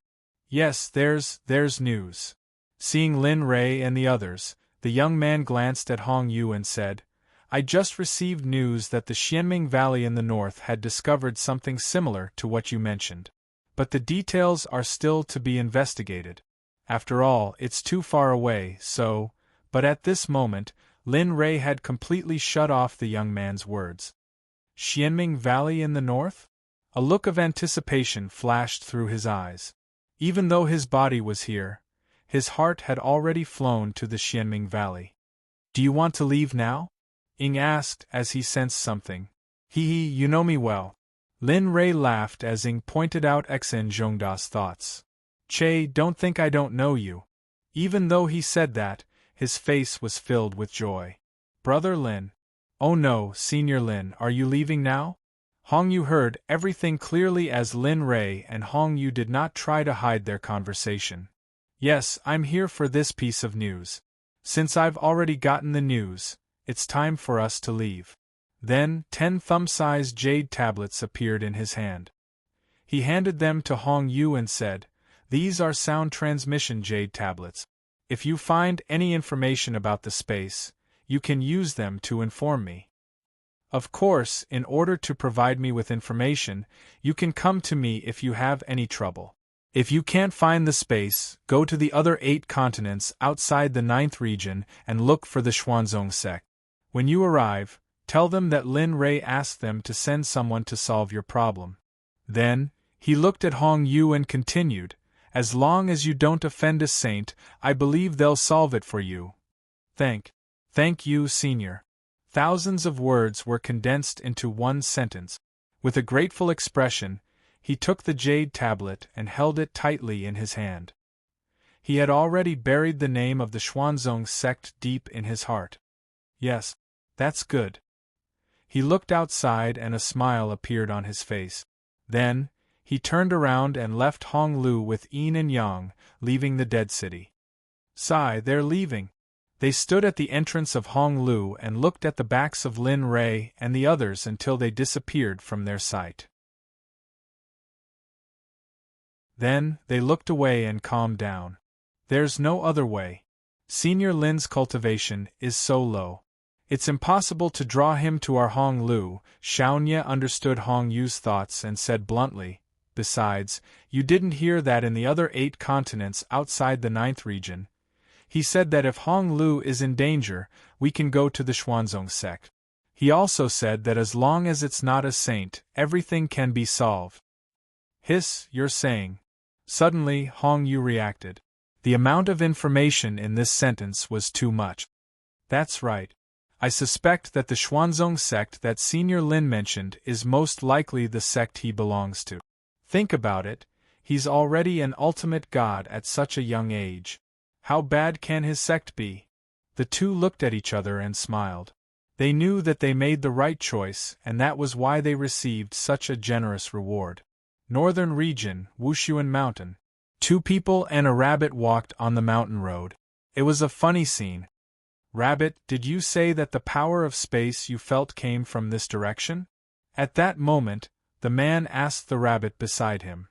Yes, there's news. Seeing Lin Ray and the others, the young man glanced at Hong Yu and said, I just received news that the Xianming Valley in the north had discovered something similar to what you mentioned. But the details are still to be investigated. After all, it's too far away, so... But at this moment, Lin Ray had completely shut off the young man's words. Xianming Valley in the north? A look of anticipation flashed through his eyes. Even though his body was here, his heart had already flown to the Xianming Valley. Do you want to leave now? Ying asked as he sensed something. Hee, you know me well. Lin Ray laughed as Ying pointed out Xen Zhongda's thoughts. Che, don't think I don't know you. Even though he said that, his face was filled with joy. Brother Lin. Oh no, Senior Lin, are you leaving now? Hong Yu heard everything clearly as Lin Ray and Hong Yu did not try to hide their conversation. Yes, I'm here for this piece of news. Since I've already gotten the news, it's time for us to leave. Then, 10 thumb-sized jade tablets appeared in his hand. He handed them to Hong Yu and said, These are sound transmission jade tablets. If you find any information about the space, you can use them to inform me. Of course, in order to provide me with information, you can come to me if you have any trouble. If you can't find the space, go to the other 8 continents outside the 9th region and look for the Xuanzong sect. When you arrive, tell them that Lin Ray asked them to send someone to solve your problem. Then, he looked at Hong Yu and continued, As long as you don't offend a saint, I believe they'll solve it for you. Thank you, Senior. Thousands of words were condensed into one sentence. With a grateful expression, he took the jade tablet and held it tightly in his hand. He had already buried the name of the Xuanzong sect deep in his heart. Yes, that's good. He looked outside and a smile appeared on his face. Then, he turned around and left Hong Lu with Yin and Yang, leaving the dead city. Sigh, they're leaving. They stood at the entrance of Hong Lu and looked at the backs of Lin Ray and the others until they disappeared from their sight. Then, they looked away and calmed down. There's no other way. Senior Lin's cultivation is so low. It's impossible to draw him to our Hong Lu. Xiaonya understood Hong Yu's thoughts and said bluntly, besides, you didn't hear that in the other 8 continents outside the 9th region. He said that if Hong Lu is in danger, we can go to the Xuanzong sect. He also said that as long as it's not a saint, everything can be solved. Hiss, you're saying. Suddenly, Hong Yu reacted. The amount of information in this sentence was too much. That's right. I suspect that the Xuanzong sect that Senior Lin mentioned is most likely the sect he belongs to. Think about it, he's already an ultimate god at such a young age. How bad can his sect be? The two looked at each other and smiled. They knew that they made the right choice, and that was why they received such a generous reward. Northern region, Wushuan Mountain. 2 people and a rabbit walked on the mountain road. It was a funny scene. Rabbit, did you say that the power of space you felt came from this direction? At that moment, the man asked the rabbit beside him.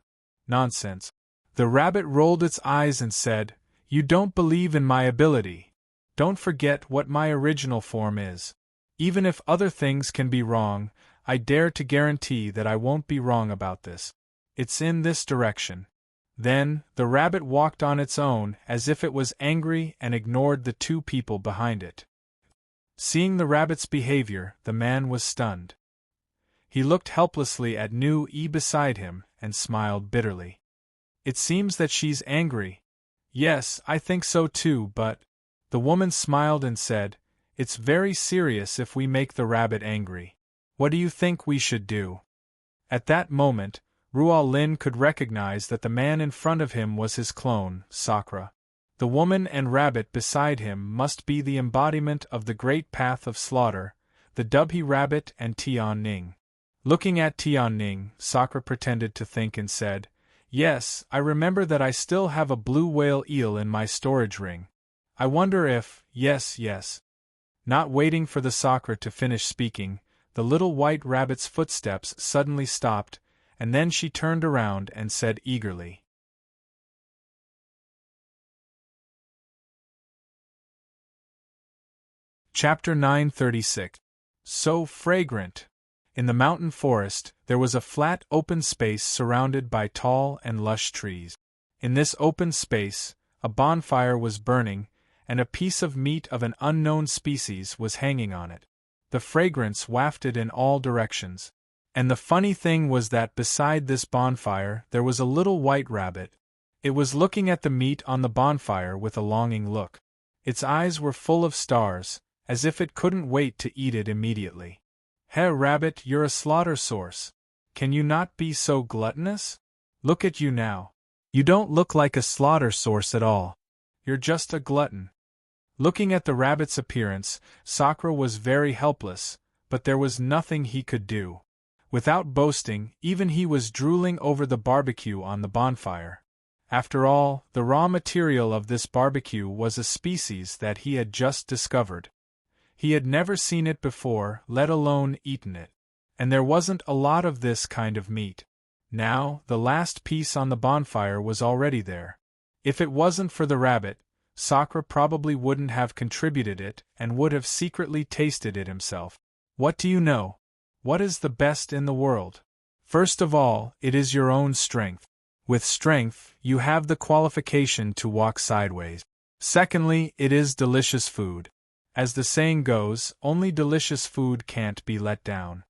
Nonsense. The rabbit rolled its eyes and said, You don't believe in my ability. Don't forget what my original form is. Even if other things can be wrong, I dare to guarantee that I won't be wrong about this. It's in this direction. Then, the rabbit walked on its own as if it was angry and ignored the 2 people behind it. Seeing the rabbit's behavior, the man was stunned. He looked helplessly at Nu Yi beside him and smiled bitterly. It seems that she's angry. Yes, I think so too, but... The woman smiled and said, It's very serious if we make the rabbit angry. What do you think we should do? At that moment, Ruo Lin could recognize that the man in front of him was his clone, Sakura. The woman and rabbit beside him must be the embodiment of the great path of slaughter, the Dubhe rabbit and Tian Ning. Looking at Tian Ning, Sakura pretended to think and said, Yes, I remember that I still have a blue whale eel in my storage ring. I wonder if, yes. Not waiting for the Sakura to finish speaking, the little white rabbit's footsteps suddenly stopped, and then she turned around and said eagerly. Chapter 936. So fragrant. In the mountain forest, there was a flat open space surrounded by tall and lush trees. In this open space, a bonfire was burning, and a piece of meat of an unknown species was hanging on it. The fragrance wafted in all directions. And the funny thing was that beside this bonfire there was a little white rabbit. It was looking at the meat on the bonfire with a longing look. Its eyes were full of stars, as if it couldn't wait to eat it immediately. Hey rabbit, you're a slaughter source. Can you not be so gluttonous? Look at you now. You don't look like a slaughter source at all. You're just a glutton. Looking at the rabbit's appearance, Sakura was very helpless, but there was nothing he could do. Without boasting, even he was drooling over the barbecue on the bonfire. After all, the raw material of this barbecue was a species that he had just discovered. He had never seen it before, let alone eaten it. And there wasn't a lot of this kind of meat. Now, the last piece on the bonfire was already there. If it wasn't for the rabbit, Sakura probably wouldn't have contributed it and would have secretly tasted it himself. What do you know? What is the best in the world? First of all, it is your own strength. With strength, you have the qualification to walk sideways. Secondly, it is delicious food. As the saying goes, only delicious food can't be let down.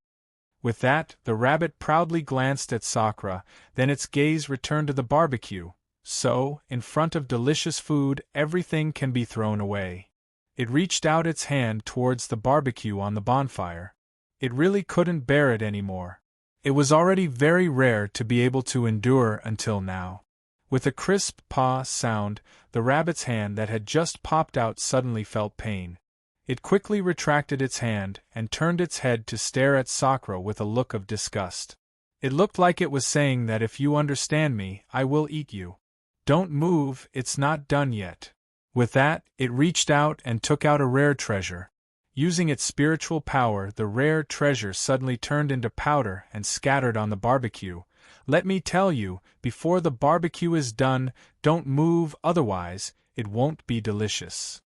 With that, the rabbit proudly glanced at Sakura, then its gaze returned to the barbecue. So, in front of delicious food, everything can be thrown away. It reached out its hand towards the barbecue on the bonfire. It really couldn't bear it anymore. It was already very rare to be able to endure until now. With a crisp paw sound, the rabbit's hand that had just popped out suddenly felt pain. It quickly retracted its hand and turned its head to stare at Sakura with a look of disgust. It looked like it was saying that if you understand me, I will eat you. Don't move, it's not done yet. With that, it reached out and took out a rare treasure. Using its spiritual power, the rare treasure suddenly turned into powder and scattered on the barbecue, Let me tell you, before the barbecue is done, don't move, otherwise, it won't be delicious.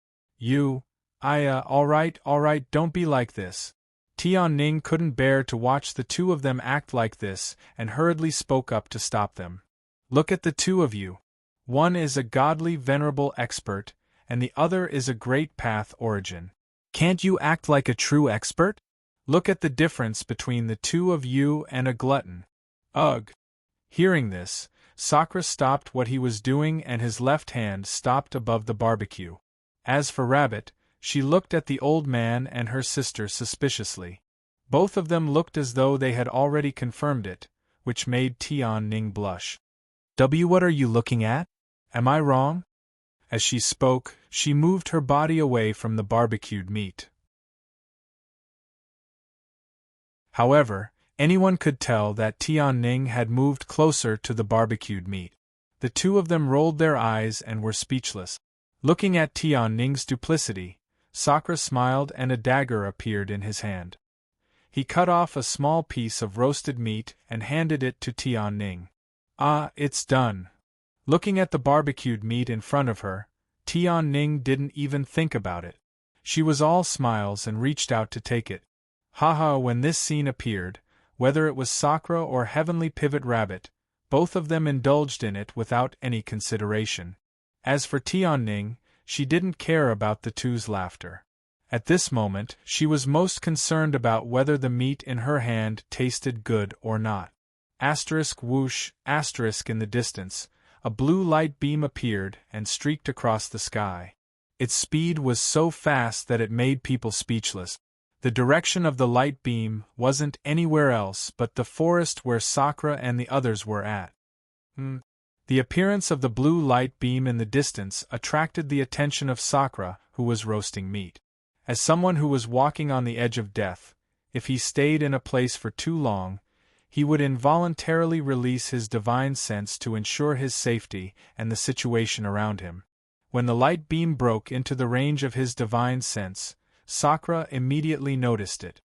All right, don't be like this. Tian Ning couldn't bear to watch the two of them act like this and hurriedly spoke up to stop them. Look at the two of you. One is a godly venerable expert, and the other is a great path origin. Can't you act like a true expert? Look at the difference between the two of you and a glutton. Ugh! Hearing this, Sakura stopped what he was doing and his left hand stopped above the barbecue. As for Rabbit, she looked at the old man and her sister suspiciously. Both of them looked as though they had already confirmed it, which made Tian Ning blush. What are you looking at? Am I wrong? As she spoke, she moved her body away from the barbecued meat. However, anyone could tell that Tian Ning had moved closer to the barbecued meat. The two of them rolled their eyes and were speechless. Looking at Tian Ning's duplicity, Sakura smiled and a dagger appeared in his hand. He cut off a small piece of roasted meat and handed it to Tian Ning. Ah, it's done. Looking at the barbecued meat in front of her, Tian Ning didn't even think about it. She was all smiles and reached out to take it. Haha, when this scene appeared, whether it was Sakura or Heavenly Pivot Rabbit, both of them indulged in it without any consideration. As for Tian Ning, she didn't care about the two's laughter. At this moment, she was most concerned about whether the meat in her hand tasted good or not. Asterisk whoosh, asterisk in the distance, a blue light beam appeared and streaked across the sky. Its speed was so fast that it made people speechless. The direction of the light beam wasn't anywhere else but the forest where Sakura and the others were at. The appearance of the blue light beam in the distance attracted the attention of Sakura, who was roasting meat. As someone who was walking on the edge of death, if he stayed in a place for too long, he would involuntarily release his divine sense to ensure his safety and the situation around him. When the light beam broke into the range of his divine sense, Sakura immediately noticed it.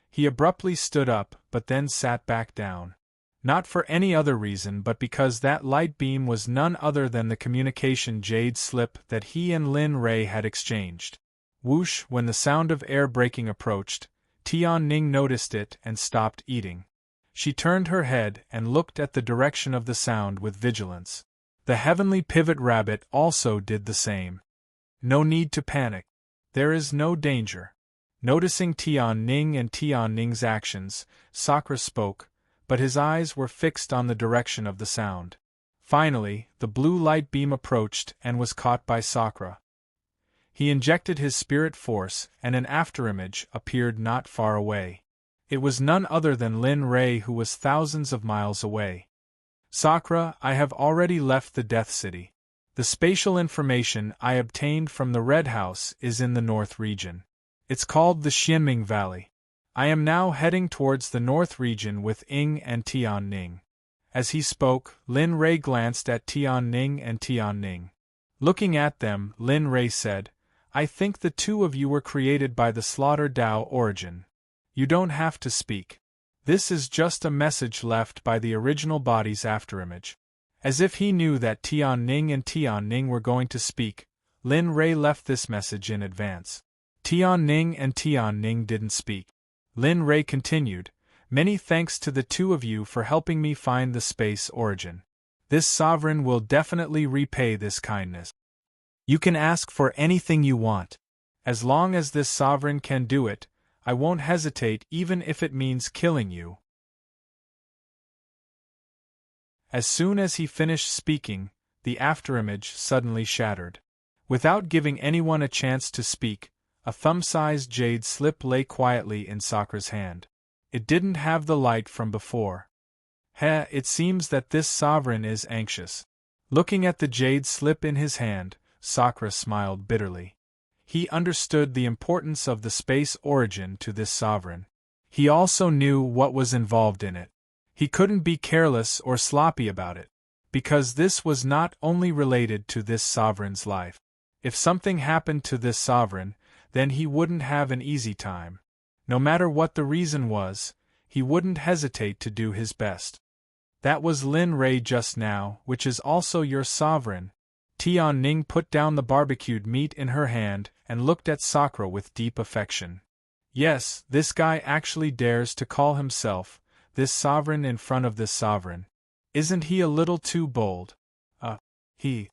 He abruptly stood up but then sat back down. Not for any other reason but because that light beam was none other than the communication jade slip that he and Lin Rei had exchanged. Whoosh! When the sound of air breaking approached, Tian Ning noticed it and stopped eating. She turned her head and looked at the direction of the sound with vigilance. The Heavenly Pivot Rabbit also did the same. No need to panic. There is no danger. Noticing Tian Ning and Tian Ning's actions, Sakura spoke, but his eyes were fixed on the direction of the sound. Finally, the blue light beam approached and was caught by Sakura. He injected his spirit force and an afterimage appeared not far away. It was none other than Lin Rei, who was thousands of miles away. Sakura, I have already left the Death City. The spatial information I obtained from the Red House is in the North region. It's called the Xianming Valley. I am now heading towards the North region with Ying and Tian Ning. As he spoke, Lin Rei glanced at Tian Ning and Tian Ning. Looking at them, Lin Rei said, I think the two of you were created by the Slaughter Dao origin. You don't have to speak. This is just a message left by the original body's afterimage. As if he knew that Tian Ning and Tian Ning were going to speak, Lin Rei left this message in advance. Tian Ning and Tian Ning didn't speak. Lin Rei continued, Many thanks to the two of you for helping me find the space origin. This sovereign will definitely repay this kindness. You can ask for anything you want. As long as this sovereign can do it, I won't hesitate even if it means killing you. As soon as he finished speaking, the afterimage suddenly shattered. Without giving anyone a chance to speak, a thumb-sized jade slip lay quietly in Sakura's hand. It didn't have the light from before. It seems that this sovereign is anxious. Looking at the jade slip in his hand, Sakura smiled bitterly. He understood the importance of the space origin to this sovereign. He also knew what was involved in it. He couldn't be careless or sloppy about it, because this was not only related to this sovereign's life. If something happened to this sovereign, then he wouldn't have an easy time. No matter what the reason was, he wouldn't hesitate to do his best. That was Lin Rei just now, which is also your sovereign. Tian Ning put down the barbecued meat in her hand and looked at Sakura with deep affection. Yes, this guy actually dares to call himself this sovereign in front of this sovereign. Isn't he a little too bold? He.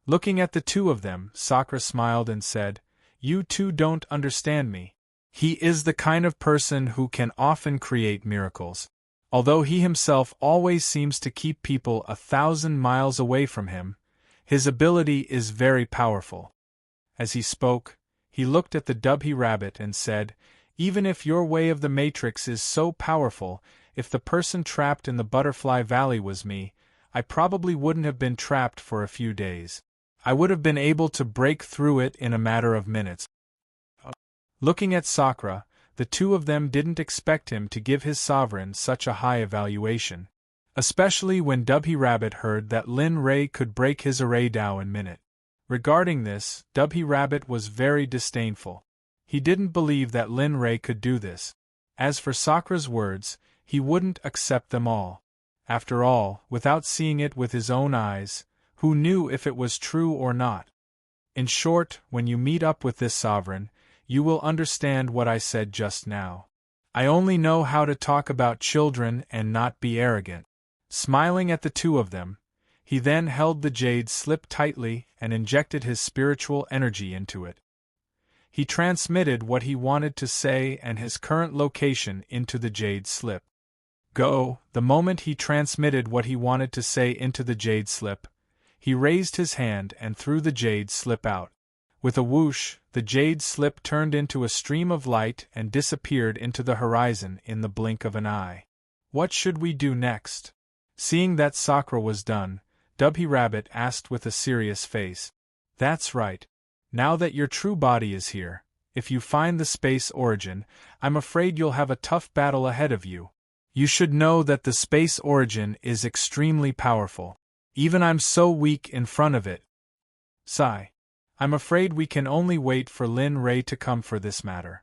Looking at the two of them, Sakura smiled and said, "You two don't understand me. He is the kind of person who can often create miracles. Although he himself always seems to keep people 1,000 miles away from him, his ability is very powerful." As he spoke, he looked at the Dubhy rabbit and said, "Even if your way of the Matrix is so powerful, if the person trapped in the Butterfly Valley was me, I probably wouldn't have been trapped for a few days. I would have been able to break through it in a matter of minutes." Looking at Sakura, the two of them didn't expect him to give his sovereign such a high evaluation, especially when Dubhy Rabbit heard that Lin Rei could break his array Dao in minute. Regarding this, Dubhy Rabbit was very disdainful. He didn't believe that Lin Rei could do this. As for Sakura's words, he wouldn't accept them all. After all, without seeing it with his own eyes, who knew if it was true or not? In short, when you meet up with this sovereign, you will understand what I said just now. I only know how to talk about children and not be arrogant. Smiling at the two of them, he then held the jade slip tightly and injected his spiritual energy into it. He transmitted what he wanted to say and his current location into the jade slip. Go! The moment he transmitted what he wanted to say into the jade slip, he raised his hand and threw the jade slip out. With a whoosh, the jade slip turned into a stream of light and disappeared into the horizon in the blink of an eye. What should we do next? Seeing that Sakura was done, Dubhy Rabbit asked with a serious face. That's right. Now that your true body is here, if you find the space origin, I'm afraid you'll have a tough battle ahead of you. You should know that the space origin is extremely powerful. Even I'm so weak in front of it. Sigh. I'm afraid we can only wait for Lin Rei to come for this matter.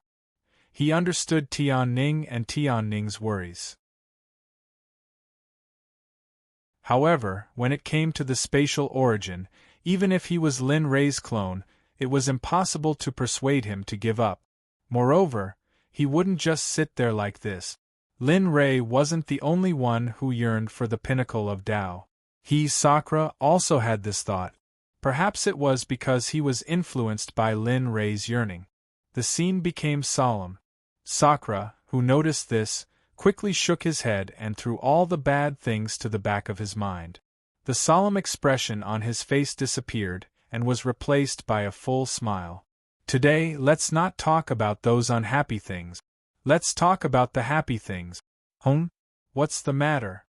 He understood Tian Ning and Tian Ning's worries. However, when it came to the spatial origin, even if he was Lin Rei's clone, it was impossible to persuade him to give up. Moreover, he wouldn't just sit there like this. Lin Rei wasn't the only one who yearned for the pinnacle of Tao. He, Sakura, also had this thought. Perhaps it was because he was influenced by Lin Rei's yearning. The scene became solemn. Sakura, who noticed this, quickly shook his head and threw all the bad things to the back of his mind. The solemn expression on his face disappeared and was replaced by a full smile. Today, let's not talk about those unhappy things. Let's talk about the happy things. What's the matter?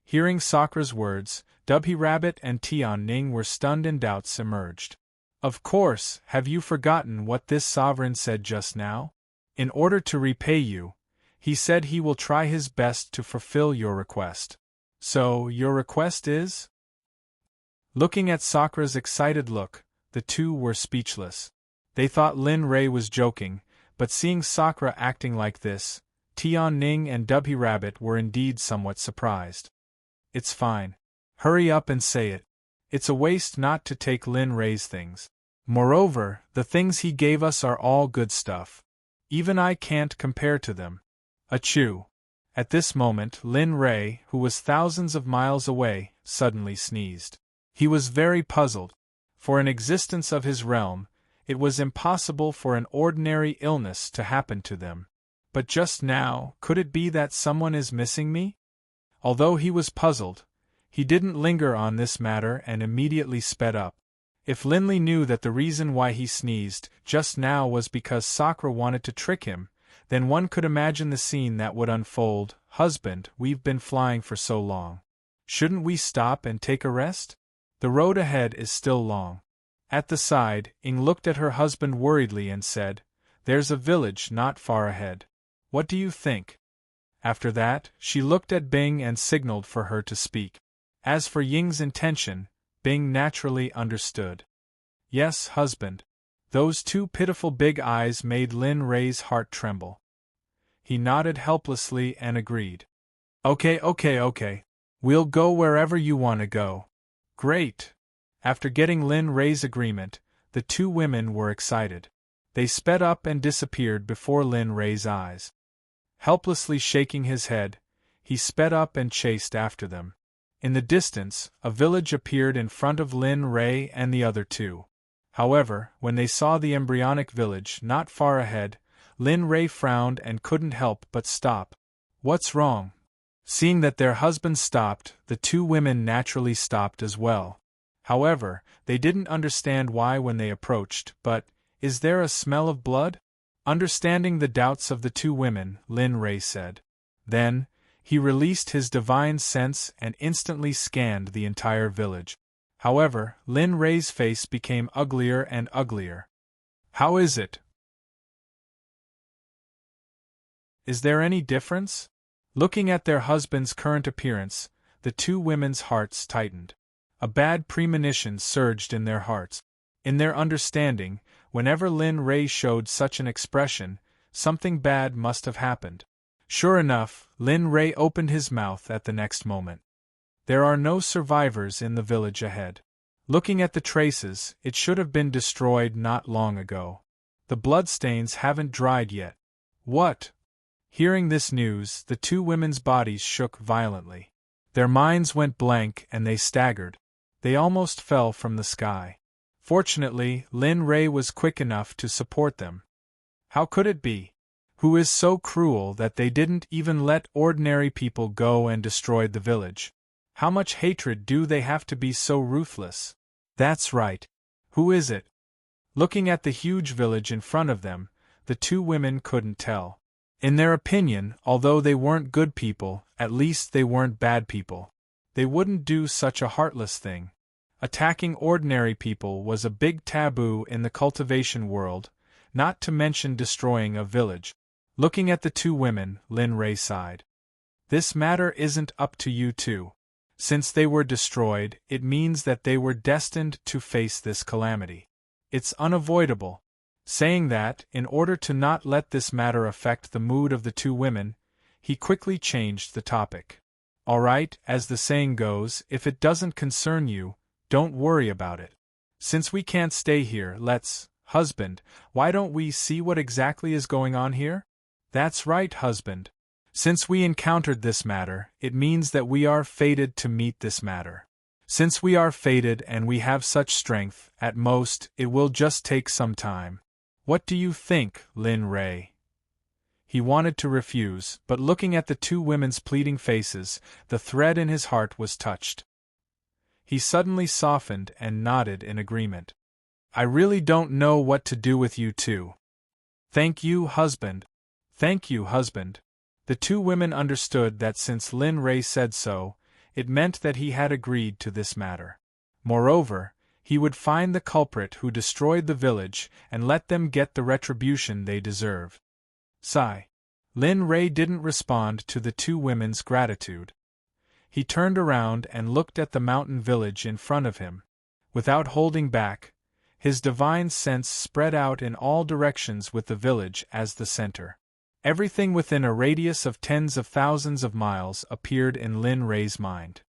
Hearing Sakura's words, Dubhy Rabbit and Tian Ning were stunned and doubts emerged. Of course, have you forgotten what this sovereign said just now? In order to repay you, he said he will try his best to fulfill your request. So, your request is? Looking at Sakura's excited look, the two were speechless. They thought Lin Rei was joking, but seeing Sakura acting like this, Tian Ning and Dubhy Rabbit were indeed somewhat surprised. It's fine. Hurry up and say it. It's a waste not to take Lin Rei's things. Moreover, the things he gave us are all good stuff. Even I can't compare to them. Achoo! At this moment, Lin Rei, who was thousands of miles away, suddenly sneezed. He was very puzzled. For an existence of his realm, it was impossible for an ordinary illness to happen to them. But just now, could it be that someone is missing me? Although he was puzzled, he didn't linger on this matter and immediately sped up. If Linley knew that the reason why he sneezed just now was because Sakura wanted to trick him, then one could imagine the scene that would unfold. Husband, we've been flying for so long. Shouldn't we stop and take a rest? The road ahead is still long. At the side, Ing looked at her husband worriedly and said, There's a village not far ahead. What do you think? After that, she looked at Bing and signaled for her to speak. As for Ying's intention, Bing naturally understood. Yes, husband. Those two pitiful big eyes made Lin Rei's heart tremble. He nodded helplessly and agreed. Okay. We'll go wherever you want to go. Great! After getting Lin Ray's agreement, the two women were excited. They sped up and disappeared before Lin Ray's eyes. Helplessly shaking his head, he sped up and chased after them. In the distance, a village appeared in front of Lin Ray and the other two. However, when they saw the embryonic village not far ahead, Lin Ray frowned and couldn't help but stop. What's wrong? Seeing that their husbands stopped, the two women naturally stopped as well. However, they didn't understand why when they approached, but, is there a smell of blood? Understanding the doubts of the two women, Lin Ray said. Then, he released his divine sense and instantly scanned the entire village. However, Lin Ray's face became uglier and uglier. How is it? Is there any difference? Looking at their husband's current appearance, the two women's hearts tightened. A bad premonition surged in their hearts. In their understanding, whenever Lin Ray showed such an expression, something bad must have happened. Sure enough, Lin Ray opened his mouth at the next moment. There are no survivors in the village ahead. Looking at the traces, it should have been destroyed not long ago. The bloodstains haven't dried yet. What? Hearing this news, the two women's bodies shook violently. Their minds went blank and they staggered. They almost fell from the sky. Fortunately, Lin Ray was quick enough to support them. How could it be? Who is so cruel that they didn't even let ordinary people go and destroyed the village? How much hatred do they have to be so ruthless? That's right. Who is it? Looking at the huge village in front of them, the two women couldn't tell. In their opinion, although they weren't good people, at least they weren't bad people. They wouldn't do such a heartless thing. Attacking ordinary people was a big taboo in the cultivation world, not to mention destroying a village. Looking at the two women, Lin Ray sighed. This matter isn't up to you two. Since they were destroyed, it means that they were destined to face this calamity. It's unavoidable. Saying that, in order to not let this matter affect the mood of the two women, he quickly changed the topic. All right, as the saying goes, if it doesn't concern you, don't worry about it. Since we can't stay here, husband, why don't we see what exactly is going on here? That's right, husband. Since we encountered this matter, it means that we are fated to meet this matter. Since we are fated and we have such strength, at most, it will just take some time. What do you think, Lin Ray? He wanted to refuse, but looking at the two women's pleading faces, the thread in his heart was touched. He suddenly softened and nodded in agreement. I really don't know what to do with you two. Thank you, husband. Thank you, husband. The two women understood that since Lin Ray said so, it meant that he had agreed to this matter. Moreover, he would find the culprit who destroyed the village and let them get the retribution they deserve. Sigh. Lin Ray didn't respond to the two women's gratitude. He turned around and looked at the mountain village in front of him. Without holding back, his divine sense spread out in all directions with the village as the center. Everything within a radius of tens of thousands of miles appeared in Lin Ray's mind.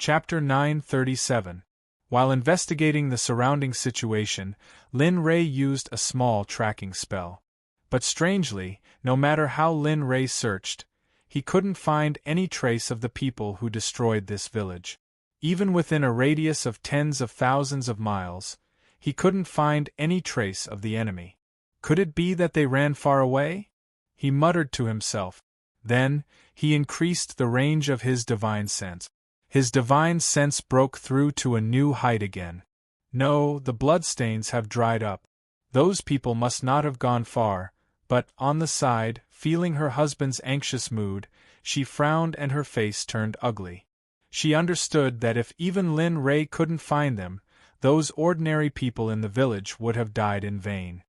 Chapter 937. While investigating the surrounding situation, Lin Ray used a small tracking spell. But strangely, no matter how Lin Ray searched, he couldn't find any trace of the people who destroyed this village. Even within a radius of tens of thousands of miles, he couldn't find any trace of the enemy. Could it be that they ran far away? He muttered to himself. Then, he increased the range of his divine sense. His divine sense broke through to a new height again. No, the bloodstains have dried up. Those people must not have gone far, but, on the side, feeling her husband's anxious mood, she frowned and her face turned ugly. She understood that if even Lin Ray couldn't find them, those ordinary people in the village would have died in vain.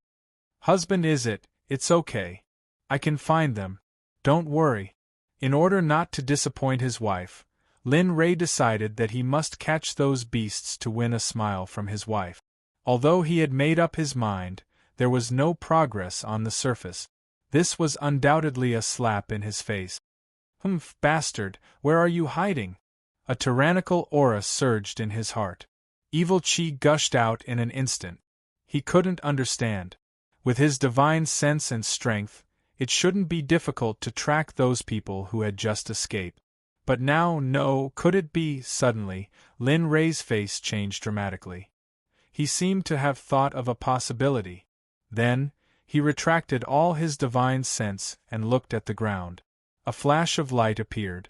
Husband, it's okay. I can find them. Don't worry. In order not to disappoint his wife, Lin Ray decided that he must catch those beasts to win a smile from his wife. Although he had made up his mind, There was no progress on the surface. This was undoubtedly a slap in his face. Humph, bastard, where are you hiding? A tyrannical aura surged in his heart. Evil chi gushed out in an instant. He couldn't understand. With his divine sense and strength, it shouldn't be difficult to track those people who had just escaped. But now, no, could it be? Suddenly, Lin Rei's face changed dramatically. He seemed to have thought of a possibility. Then, he retracted all his divine sense and looked at the ground. A flash of light appeared.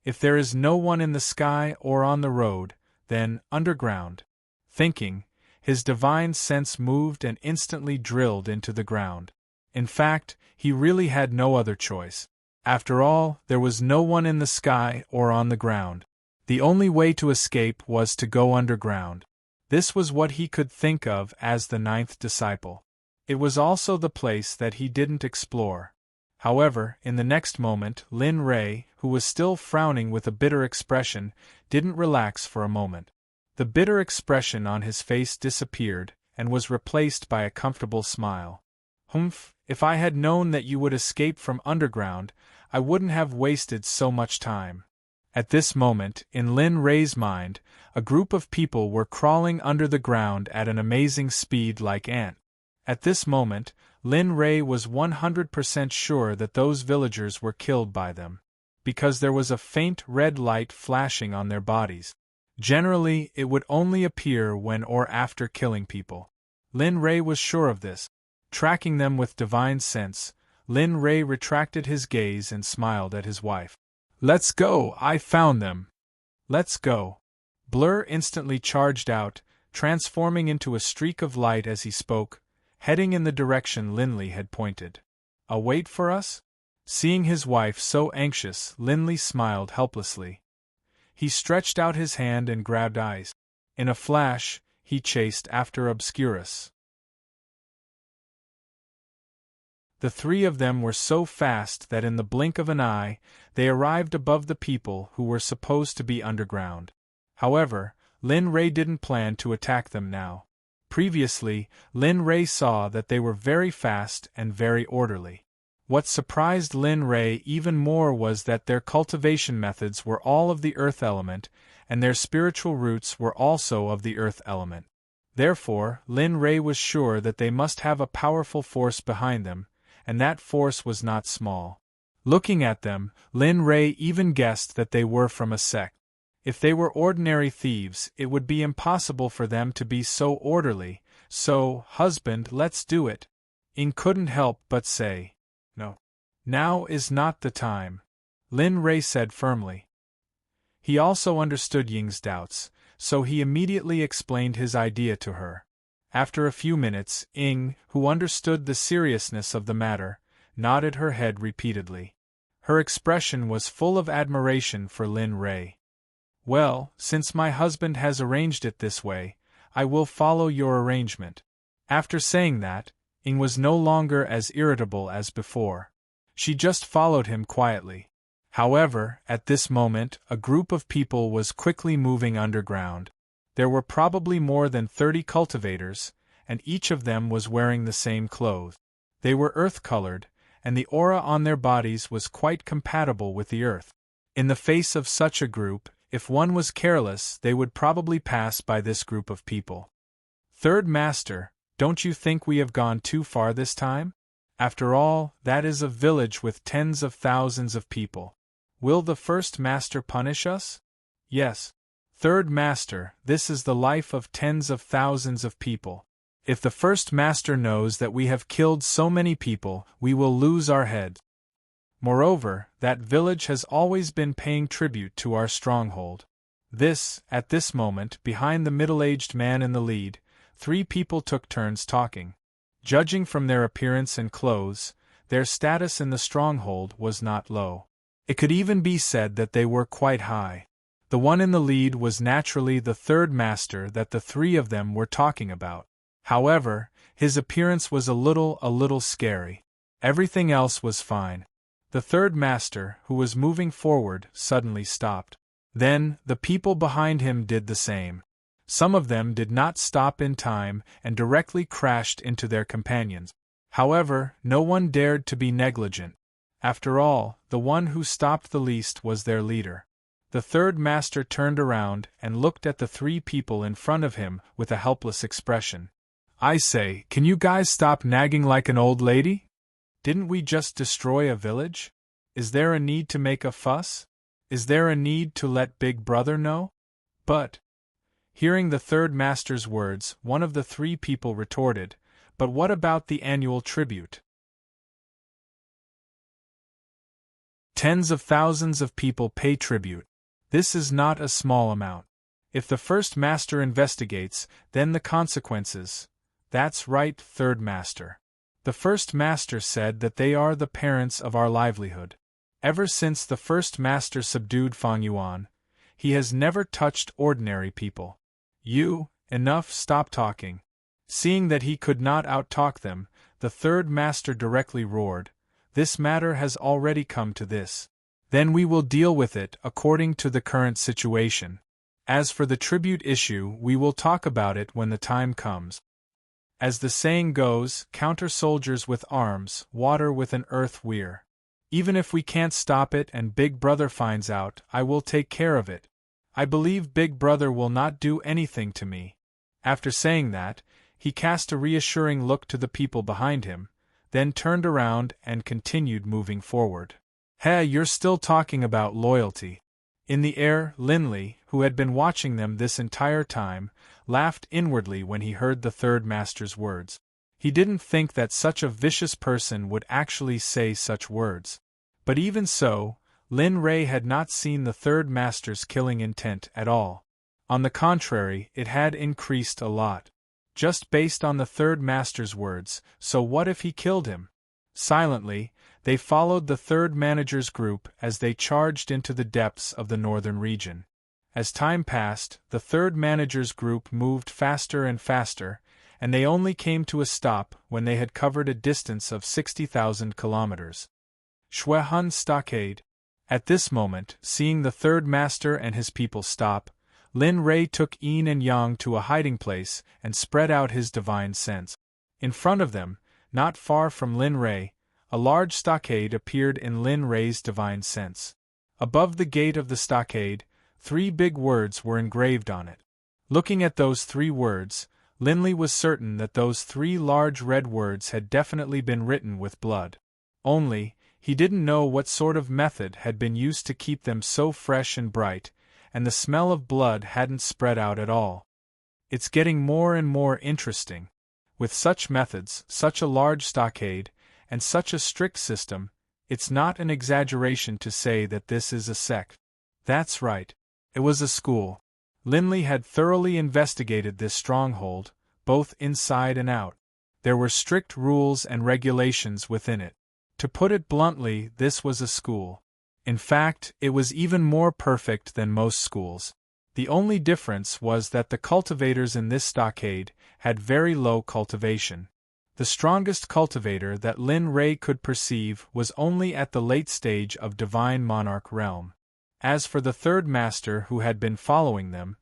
If there is no one in the sky or on the road, then underground. Thinking, his divine sense moved and instantly drilled into the ground. In fact, he really had no other choice. After all, there was no one in the sky or on the ground. The only way to escape was to go underground. This was what he could think of as the ninth disciple. It was also the place that he didn't explore. However, in the next moment, Lin Rei, who was still frowning with a bitter expression, didn't relax for a moment. The bitter expression on his face disappeared and was replaced by a comfortable smile. Humph, if I had known that you would escape from underground, I wouldn't have wasted so much time. At this moment, in Lin Rei's mind, a group of people were crawling under the ground at an amazing speed like ants. At this moment, Lin Rei was 100% sure that those villagers were killed by them, because there was a faint red light flashing on their bodies. Generally, it would only appear when or after killing people. Lin Rei was sure of this. Tracking them with divine sense, Lin Rei retracted his gaze and smiled at his wife. "Let's go, I found them. Let's go." Blur instantly charged out, transforming into a streak of light as he spoke, heading in the direction Linley had pointed. "Wait for us?" Seeing his wife so anxious, Linley smiled helplessly. He stretched out his hand and grabbed eyes. In a flash, he chased after Obscurus. The three of them were so fast that in the blink of an eye, they arrived above the people who were supposed to be underground. However, Lin Rei didn't plan to attack them now. Previously, Lin Rei saw that they were very fast and very orderly. What surprised Lin Rei even more was that their cultivation methods were all of the earth element, and their spiritual roots were also of the earth element. Therefore, Lin Rei was sure that they must have a powerful force behind them, and that force was not small. Looking at them, Lin Rei even guessed that they were from a sect. If they were ordinary thieves, it would be impossible for them to be so orderly, so, husband, let's do it. Ying couldn't help but say, "No. Now is not the time," Lin Rei said firmly. He also understood Ying's doubts, so he immediately explained his idea to her. After a few minutes, Ying, who understood the seriousness of the matter, nodded her head repeatedly. Her expression was full of admiration for Lin Rei. "Well, since my husband has arranged it this way, I will follow your arrangement." After saying that, Ying was no longer as irritable as before. She just followed him quietly. However, at this moment, a group of people was quickly moving underground. There were probably more than 30 cultivators, and each of them was wearing the same clothes. They were earth-colored, and the aura on their bodies was quite compatible with the earth. In the face of such a group, if one was careless, they would probably pass by this group of people. "Third Master, don't you think we have gone too far this time? After all, that is a village with tens of thousands of people. Will the First Master punish us?" "Yes. Third Master, this is the life of tens of thousands of people. If the First Master knows that we have killed so many people, we will lose our heads. Moreover, that village has always been paying tribute to our stronghold." At this moment, behind the middle-aged man in the lead, 3 people took turns talking. Judging from their appearance and clothes, their status in the stronghold was not low. It could even be said that they were quite high. The one in the lead was naturally the Third Master that the 3 of them were talking about. However, his appearance was a little scary. Everything else was fine. The Third Master, who was moving forward, suddenly stopped. Then, the people behind him did the same. Some of them did not stop in time and directly crashed into their companions. However, no one dared to be negligent. After all, the one who stopped the least was their leader. The third master turned around and looked at the three people in front of him with a helpless expression. "I say, can you guys stop nagging like an old lady? Didn't we just destroy a village? Is there a need to make a fuss? Is there a need to let Big Brother know?" But, hearing the third master's words, one of the three people retorted, "But what about the annual tribute? Tens of thousands of people pay tribute. This is not a small amount. If the first master investigates, then the consequences." "That's right, third master. The first master said that they are the parents of our livelihood. Ever since the first master subdued Fangyuan, he has never touched ordinary people. Enough, stop talking." Seeing that he could not out-talk them, the third master directly roared, "This matter has already come to this. Then we will deal with it according to the current situation. As for the tribute issue, we will talk about it when the time comes. As the saying goes, counter soldiers with arms, water with an earth weir. Even if we can't stop it and Big Brother finds out, I will take care of it. I believe Big Brother will not do anything to me." After saying that, he cast a reassuring look to the people behind him, then turned around and continued moving forward. "Hey, you're still talking about loyalty." In the air, Linley, who had been watching them this entire time, laughed inwardly when he heard the third master's words. He didn't think that such a vicious person would actually say such words. But even so, Lin Ray had not seen the third master's killing intent at all. On the contrary, it had increased a lot. Just based on the third master's words, so what if he killed him? Silently, they followed the third manager's group as they charged into the depths of the northern region. As time passed, the third manager's group moved faster and faster, and they only came to a stop when they had covered a distance of 60,000 kilometers. Shuehun Stockade. At this moment, seeing the third master and his people stop, Lin Ray took Yin and Yang to a hiding place and spread out his divine sense. In front of them, not far from Lin Ray, a large stockade appeared in Lin Ray's divine sense. Above the gate of the stockade, 3 big words were engraved on it. Looking at those 3 words, Linley was certain that those 3 large red words had definitely been written with blood. Only, he didn't know what sort of method had been used to keep them so fresh and bright, and the smell of blood hadn't spread out at all. It's getting more and more interesting. With such methods, such a large stockade, and such a strict system, it's not an exaggeration to say that this is a sect. That's right. It was a school. Linley had thoroughly investigated this stronghold, both inside and out. There were strict rules and regulations within it. To put it bluntly, this was a school. In fact, it was even more perfect than most schools. The only difference was that the cultivators in this stockade had very low cultivation. The strongest cultivator that Lin Ray could perceive was only at the late stage of Divine Monarch realm. As for the third master who had been following them,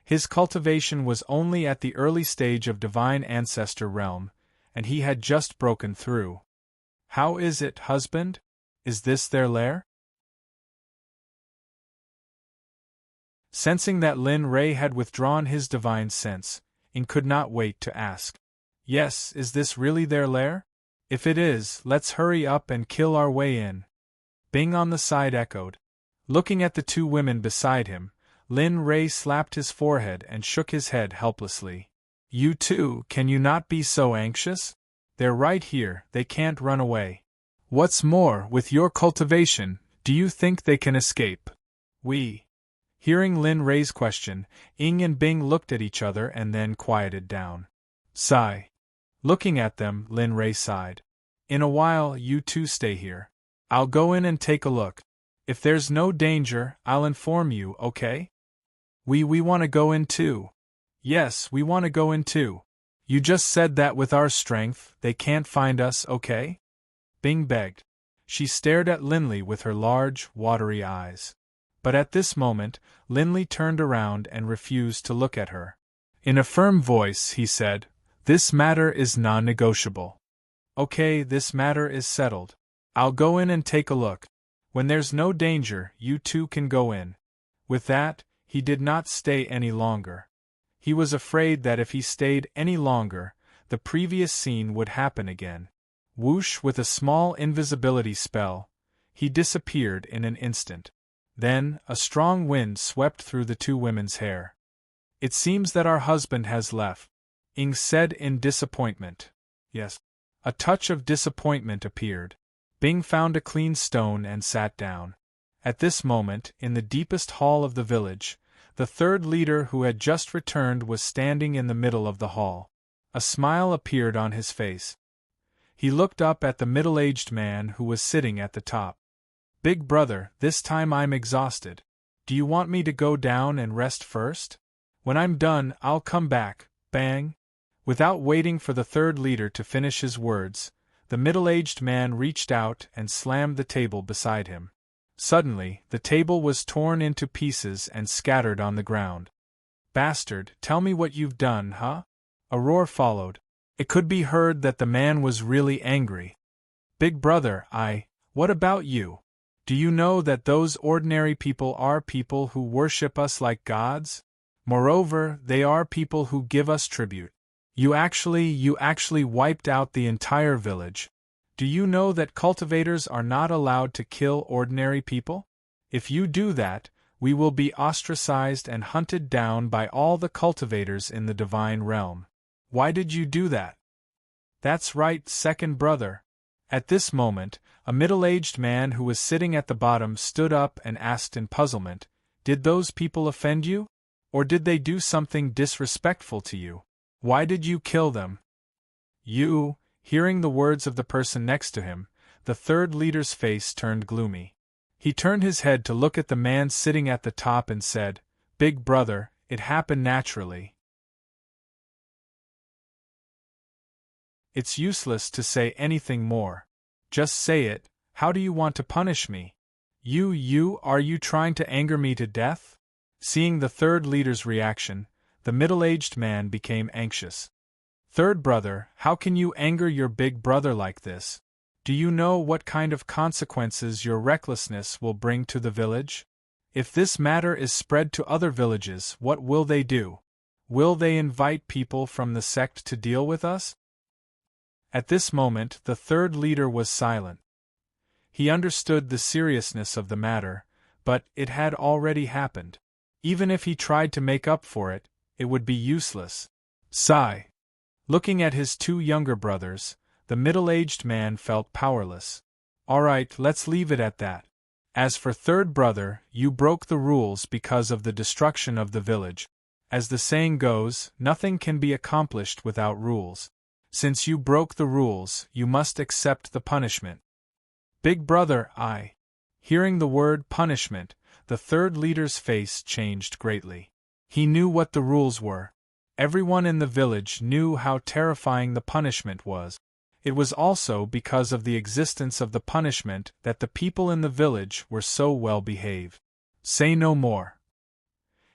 his cultivation was only at the early stage of Divine Ancestor realm, and he had just broken through. How is it, husband? Is this their lair? Sensing that Lin Ray had withdrawn his divine sense, Ing could not wait to ask. Yes, is this really their lair? If it is, let's hurry up and kill our way in. Bing on the side echoed. Looking at the 2 women beside him, Lin Ray slapped his forehead and shook his head helplessly. You two, can you not be so anxious? They're right here, they can't run away. What's more, with your cultivation, do you think they can escape? Hearing Lin Ray's question, Ing and Bing looked at each other and then quieted down. Sigh. Looking at them, Lin Ray sighed. In a while, you two stay here. I'll go in and take a look. If there's no danger, I'll inform you, okay? We want to go in too. Yes, we want to go in too. You just said that with our strength, they can't find us, okay? Bing begged. She stared at Linley with her large, watery eyes. But at this moment, Linley turned around and refused to look at her. In a firm voice, he said, "This matter is non-negotiable." "Okay, this matter is settled. I'll go in and take a look. When there's no danger, you two can go in." With that, he did not stay any longer. He was afraid that if he stayed any longer, the previous scene would happen again. Whoosh, with a small invisibility spell, he disappeared in an instant. Then, a strong wind swept through the two women's hair. "It seems that our husband has left," Ing said in disappointment. "Yes." A touch of disappointment appeared. Bing found a clean stone and sat down. At this moment, in the deepest hall of the village, the third leader who had just returned was standing in the middle of the hall. A smile appeared on his face. He looked up at the middle-aged man who was sitting at the top. "Big brother, this time I'm exhausted. Do you want me to go down and rest first? When I'm done, I'll come back." Bang! Without waiting for the third leader to finish his words, the middle-aged man reached out and slammed the table beside him. Suddenly, the table was torn into pieces and scattered on the ground. "Bastard, tell me what you've done, huh?" A roar followed. It could be heard that the man was really angry. "Big brother, what about you? Do you know that those ordinary people are people who worship us like gods? Moreover, they are people who give us tribute. You actually wiped out the entire village. Do you know that cultivators are not allowed to kill ordinary people? If you do that, we will be ostracized and hunted down by all the cultivators in the divine realm. Why did you do that?" "That's right, second brother." At this moment, a middle-aged man who was sitting at the bottom stood up and asked in puzzlement, "Did those people offend you? Or did they do something disrespectful to you? Why did you kill them?" "You," hearing the words of the person next to him, the third leader's face turned gloomy. He turned his head to look at the man sitting at the top and said, "Big brother, it happened naturally. It's useless to say anything more. Just say it. How do you want to punish me? Are you trying to anger me to death?" Seeing the third leader's reaction, the middle-aged man became anxious. "Third brother, how can you anger your big brother like this? Do you know what kind of consequences your recklessness will bring to the village? If this matter is spread to other villages, what will they do? Will they invite people from the sect to deal with us?" At this moment, the third leader was silent. He understood the seriousness of the matter, but it had already happened. Even if he tried to make up for it, it would be useless. Sigh. Looking at his two younger brothers, the middle-aged man felt powerless. "All right, let's leave it at that. As for third brother, you broke the rules because of the destruction of the village. As the saying goes, nothing can be accomplished without rules. Since you broke the rules, you must accept the punishment." "Big brother, Hearing the word punishment, the third leader's face changed greatly. He knew what the rules were. Everyone in the village knew how terrifying the punishment was. It was also because of the existence of the punishment that the people in the village were so well behaved. "Say no more."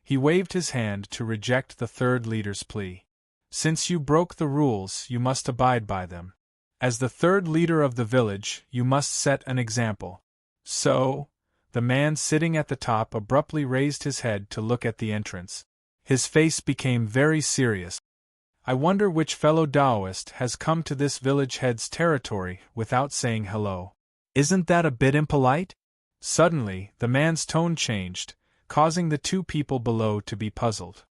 He waved his hand to reject the third leader's plea. "Since you broke the rules, you must abide by them. As the third leader of the village, you must set an example." "So?" The man sitting at the top abruptly raised his head to look at the entrance. His face became very serious. "I wonder which fellow Taoist has come to this village head's territory without saying hello. Isn't that a bit impolite?" Suddenly, the man's tone changed, causing the two people below to be puzzled.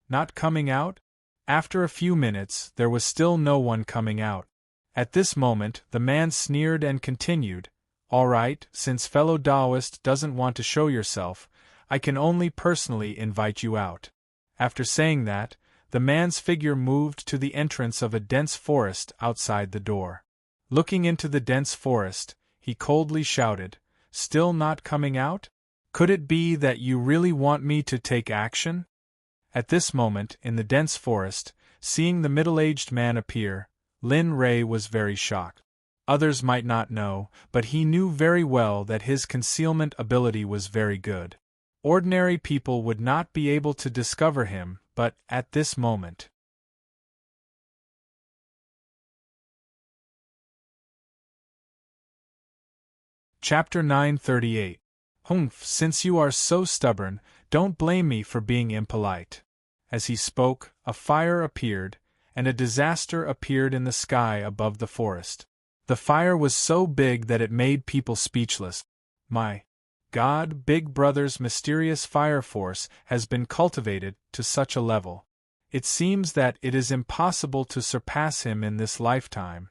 Not coming out?" After a few minutes, there was still no one coming out. At this moment, the man sneered and continued, "All right, since fellow Taoist doesn't want to show yourself, I can only personally invite you out." After saying that, the man's figure moved to the entrance of a dense forest outside the door. Looking into the dense forest, he coldly shouted, "Still not coming out? Could it be that you really want me to take action?" At this moment, in the dense forest, seeing the middle-aged man appear, Lin Ray was very shocked. Others might not know, but he knew very well that his concealment ability was very good. Ordinary people would not be able to discover him but at this moment. Chapter 938. Humph, since you are so stubborn, don't blame me for being impolite. As he spoke, a fire appeared, and a disaster appeared in the sky above the forest. The fire was so big that it made people speechless. My God, Big Brother's mysterious fire force has been cultivated to such a level. It seems that it is impossible to surpass him in this lifetime.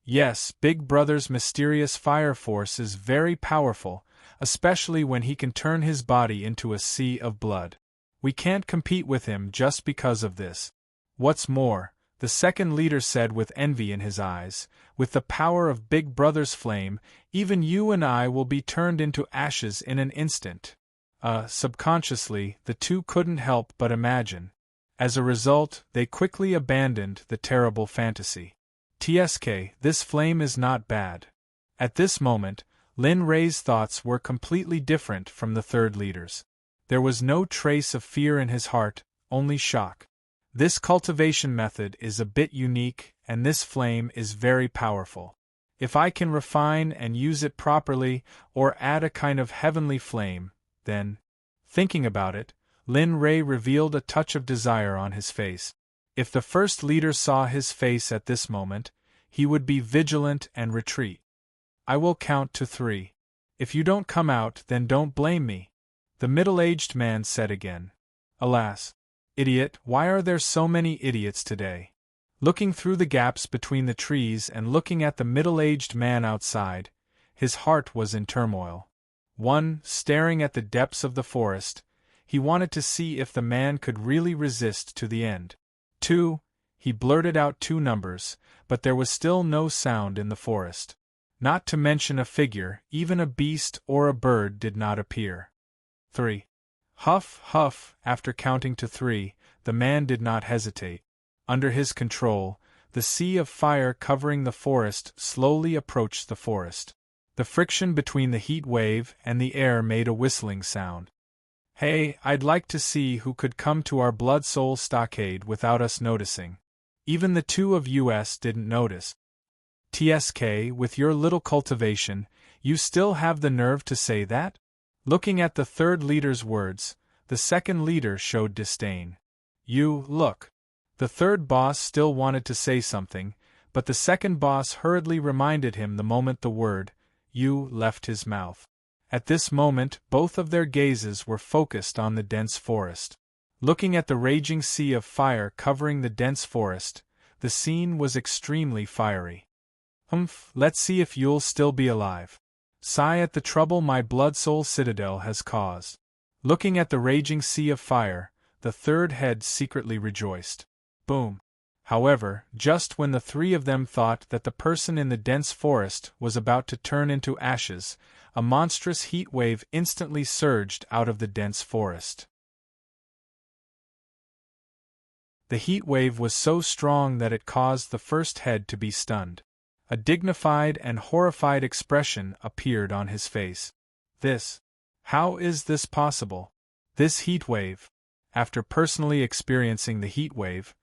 Yes, Big Brother's mysterious fire force is very powerful, especially when he can turn his body into a sea of blood. We can't compete with him just because of this. What's more, the second leader said with envy in his eyes, with the power of Big Brother's flame, even you and I will be turned into ashes in an instant. Subconsciously, the two couldn't help but imagine. As a result, they quickly abandoned the terrible fantasy. TSK, this flame is not bad. At this moment, Lin Rei's thoughts were completely different from the third leader's. There was no trace of fear in his heart, only shock. This cultivation method is a bit unique, and this flame is very powerful. If I can refine and use it properly, or add a kind of heavenly flame, then… Thinking about it, Lin Rei revealed a touch of desire on his face. If the first leader saw his face at this moment, he would be vigilant and retreat. I will count to 3. If you don't come out, then don't blame me, the middle-aged man said again. Alas! Idiot, why are there so many idiots today? Looking through the gaps between the trees and looking at the middle-aged man outside, his heart was in turmoil. 1. Staring at the depths of the forest, he wanted to see if the man could really resist to the end. 2. He blurted out 2 numbers, but there was still no sound in the forest. Not to mention a figure, even a beast or a bird did not appear. 3. Huff, huff, after counting to 3, the man did not hesitate. Under his control, the sea of fire covering the forest slowly approached the forest. The friction between the heat wave and the air made a whistling sound. Hey, I'd like to see who could come to our Blood Soul stockade without us noticing. Even the 2 of us didn't notice. TSK, with your little cultivation, you still have the nerve to say that? Looking at the third leader's words, the second leader showed disdain. Look. The third boss still wanted to say something, but the second boss hurriedly reminded him the moment the word, you, left his mouth. At this moment, both of their gazes were focused on the dense forest. Looking at the raging sea of fire covering the dense forest, the scene was extremely fiery. Humph, let's see if you'll still be alive. Sigh at the trouble my Blood Soul citadel has caused. Looking at the raging sea of fire, the third head secretly rejoiced. Boom. However, just when the 3 of them thought that the person in the dense forest was about to turn into ashes, a monstrous heat wave instantly surged out of the dense forest. The heat wave was so strong that it caused the first head to be stunned. A dignified and horrified expression appeared on his face. How is this possible? This heat wave. After personally experiencing the heat wave,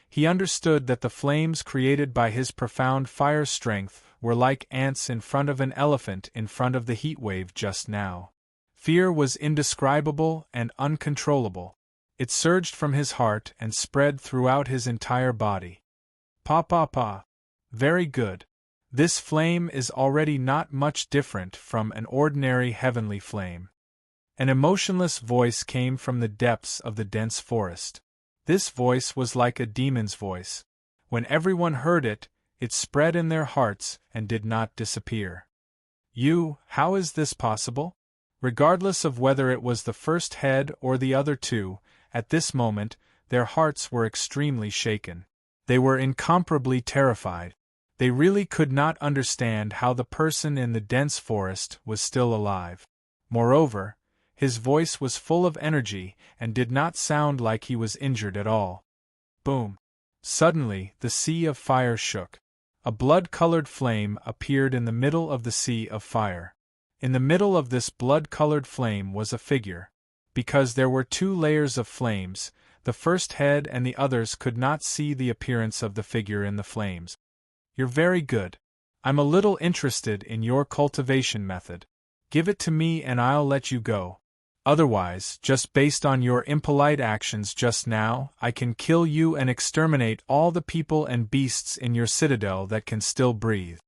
he understood that the flames created by his profound fire strength were like ants in front of an elephant in front of the heat wave just now. Fear was indescribable and uncontrollable. It surged from his heart and spread throughout his entire body. Pa. Very good. This flame is already not much different from an ordinary heavenly flame. An emotionless voice came from the depths of the dense forest. This voice was like a demon's voice. When everyone heard it, it spread in their hearts and did not disappear. How is this possible? Regardless of whether it was the first head or the other 2, at this moment, their hearts were extremely shaken. They were incomparably terrified. They really could not understand how the person in the dense forest was still alive. Moreover, his voice was full of energy and did not sound like he was injured at all. Boom! Suddenly, the sea of fire shook. A blood-colored flame appeared in the middle of the sea of fire. In the middle of this blood-colored flame was a figure. Because there were 2 layers of flames, The first head and the others could not see the appearance of the figure in the flames. You're very good. I'm a little interested in your cultivation method. Give it to me and I'll let you go. Otherwise, just based on your impolite actions just now, I can kill you and exterminate all the people and beasts in your citadel that can still breathe.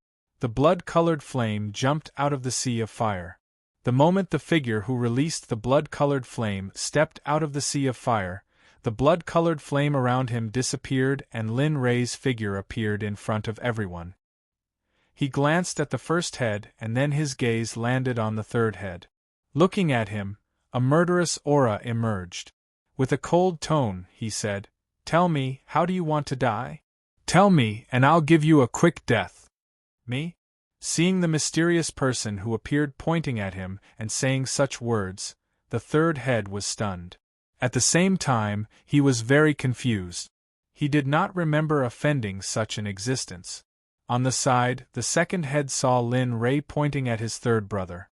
The blood-colored flame jumped out of the sea of fire. The moment the figure who released the blood-colored flame stepped out of the sea of fire, the blood-colored flame around him disappeared and Lin Rei's figure appeared in front of everyone. He glanced at the first head and then his gaze landed on the third head. Looking at him, a murderous aura emerged. With a cold tone, he said, "Tell me, how do you want to die? Tell me, and I'll give you a quick death." Me? Seeing the mysterious person who appeared pointing at him and saying such words, the third head was stunned. At the same time, he was very confused. He did not remember offending such an existence. On the side, the second head saw Lin Rei pointing at his third brother.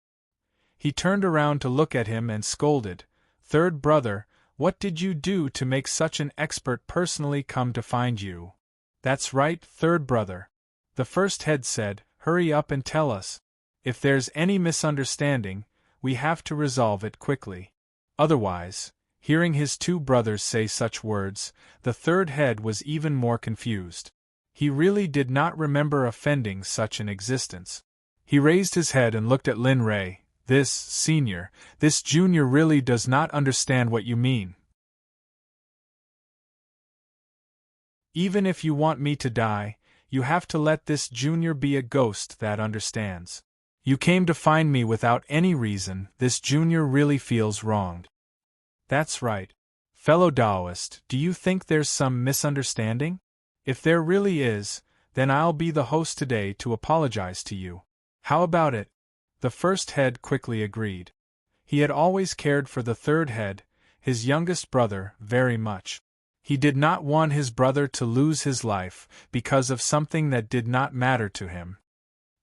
He turned around to look at him and scolded, "Third brother, what did you do to make such an expert personally come to find you?" "That's right, third brother." The first head said, "Hurry up and tell us. If there's any misunderstanding, we have to resolve it quickly. Otherwise," hearing his two brothers say such words, the third head was even more confused. He really did not remember offending such an existence. He raised his head and looked at Lin Rei. This junior really does not understand what you mean. Even if you want me to die, you have to let this junior be a ghost that understands. You came to find me without any reason. This junior really feels wronged." "That's right. Fellow Taoist, do you think there's some misunderstanding? If there really is, then I'll be the host today to apologize to you. How about it?" The first head quickly agreed. He had always cared for the third head, his youngest brother, very much. He did not want his brother to lose his life because of something that did not matter to him.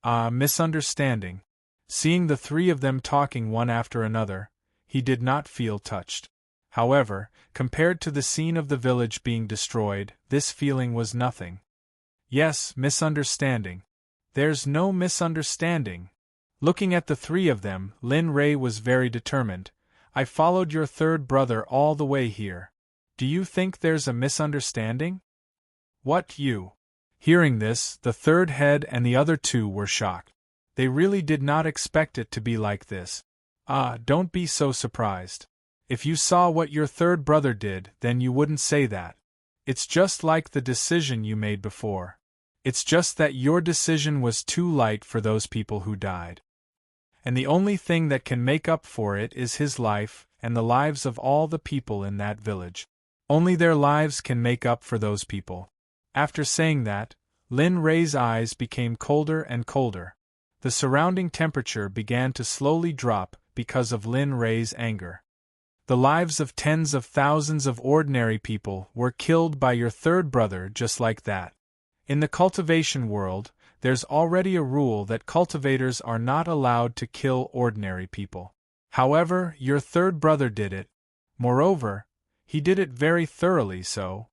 Misunderstanding. Seeing the three of them talking one after another, he did not feel touched. However, compared to the scene of the village being destroyed, this feeling was nothing. "Yes, misunderstanding. There's no misunderstanding." Looking at the three of them, Lin Rei was very determined. "I followed your third brother all the way here. Do you think there's a misunderstanding?" "What, you?" Hearing this, the third head and the other two were shocked. They really did not expect it to be like this. Don't be so surprised. If you saw what your third brother did, then you wouldn't say that. It's just like the decision you made before. It's just that your decision was too light for those people who died. And the only thing that can make up for it is his life, and the lives of all the people in that village. Only their lives can make up for those people." After saying that, Lin Rei's eyes became colder and colder. The surrounding temperature began to slowly drop because of Lin Rei's anger. "The lives of tens of thousands of ordinary people were killed by your third brother just like that. In the cultivation world, there's already a rule that cultivators are not allowed to kill ordinary people. However, your third brother did it. Moreover, he did it very thoroughly so.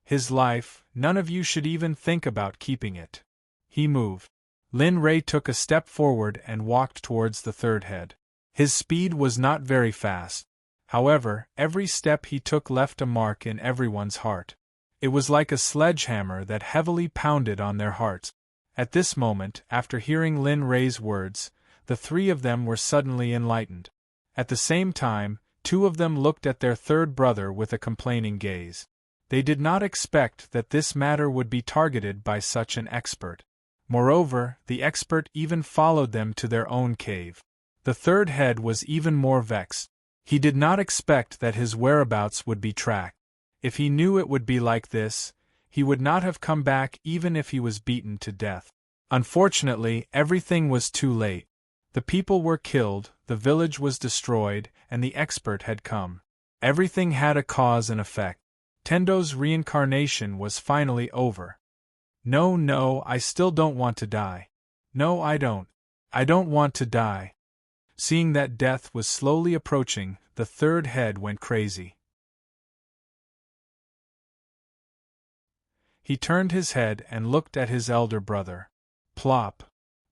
His life, none of you should even think about keeping it." He moved. Lin Rei took a step forward and walked towards the third head. His speed was not very fast. However, every step he took left a mark in everyone's heart. It was like a sledgehammer that heavily pounded on their hearts. At this moment, after hearing Lin Rei's words, the three of them were suddenly enlightened. At the same time, two of them looked at their third brother with a complaining gaze. They did not expect that this matter would be targeted by such an expert. Moreover, the expert even followed them to their own cave. The third head was even more vexed. He did not expect that his whereabouts would be tracked. If he knew it would be like this, he would not have come back even if he was beaten to death. Unfortunately, everything was too late. The people were killed, the village was destroyed, and the expert had come. Everything had a cause and effect. Tendo's reincarnation was finally over. No, I still don't want to die. No, I don't. I don't want to die." Seeing that death was slowly approaching, the third head went crazy. He turned his head and looked at his elder brother. Plop.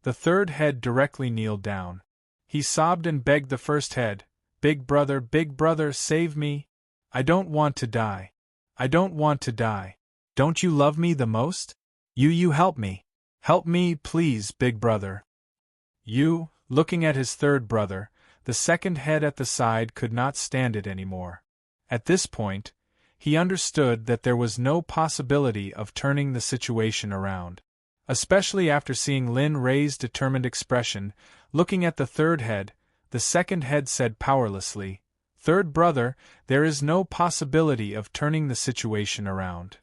The third head directly kneeled down. He sobbed and begged the first head, Big brother, save me. I don't want to die. I don't want to die. Don't you love me the most? You help me. Help me, please, big brother. You, looking at his third brother, the second head at the side could not stand it anymore. At this point, he understood that there was no possibility of turning the situation around. Especially after seeing Lin Rei's determined expression, looking at the third head, the second head said powerlessly, Third brother, there is no possibility of turning the situation around.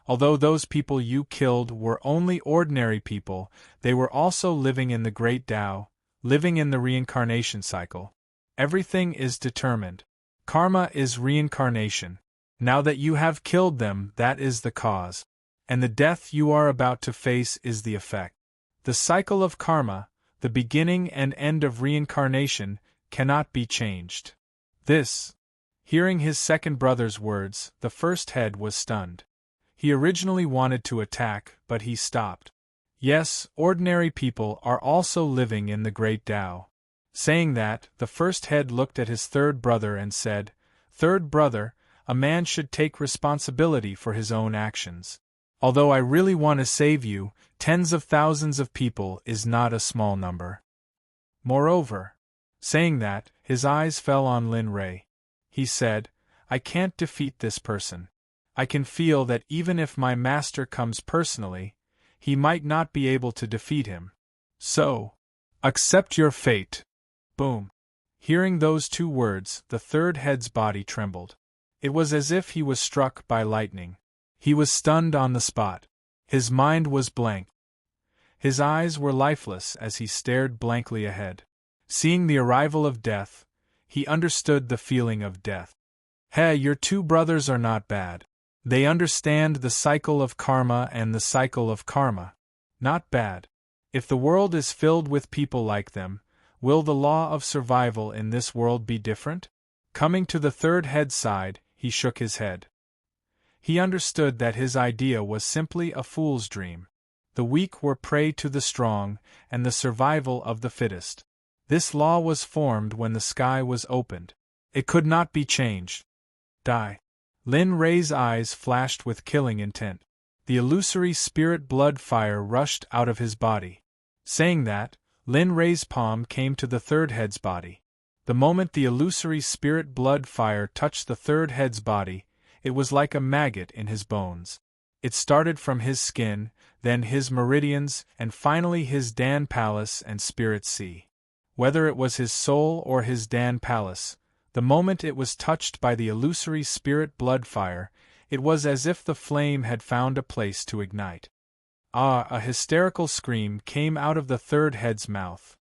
Although those people you killed were only ordinary people, they were also living in the Great Tao, living in the reincarnation cycle. Everything is determined. Karma is reincarnation. Now that you have killed them, that is the cause. And the death you are about to face is the effect. The cycle of karma, the beginning and end of reincarnation, cannot be changed. This. Hearing his second brother's words, the first head was stunned. He originally wanted to attack, but he stopped. Yes, ordinary people are also living in the Great Tao. Saying that, the first head looked at his third brother and said, Third brother, a man should take responsibility for his own actions. Although I really want to save you, tens of thousands of people is not a small number. Moreover, saying that, his eyes fell on Lin Rei. He said, I can't defeat this person. I can feel that even if my master comes personally, he might not be able to defeat him. So, accept your fate. Boom. Hearing those two words, the third head's body trembled. It was as if he was struck by lightning. He was stunned on the spot. His mind was blank. His eyes were lifeless as he stared blankly ahead. Seeing the arrival of death, he understood the feeling of death. Hey, your two brothers are not bad. They understand the cycle of karma and the cycle of karma. Not bad. If the world is filled with people like them, will the law of survival in this world be different? Coming to the third head's side, he shook his head. He understood that his idea was simply a fool's dream. The weak were prey to the strong, and the survival of the fittest. This law was formed when the sky was opened. It could not be changed. Die. Lin Rei's eyes flashed with killing intent. The illusory spirit blood fire rushed out of his body. Saying that, Lin Rei's palm came to the third head's body. The moment the illusory spirit blood fire touched the third head's body, it was like a maggot in his bones. It started from his skin, then his meridians, and finally his Dan Palace and Spirit Sea. Whether it was his soul or his Dan Palace, the moment it was touched by the illusory spirit blood fire, it was as if the flame had found a place to ignite. Ah! A hysterical scream came out of the third head's mouth.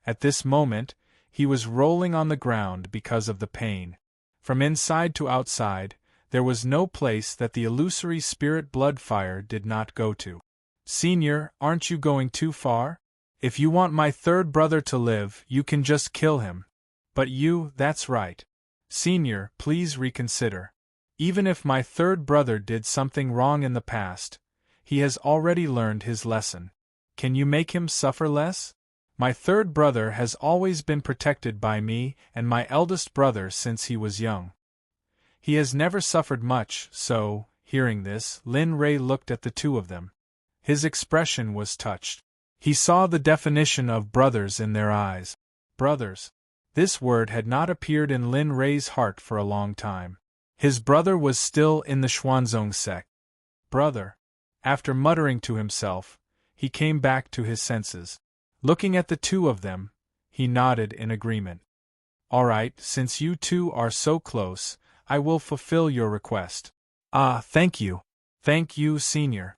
At this moment, he was rolling on the ground because of the pain. From inside to outside, there was no place that the illusory spirit blood fire did not go to. Senior, aren't you going too far? If you want my third brother to live, you can just kill him. But you, that's right. Senior, please reconsider. Even if my third brother did something wrong in the past, he has already learned his lesson. Can you make him suffer less? My third brother has always been protected by me and my eldest brother since he was young. He has never suffered much, so, hearing this, Lin Rei looked at the two of them. His expression was touched. He saw the definition of brothers in their eyes. Brothers. This word had not appeared in Lin Rei's heart for a long time. His brother was still in the Xuanzong sect. Brother. After muttering to himself, he came back to his senses. Looking at the two of them, he nodded in agreement. All right, since you two are so close, I will fulfill your request. Ah, thank you. Thank you, Senior.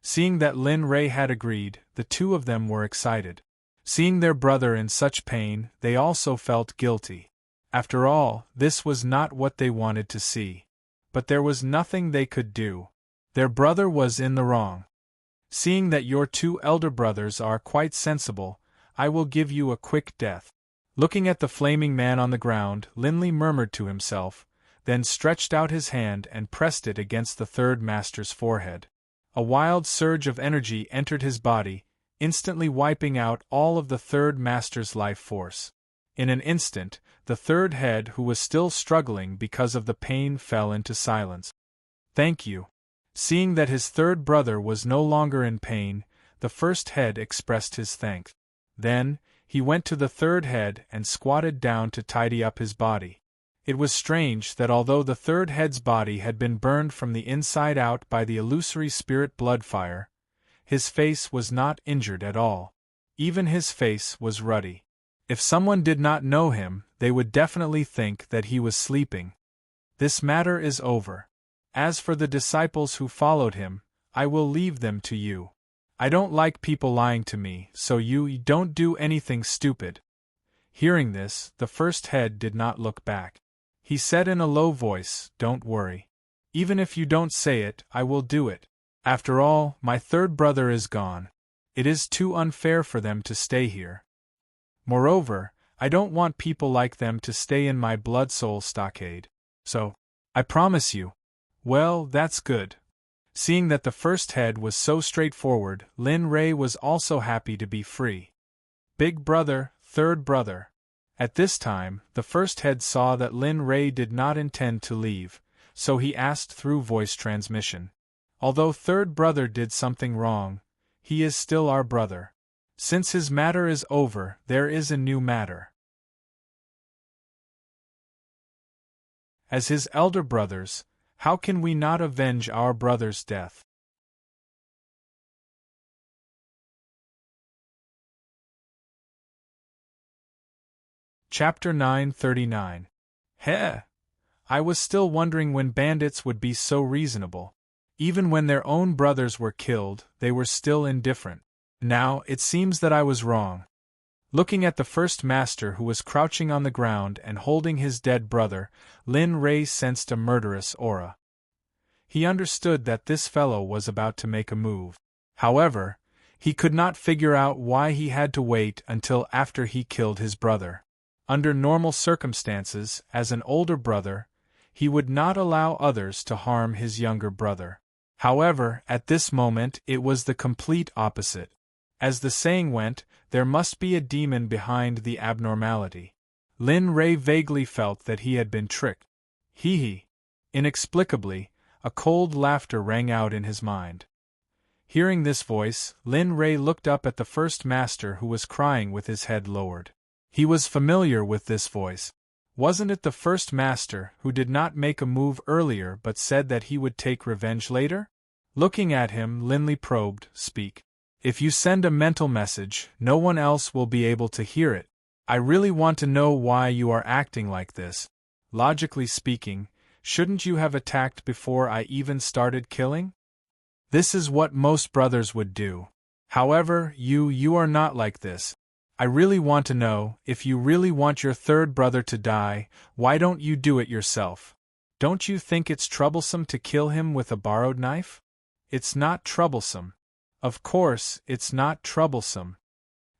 Seeing that Lin Rei had agreed, the two of them were excited. Seeing their brother in such pain, they also felt guilty. After all, this was not what they wanted to see. But there was nothing they could do. Their brother was in the wrong. Seeing that your two elder brothers are quite sensible, I will give you a quick death. Looking at the flaming man on the ground, Linley murmured to himself, then stretched out his hand and pressed it against the third master's forehead. A wild surge of energy entered his body, instantly wiping out all of the third master's life force. In an instant, the third head, who was still struggling because of the pain, fell into silence. "Thank you." Seeing that his third brother was no longer in pain, the first head expressed his thanks. Then, he went to the third head and squatted down to tidy up his body. It was strange that although the third head's body had been burned from the inside out by the illusory spirit blood fire, his face was not injured at all. Even his face was ruddy. If someone did not know him, they would definitely think that he was sleeping. This matter is over. As for the disciples who followed him, I will leave them to you. I don't like people lying to me, so you don't do anything stupid. Hearing this, the first head did not look back. He said in a low voice, "Don't worry. Even if you don't say it, I will do it. After all, my third brother is gone. It is too unfair for them to stay here. Moreover, I don't want people like them to stay in my blood-soul stockade. So, I promise you." "Well, that's good." Seeing that the first head was so straightforward, Lin Rei was also happy to be free. Big brother, third brother. At this time, the first head saw that Lin Rei did not intend to leave, so he asked through voice transmission. "Although third brother did something wrong, he is still our brother. Since his matter is over, there is a new matter. As his elder brothers, how can we not avenge our brother's death?" Chapter 939. Heh! I was still wondering when bandits would be so reasonable. Even when their own brothers were killed, they were still indifferent. Now, it seems that I was wrong. Looking at the first master, who was crouching on the ground and holding his dead brother, Lin Rei sensed a murderous aura. He understood that this fellow was about to make a move. However, he could not figure out why he had to wait until after he killed his brother. Under normal circumstances, as an older brother, he would not allow others to harm his younger brother. However, at this moment it was the complete opposite. As the saying went, there must be a demon behind the abnormality. Lin Rei vaguely felt that he had been tricked. Hee. Inexplicably, a cold laughter rang out in his mind. Hearing this voice, Lin Rei looked up at the first master, who was crying with his head lowered. He was familiar with this voice. Wasn't it the first master who did not make a move earlier but said that he would take revenge later? Looking at him, Linley probed, "Speak. If you send a mental message, no one else will be able to hear it. I really want to know why you are acting like this. Logically speaking, shouldn't you have attacked before I even started killing? This is what most brothers would do. However, you are not like this. I really want to know, if you really want your third brother to die, why don't you do it yourself? Don't you think it's troublesome to kill him with a borrowed knife? It's not troublesome. Of course, it's not troublesome."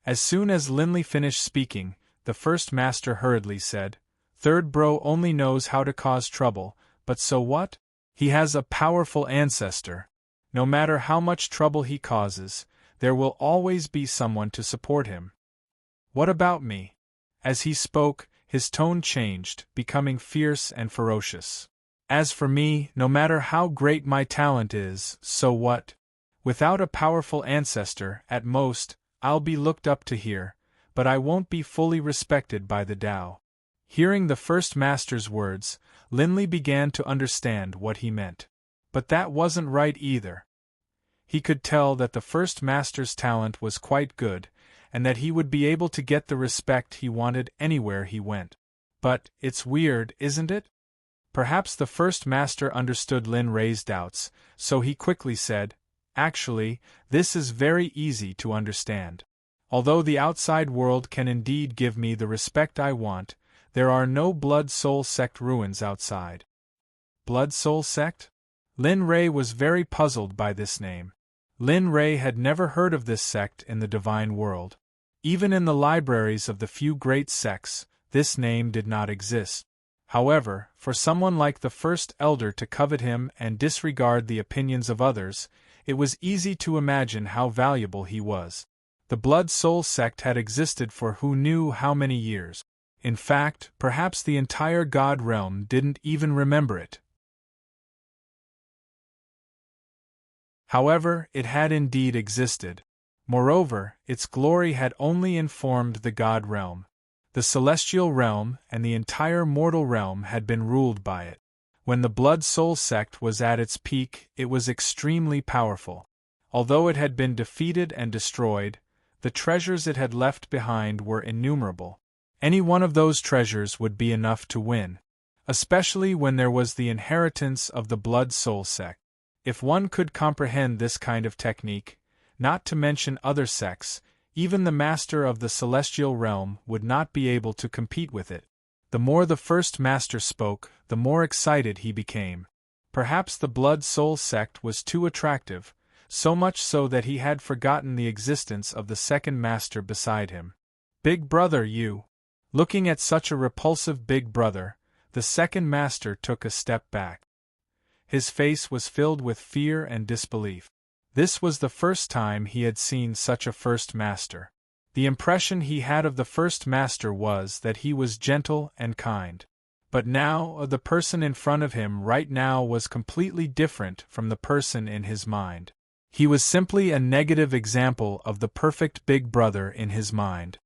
As soon as Linley finished speaking, the first master hurriedly said, "Third bro only knows how to cause trouble, but so what? He has a powerful ancestor. No matter how much trouble he causes, there will always be someone to support him. What about me?" As he spoke, his tone changed, becoming fierce and ferocious. "As for me, no matter how great my talent is, so what? Without a powerful ancestor, at most, I'll be looked up to here, but I won't be fully respected by the Tao." Hearing the first master's words, Linley began to understand what he meant. But that wasn't right either. He could tell that the first master's talent was quite good, and that he would be able to get the respect he wanted anywhere he went. But, it's weird, isn't it? Perhaps the first master understood Lin Rei's doubts, so he quickly said, "Actually, this is very easy to understand. Although the outside world can indeed give me the respect I want, there are no Blood Soul Sect ruins outside." Blood Soul Sect? Lin Rei was very puzzled by this name. Lin Rei had never heard of this sect in the divine world. Even in the libraries of the few great sects, this name did not exist. However, for someone like the first elder to covet him and disregard the opinions of others, it was easy to imagine how valuable he was. The Blood Soul sect had existed for who knew how many years. In fact, perhaps the entire God realm didn't even remember it. However, it had indeed existed. Moreover, its glory had only informed the God realm. The celestial realm and the entire mortal realm had been ruled by it. When the Blood Soul sect was at its peak, it was extremely powerful. Although it had been defeated and destroyed, the treasures it had left behind were innumerable. Any one of those treasures would be enough to win, especially when there was the inheritance of the Blood Soul sect. If one could comprehend this kind of technique, not to mention other sects, even the master of the celestial realm would not be able to compete with it. The more the first master spoke, the more excited he became. Perhaps the Blood Soul sect was too attractive, so much so that he had forgotten the existence of the second master beside him. "Big brother, you!" Looking at such a repulsive big brother, the second master took a step back. His face was filled with fear and disbelief. This was the first time he had seen such a first master. The impression he had of the first master was that he was gentle and kind. But now, the person in front of him right now was completely different from the person in his mind. He was simply a negative example of the perfect big brother in his mind.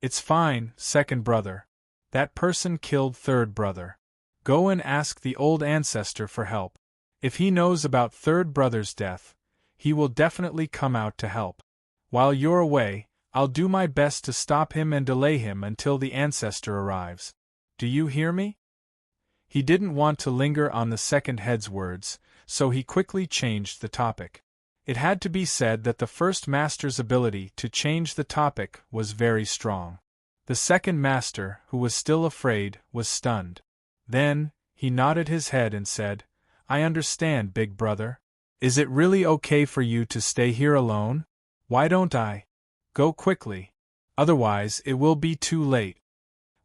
"It's fine, second brother. That person killed third brother. Go and ask the old ancestor for help. If he knows about third brother's death, he will definitely come out to help. While you're away, I'll do my best to stop him and delay him until the ancestor arrives. Do you hear me?" He didn't want to linger on the second head's words, so he quickly changed the topic. It had to be said that the first master's ability to change the topic was very strong. The second master, who was still afraid, was stunned. Then, he nodded his head and said, "I understand, big brother. Is it really okay for you to stay here alone? Why don't I? Go quickly. Otherwise, it will be too late."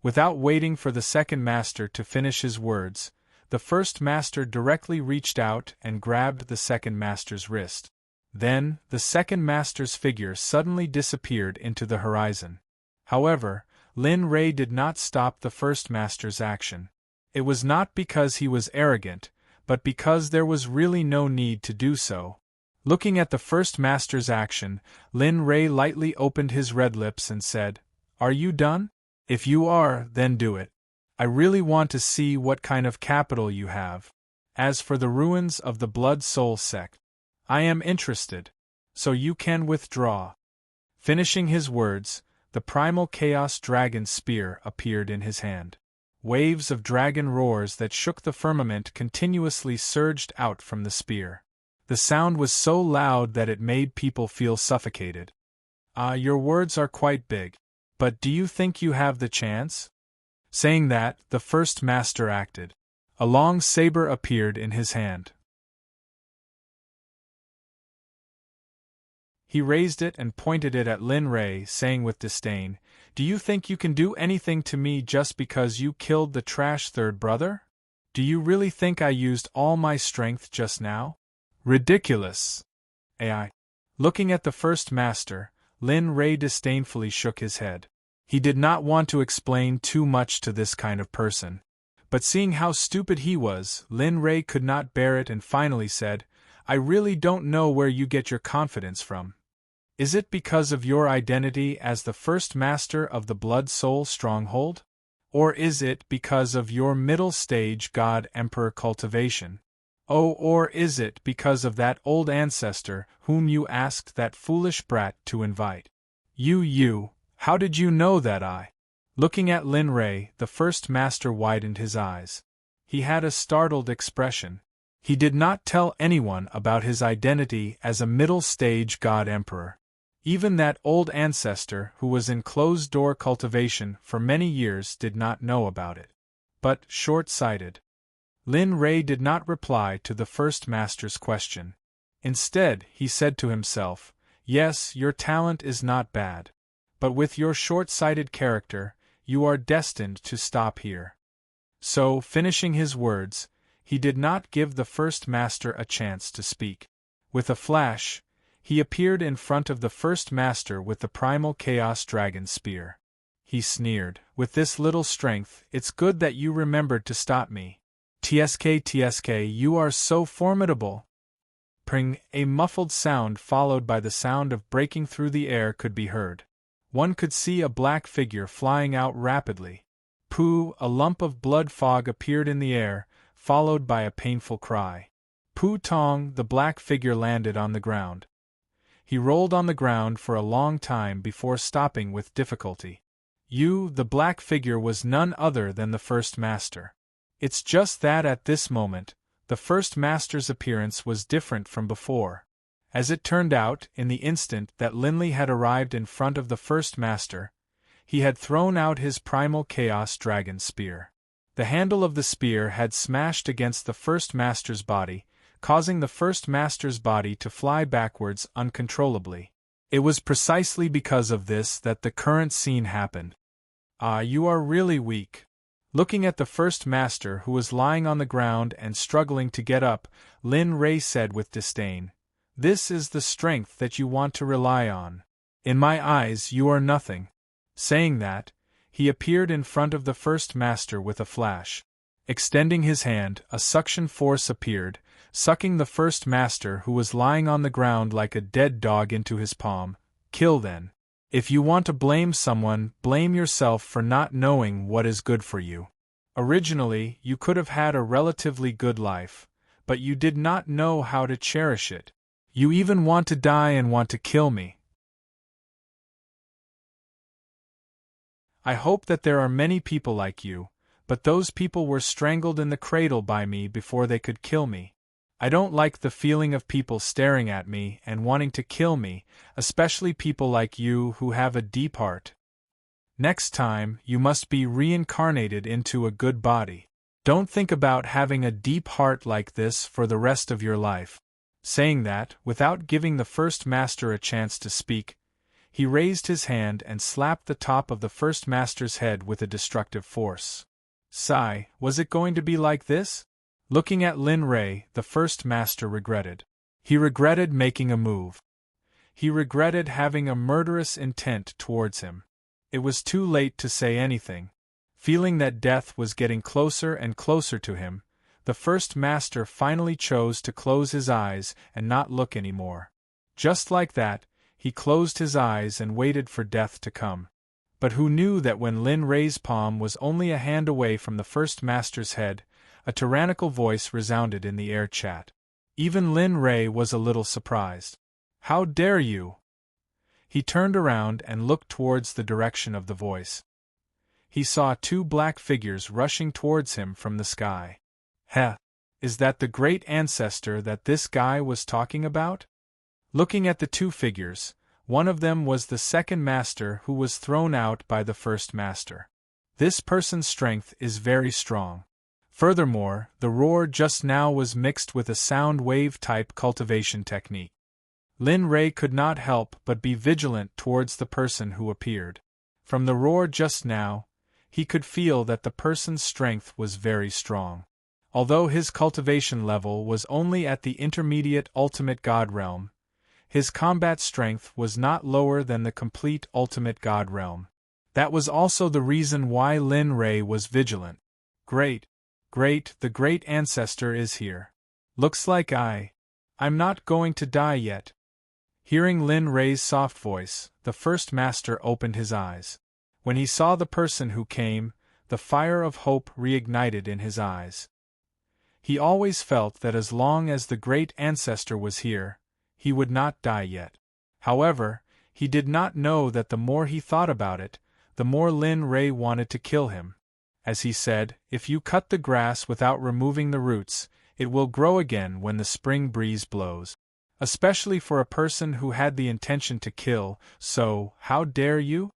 Without waiting for the second master to finish his words, the first master directly reached out and grabbed the second master's wrist. Then, the second master's figure suddenly disappeared into the horizon. However, Lin Ray did not stop the first master's action. It was not because he was arrogant, but because there was really no need to do so. Looking at the first master's action, Lin Ray lightly opened his red lips and said, "Are you done? If you are, then do it. I really want to see what kind of capital you have. As for the ruins of the Blood Soul sect, I am interested, so you can withdraw." Finishing his words, the primal chaos dragon spear appeared in his hand. Waves of dragon roars that shook the firmament continuously surged out from the spear. The sound was so loud that it made people feel suffocated. Your words are quite big. But do you think you have the chance?" Saying that, the first master acted. A long saber appeared in his hand. He raised it and pointed it at Lin Ray, saying with disdain, "Do you think you can do anything to me just because you killed the trash third brother? Do you really think I used all my strength just now? Ridiculous!" AI. Looking at the first master, Lin Ray disdainfully shook his head. He did not want to explain too much to this kind of person. But seeing how stupid he was, Lin Ray could not bear it and finally said, "I really don't know where you get your confidence from. Is it because of your identity as the first master of the Blood Soul stronghold? Or is it because of your middle stage God Emperor cultivation? Oh, or is it because of that old ancestor whom you asked that foolish brat to invite? How did you know that I?" Looking at Lin Ray, the first master widened his eyes. He had a startled expression. He did not tell anyone about his identity as a middle-stage God Emperor. Even that old ancestor who was in closed-door cultivation for many years did not know about it. But, short-sighted, Lin Ray did not reply to the first master's question. Instead, he said to himself, "Yes, your talent is not bad. But with your short-sighted character, you are destined to stop here. So, finishing his words, he did not give the first master a chance to speak. With a flash, he appeared in front of the first master with the primal chaos dragon spear. He sneered, "With this little strength, it's good that you remembered to stop me. TSK, you are so formidable." Pring, a muffled sound followed by the sound of breaking through the air could be heard. One could see a black figure flying out rapidly. Pooh, a lump of blood fog appeared in the air, followed by a painful cry. Pooh Tong, the black figure landed on the ground. He rolled on the ground for a long time before stopping with difficulty. The black figure was none other than the first master. It's just that at this moment, the first master's appearance was different from before. As it turned out, in the instant that Linley had arrived in front of the first master, he had thrown out his primal chaos dragon spear. The handle of the spear had smashed against the first master's body, causing the first master's body to fly backwards uncontrollably. It was precisely because of this that the current scene happened. "Ah, you are really weak." Looking at the first master who was lying on the ground and struggling to get up, Lin Rei said with disdain, "This is the strength that you want to rely on. In my eyes you are nothing." Saying that, he appeared in front of the first master with a flash. Extending his hand, a suction force appeared, sucking the first master who was lying on the ground like a dead dog into his palm. "Kill then. If you want to blame someone, blame yourself for not knowing what is good for you. Originally, you could have had a relatively good life, but you did not know how to cherish it. You even want to die and want to kill me. I hope that there are many people like you, but those people were strangled in the cradle by me before they could kill me. I don't like the feeling of people staring at me and wanting to kill me, especially people like you who have a deep heart. Next time, you must be reincarnated into a good body. Don't think about having a deep heart like this for the rest of your life." Saying that, without giving the first master a chance to speak, he raised his hand and slapped the top of the first master's head with a destructive force. Sigh, was it going to be like this? Looking at Lin Rei, the first master regretted. He regretted making a move. He regretted having a murderous intent towards him. It was too late to say anything. Feeling that death was getting closer and closer to him, the first master finally chose to close his eyes and not look anymore. Just like that, he closed his eyes and waited for death to come. But who knew that when Lin Rei's palm was only a hand away from the first master's head, a tyrannical voice resounded in the air chat. Even Lin Rei was a little surprised. "How dare you?" He turned around and looked towards the direction of the voice. He saw two black figures rushing towards him from the sky. Heh! Is that the great ancestor that this guy was talking about? Looking at the two figures, one of them was the second master who was thrown out by the first master. This person's strength is very strong. Furthermore, the roar just now was mixed with a sound wave type cultivation technique. Lin Rei could not help but be vigilant towards the person who appeared. From the roar just now, he could feel that the person's strength was very strong. Although his cultivation level was only at the intermediate ultimate god realm, his combat strength was not lower than the complete ultimate god realm. That was also the reason why Lin Rei was vigilant. Great, the great ancestor is here. Looks like I'm not going to die yet. Hearing Lin Rei's soft voice, the first master opened his eyes. When he saw the person who came, the fire of hope reignited in his eyes. He always felt that as long as the great ancestor was here, he would not die yet. However, he did not know that the more he thought about it, the more Lin Rei wanted to kill him. As he said, "If you cut the grass without removing the roots, it will grow again when the spring breeze blows." Especially for a person who had the intention to kill, so, how dare you?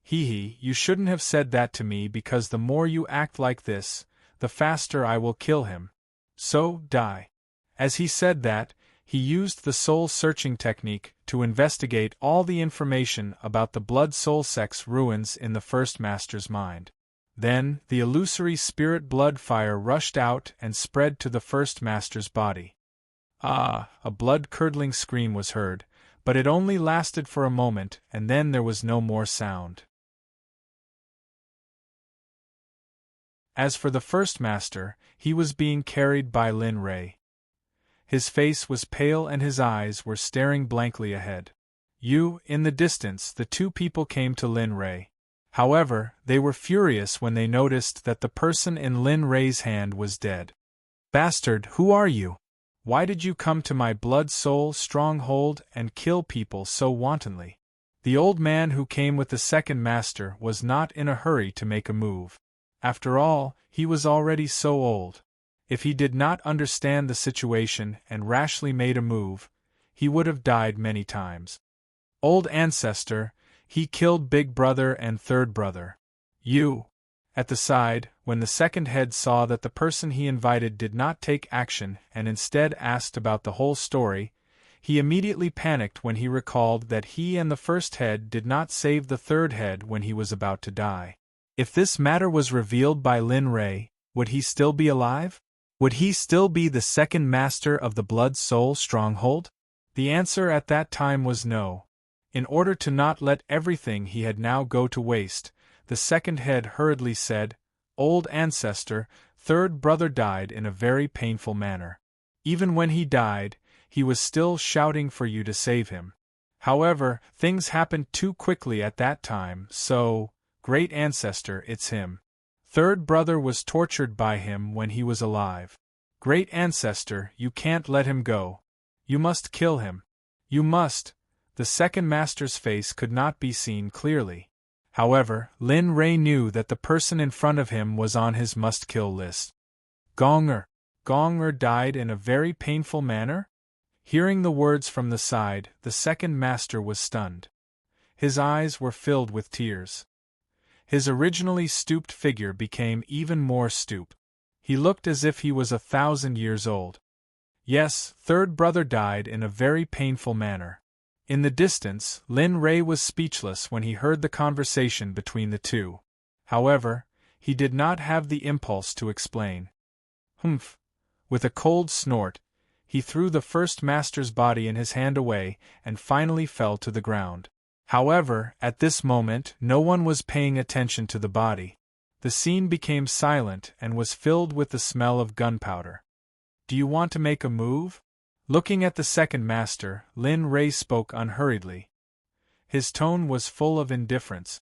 You shouldn't have said that to me because the more you act like this, the faster I will kill him. So, die. As he said that, he used the soul-searching technique to investigate all the information about the Blood Soul Sect's ruins in the first master's mind. Then, the illusory spirit blood fire rushed out and spread to the first master's body. Ah! A blood-curdling scream was heard, but it only lasted for a moment, and then there was no more sound. As for the first master, he was being carried by Lin Ray. His face was pale and his eyes were staring blankly ahead. In the distance, the two people came to Lin Ray. However, they were furious when they noticed that the person in Lin Ray's hand was dead. "Bastard, who are you? Why did you come to my blood-soul stronghold and kill people so wantonly?" The old man who came with the second master was not in a hurry to make a move. After all, he was already so old. If he did not understand the situation and rashly made a move, he would have died many times. "Old ancestor, he killed big brother and third brother. You." At the side, when the second head saw that the person he invited did not take action and instead asked about the whole story, he immediately panicked when he recalled that he and the first head did not save the third head when he was about to die. If this matter was revealed by Lin Ray, would he still be alive? Would he still be the second master of the blood-soul stronghold? The answer at that time was no. In order to not let everything he had now go to waste, the second head hurriedly said, "Old ancestor, third brother died in a very painful manner. Even when he died, he was still shouting for you to save him. However, things happened too quickly at that time, so, great ancestor, it's him. Third brother was tortured by him when he was alive. Great ancestor, you can't let him go. You must kill him. You must." The second master's face could not be seen clearly. However, Lin Ray knew that the person in front of him was on his must-kill list. Gonger died in a very painful manner? Hearing the words from the side, the second master was stunned. His eyes were filled with tears. His originally stooped figure became even more stooped. He looked as if he was 1,000 years old. Yes, third brother died in a very painful manner. In the distance, Lin Ray was speechless when he heard the conversation between the two. However, he did not have the impulse to explain. "Humph!" With a cold snort, he threw the first master's body in his hand away and finally fell to the ground. However, at this moment, no one was paying attention to the body. The scene became silent and was filled with the smell of gunpowder. "Do you want to make a move?" Looking at the second master, Lin Ray spoke unhurriedly. His tone was full of indifference.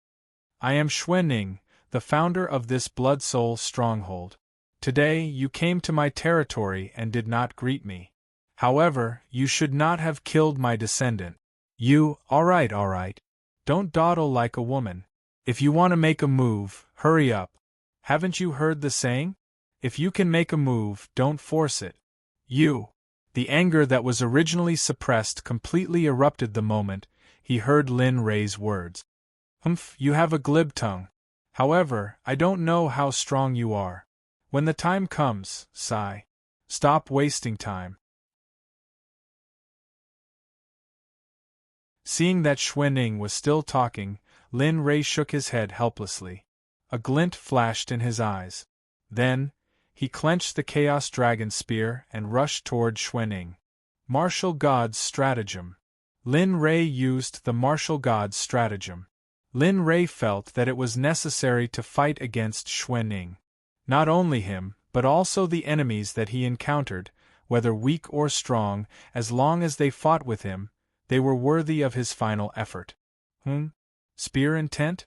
"I am Xuening, the founder of this blood-soul stronghold. Today you came to my territory and did not greet me. However, you should not have killed my descendant. All right. Don't dawdle like a woman. If you want to make a move, hurry up. Haven't you heard the saying? If you can make a move, don't force it. The anger that was originally suppressed completely erupted the moment he heard Lin Ray's words. "Humph, you have a glib tongue. However, I don't know how strong you are. When the time comes, sigh. Stop wasting time." Seeing that Xuening was still talking, Lin Ray shook his head helplessly. A glint flashed in his eyes. Then, he clenched the Chaos Dragon Spear and rushed toward Xuening. Martial God's stratagem. Lin Ray used the Martial God's stratagem. Lin Ray felt that it was necessary to fight against Xuening. Not only him, but also the enemies that he encountered, whether weak or strong, as long as they fought with him, they were worthy of his final effort. Spear intent?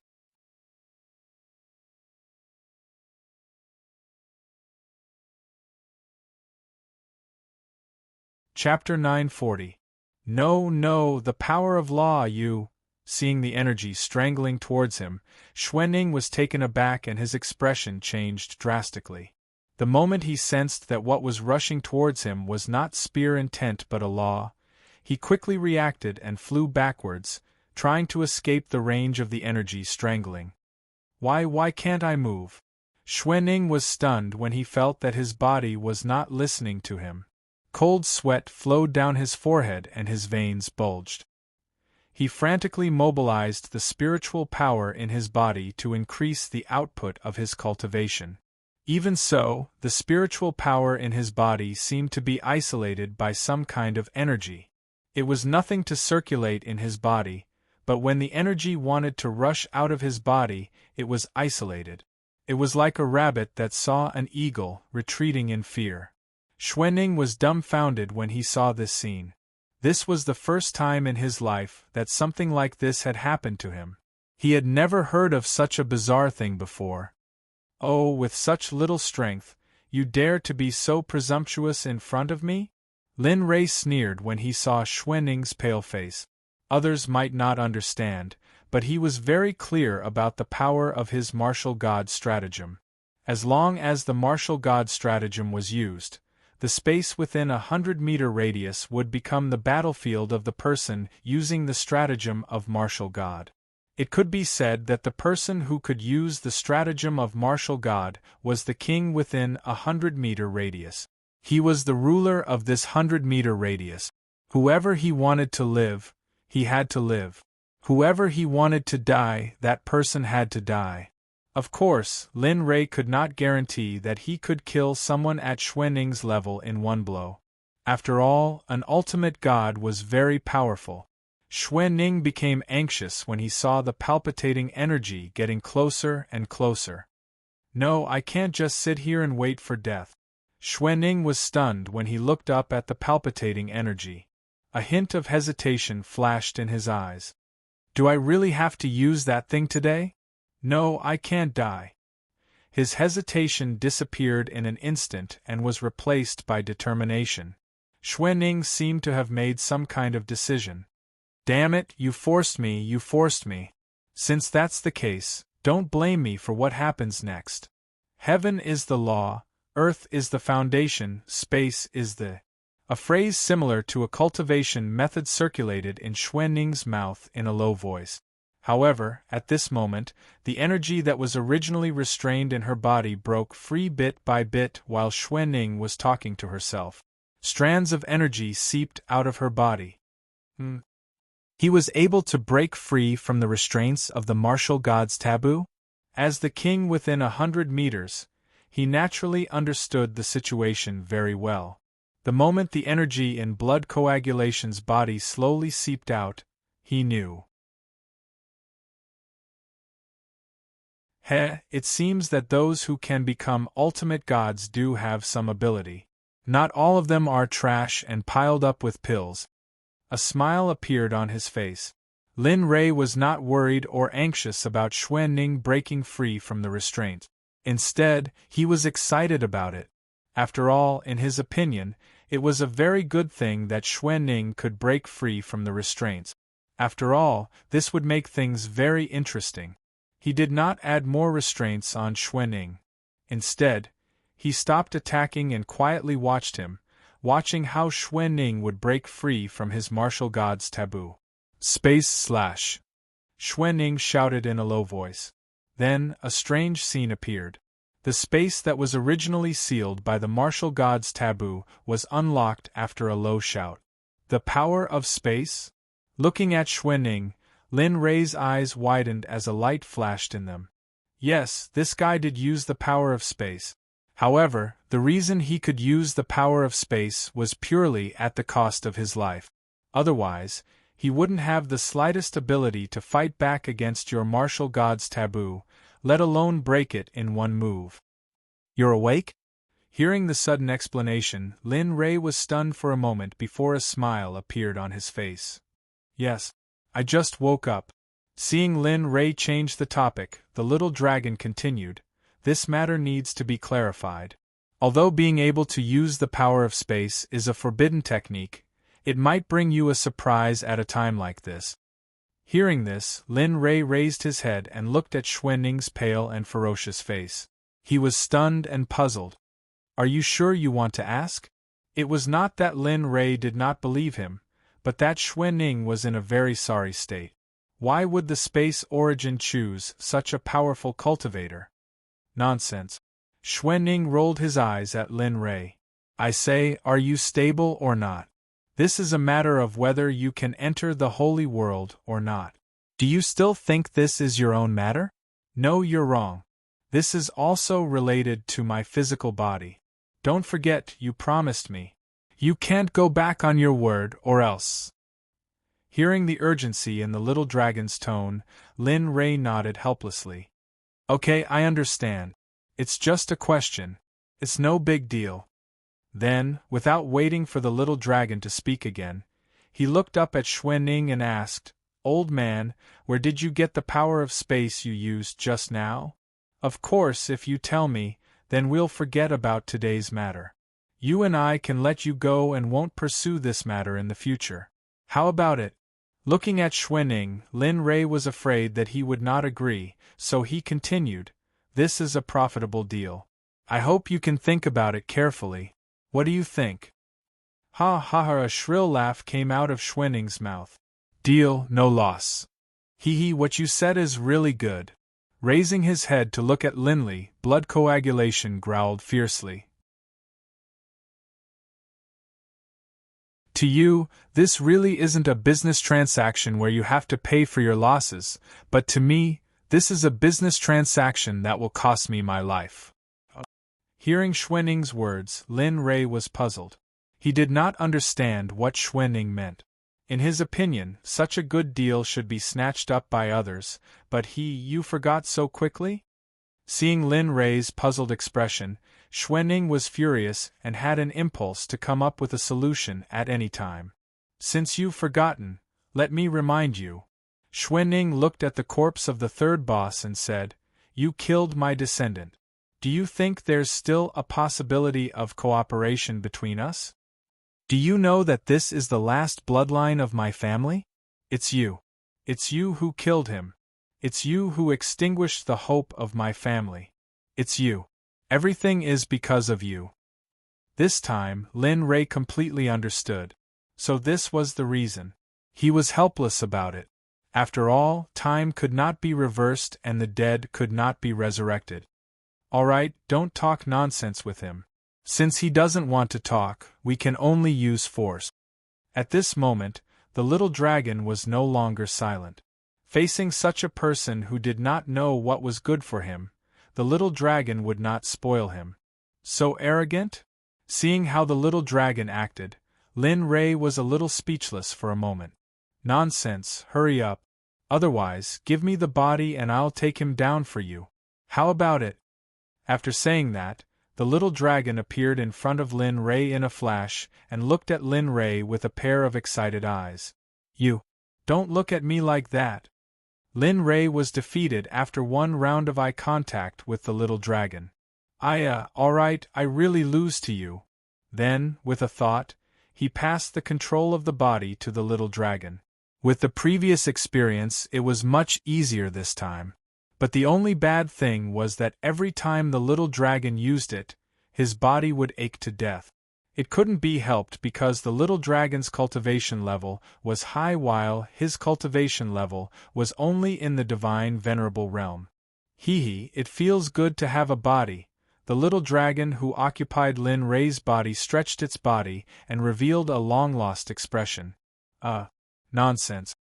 Chapter 940. No, the power of law, you. Seeing the energy strangling towards him, Xuening was taken aback and his expression changed drastically. The moment he sensed that what was rushing towards him was not spear intent but a law, he quickly reacted and flew backwards, trying to escape the range of the energy strangling. Why can't I move? Xuening was stunned when he felt that his body was not listening to him. Cold sweat flowed down his forehead and his veins bulged. He frantically mobilized the spiritual power in his body to increase the output of his cultivation. Even so, the spiritual power in his body seemed to be isolated by some kind of energy. It was nothing to circulate in his body, but when the energy wanted to rush out of his body, it was isolated. It was like a rabbit that saw an eagle retreating in fear. Xuanning was dumbfounded when he saw this scene. This was the first time in his life that something like this had happened to him. He had never heard of such a bizarre thing before. "Oh, with such little strength, you dare to be so presumptuous in front of me?" Lin Rei sneered when he saw Xuanning's pale face. Others might not understand, but he was very clear about the power of his martial god stratagem. As long as the martial god stratagem was used, the space within a 100-meter radius would become the battlefield of the person using the stratagem of martial god. It could be said that the person who could use the stratagem of martial god was the king within a 100-meter radius. He was the ruler of this 100-meter radius. Whoever he wanted to live, he had to live. Whoever he wanted to die, that person had to die. Of course, Lin Rei could not guarantee that he could kill someone at Xuanning's level in one blow. After all, an ultimate god was very powerful. Xuanning became anxious when he saw the palpitating energy getting closer and closer. "No, I can't just sit here and wait for death." Xuanning was stunned when he looked up at the palpitating energy. A hint of hesitation flashed in his eyes. "Do I really have to use that thing today? No, I can't die." His hesitation disappeared in an instant and was replaced by determination. Xuanning seemed to have made some kind of decision. "Damn it, you forced me, you forced me. Since that's the case, don't blame me for what happens next. Heaven is the law, earth is the foundation, space is the..." A phrase similar to a cultivation method circulated in Xuanning's mouth in a low voice. However, at this moment, the energy that was originally restrained in her body broke free bit by bit while Xuanning was talking to herself. Strands of energy seeped out of her body. He was able to break free from the restraints of the martial god's taboo? As the king within 100 meters, he naturally understood the situation very well. The moment the energy in blood coagulation's body slowly seeped out, he knew. It seems that those who can become ultimate gods do have some ability. Not all of them are trash and piled up with pills. A smile appeared on his face. Lin Rei was not worried or anxious about Xuanning breaking free from the restraint. Instead, he was excited about it. After all, in his opinion, it was a very good thing that Xuanning could break free from the restraints. After all, this would make things very interesting. He did not add more restraints on Xuanning. Instead, he stopped attacking and quietly watched him, watching how Xuanning would break free from his martial god's taboo. Xuanning shouted in a low voice. Then, a strange scene appeared. The space that was originally sealed by the martial god's taboo was unlocked after a low shout. The power of space? Looking at Xuanning, Lin Rei's eyes widened as a light flashed in them. Yes, this guy did use the power of space. However, the reason he could use the power of space was purely at the cost of his life. Otherwise, he wouldn't have the slightest ability to fight back against your martial god's taboo, let alone break it in one move. "You're awake?" Hearing the sudden explanation, Lin Rei was stunned for a moment before a smile appeared on his face. "Yes. I just woke up." Seeing Lin Rei change the topic, the little dragon continued, "This matter needs to be clarified. Although being able to use the power of space is a forbidden technique, it might bring you a surprise at a time like this." Hearing this, Lin Rei raised his head and looked at Xuanning's pale and ferocious face. He was stunned and puzzled. "Are you sure you want to ask?" It was not that Lin Rei did not believe him, but that Xuanning was in a very sorry state. Why would the space origin choose such a powerful cultivator? Nonsense. Xuanning rolled his eyes at Lin Rei. "I say, are you stable or not?" This is a matter of whether you can enter the holy world or not. Do you still think this is your own matter? No, you're wrong. This is also related to my physical body. Don't forget, you promised me. You can't go back on your word, or else. Hearing the urgency in the little dragon's tone, Lin Ray nodded helplessly. Okay, I understand. It's just a question. It's no big deal. Then, without waiting for the little dragon to speak again, he looked up at Xuanning and asked, Old man, where did you get the power of space you used just now? Of course, if you tell me, then we'll forget about today's matter. You and I can let you go and won't pursue this matter in the future. How about it? Looking at Xuanning, Lin Ray was afraid that he would not agree, so he continued, This is a profitable deal. I hope you can think about it carefully. What do you think? Ha ha ha! A shrill laugh came out of Xuanning's mouth. Deal, no loss. Hee hee, what you said is really good. Raising his head to look at Linley, blood coagulation growled fiercely. To you, this really isn't a business transaction where you have to pay for your losses, but to me, this is a business transaction that will cost me my life. Hearing Xuanning's words, Lin Ray was puzzled. He did not understand what Xuanning meant. In his opinion, such a good deal should be snatched up by others, but you forgot so quickly? Seeing Lin Ray's puzzled expression, Xuanning was furious and had an impulse to come up with a solution at any time. Since you've forgotten, let me remind you. Xuanning looked at the corpse of the third boss and said, You killed my descendant. Do you think there's still a possibility of cooperation between us? Do you know that this is the last bloodline of my family? It's you. It's you who killed him. It's you who extinguished the hope of my family. It's you. Everything is because of you. This time, Lin Ray completely understood. So this was the reason. He was helpless about it. After all, time could not be reversed and the dead could not be resurrected. All right, don't talk nonsense with him. Since he doesn't want to talk, we can only use force. At this moment, the little dragon was no longer silent. Facing such a person who did not know what was good for him, the little dragon would not spoil him. So arrogant? Seeing how the little dragon acted, Lin Ray was a little speechless for a moment. Nonsense, hurry up. Otherwise, give me the body and I'll take him down for you. How about it? After saying that, the little dragon appeared in front of Lin Ray in a flash and looked at Lin Ray with a pair of excited eyes. You! Don't look at me like that! Lin Ray was defeated after one round of eye contact with the little dragon. Alright, I really lose to you. Then, with a thought, he passed the control of the body to the little dragon. With the previous experience, it was much easier this time. But the only bad thing was that every time the little dragon used it, his body would ache to death. It couldn't be helped because the little dragon's cultivation level was high while his cultivation level was only in the divine venerable realm. Hee, it feels good to have a body. The little dragon who occupied Lin Ray's body stretched its body and revealed a long-lost expression. Nonsense.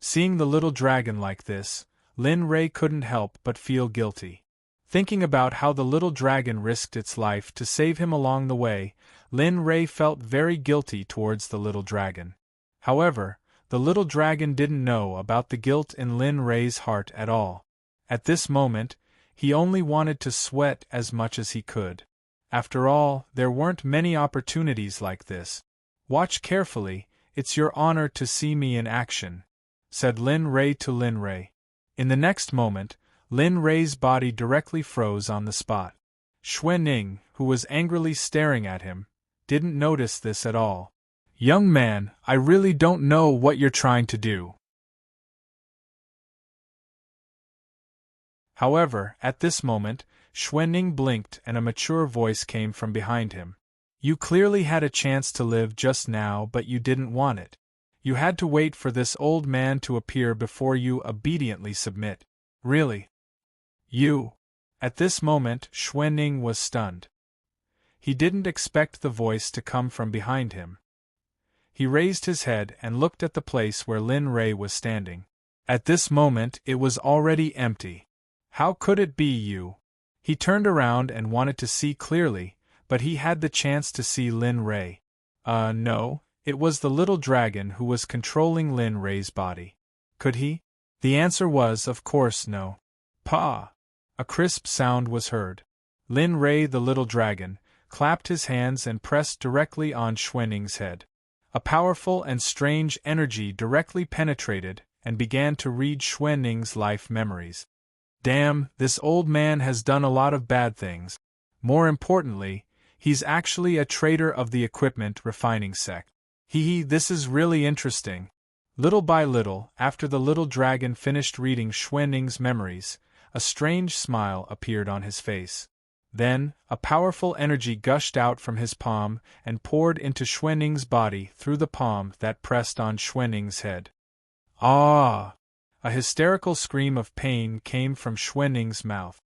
Seeing the little dragon like this, Lin Ray couldn't help but feel guilty. Thinking about how the little dragon risked its life to save him along the way, Lin Ray felt very guilty towards the little dragon. However, the little dragon didn't know about the guilt in Lin Ray's heart at all. At this moment, he only wanted to sweat as much as he could. After all, there weren't many opportunities like this. Watch carefully, it's your honor to see me in action, said Lin Ray to Lin Ray. In the next moment, Lin Ray's body directly froze on the spot. Xuanning, who was angrily staring at him, didn't notice this at all. Young man, I really don't know what you're trying to do. However, at this moment, Xuanning blinked and a mature voice came from behind him. You clearly had a chance to live just now, but you didn't want it. You had to wait for this old man to appear before you obediently submit. Really? You? At this moment, Xuanning was stunned. He didn't expect the voice to come from behind him. He raised his head and looked at the place where Lin Rei was standing. At this moment it was already empty. How could it be you? He turned around and wanted to see clearly, but he had the chance to see Lin Rei. No, it was the little dragon who was controlling Lin Rei's body. Could he? The answer was, of course, no. Pa! A crisp sound was heard. Lin Rei, the little dragon, clapped his hands and pressed directly on Xuanning's head. A powerful and strange energy directly penetrated and began to read Xuanning's life memories. Damn, this old man has done a lot of bad things. More importantly, he's actually a trader of the equipment refining sect. This is really interesting. Little by little, after the little dragon finished reading Xuanning's memories, a strange smile appeared on his face. Then, a powerful energy gushed out from his palm and poured into Xuanning's body through the palm that pressed on Xuanning's head. Ah! A hysterical scream of pain came from Xuanning's mouth.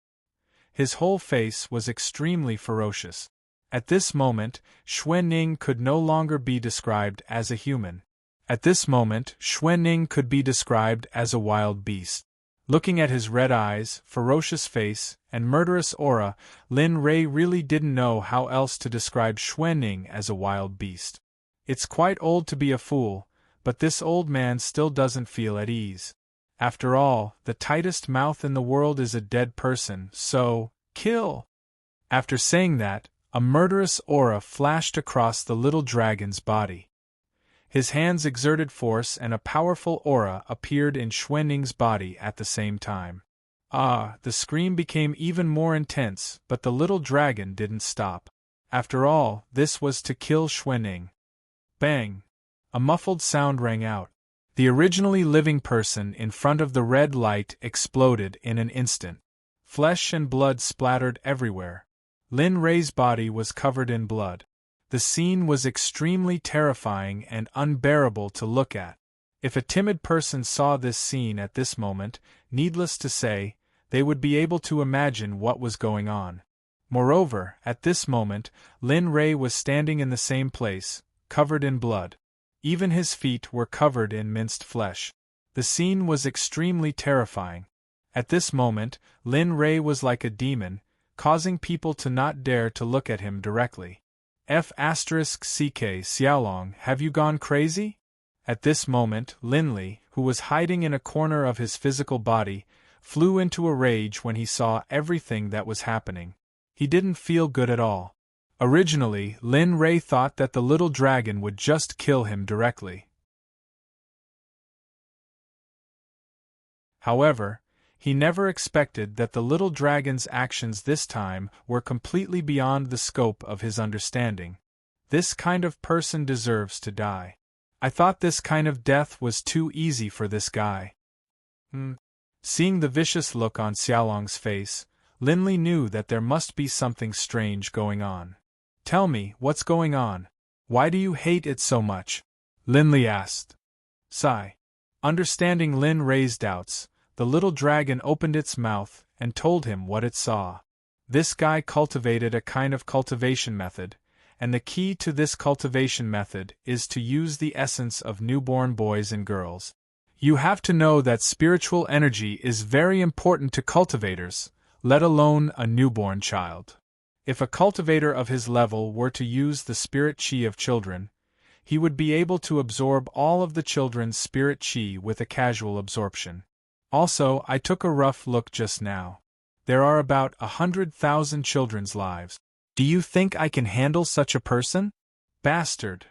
His whole face was extremely ferocious. At this moment, Xuanning could no longer be described as a human. At this moment, Xuanning could be described as a wild beast. Looking at his red eyes, ferocious face, and murderous aura, Lin Rei really didn't know how else to describe Xuanning as a wild beast. It's quite old to be a fool, but this old man still doesn't feel at ease. After all, the tightest mouth in the world is a dead person, so, kill! After saying that, a murderous aura flashed across the little dragon's body. His hands exerted force and a powerful aura appeared in Xuanning's body at the same time. The scream became even more intense, but the little dragon didn't stop. After all, this was to kill Xuanning. Bang! A muffled sound rang out. The originally living person in front of the red light exploded in an instant. Flesh and blood splattered everywhere. Lin Rei's body was covered in blood. The scene was extremely terrifying and unbearable to look at. If a timid person saw this scene at this moment, needless to say, they would be able to imagine what was going on. Moreover, at this moment, Lin Rei was standing in the same place, covered in blood. Even his feet were covered in minced flesh. The scene was extremely terrifying. At this moment, Lin Rei was like a demon, causing people to not dare to look at him directly. F***ck Xiaolong, have you gone crazy? At this moment, Linli, who was hiding in a corner of his physical body, flew into a rage when he saw everything that was happening. He didn't feel good at all. Originally, Lin Rei thought that the little dragon would just kill him directly. However, he never expected that the little dragon's actions this time were completely beyond the scope of his understanding. This kind of person deserves to die. I thought this kind of death was too easy for this guy. Seeing the vicious look on Xiaolong's face, Linli knew that there must be something strange going on. Tell me, what's going on? Why do you hate it so much? Linli asked. Sigh. Understanding Lin Rei's doubts, the little dragon opened its mouth and told him what it saw. This guy cultivated a kind of cultivation method, and the key to this cultivation method is to use the essence of newborn boys and girls. You have to know that spiritual energy is very important to cultivators, let alone a newborn child. If a cultivator of his level were to use the spirit chi of children, he would be able to absorb all of the children's spirit chi with a casual absorption. Also, I took a rough look just now. There are about 100,000 children's lives. Do you think I can handle such a person? Bastard.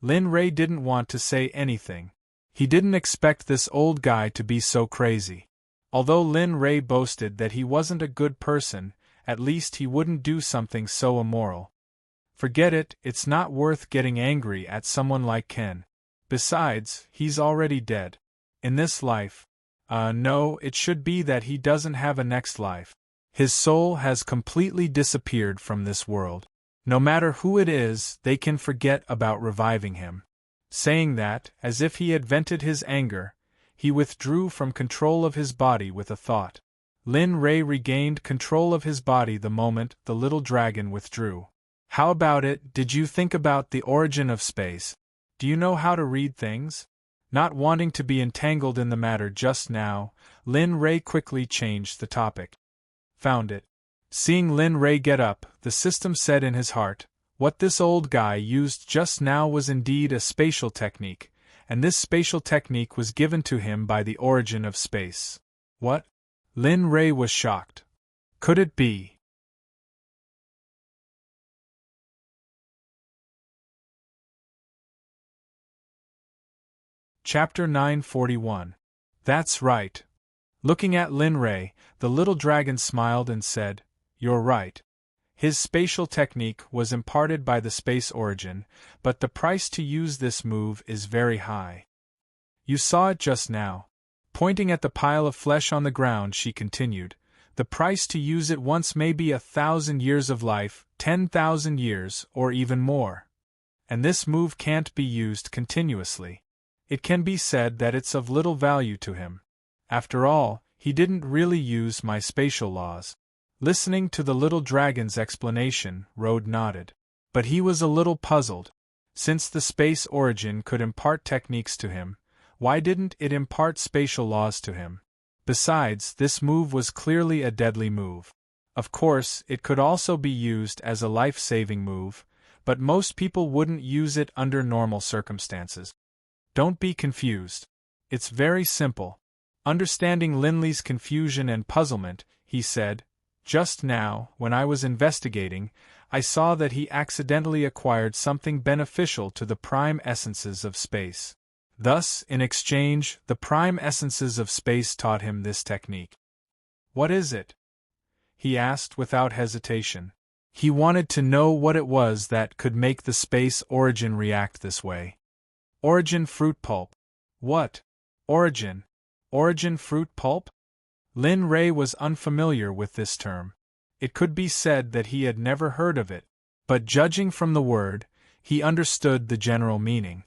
Lin Rei didn't want to say anything. He didn't expect this old guy to be so crazy. Although Lin Rei boasted that he wasn't a good person, at least he wouldn't do something so immoral. Forget it, it's not worth getting angry at someone like Ken. Besides, he's already dead. In this life. No, it should be that he doesn't have a next life. His soul has completely disappeared from this world. No matter who it is, they can forget about reviving him. Saying that, as if he had vented his anger, he withdrew from control of his body with a thought. Lin Rei regained control of his body the moment the little dragon withdrew. How about it, did you think about the origin of space? Do you know how to read things? Not wanting to be entangled in the matter just now, Lin Ray quickly changed the topic. Found it. Seeing Lin Ray get up, the system said in his heart, what this old guy used just now was indeed a spatial technique, and this spatial technique was given to him by the origin of space. What? Lin Ray was shocked. Could it be? Chapter 941. That's right. Looking at Lin Ray, the little dragon smiled and said, You're right. His spatial technique was imparted by the space origin, but the price to use this move is very high. You saw it just now. Pointing at the pile of flesh on the ground, she continued, the price to use it once may be 1,000 years of life, 10,000 years, or even more. And this move can't be used continuously. It can be said that it's of little value to him. After all, he didn't really use my spatial laws. Listening to the little dragon's explanation, Rode nodded. But he was a little puzzled. Since the space origin could impart techniques to him, why didn't it impart spatial laws to him? Besides, this move was clearly a deadly move. Of course, it could also be used as a life-saving move, but most people wouldn't use it under normal circumstances. Don't be confused. It's very simple. Understanding Linley's confusion and puzzlement, he said, just now, when I was investigating, I saw that he accidentally acquired something beneficial to the prime essences of space. Thus, in exchange, the prime essences of space taught him this technique. What is it? He asked without hesitation. He wanted to know what it was that could make the space origin react this way. Origin fruit pulp. What? Origin? Origin fruit pulp? Lin Ray was unfamiliar with this term. It could be said that he had never heard of it, but judging from the word, he understood the general meaning.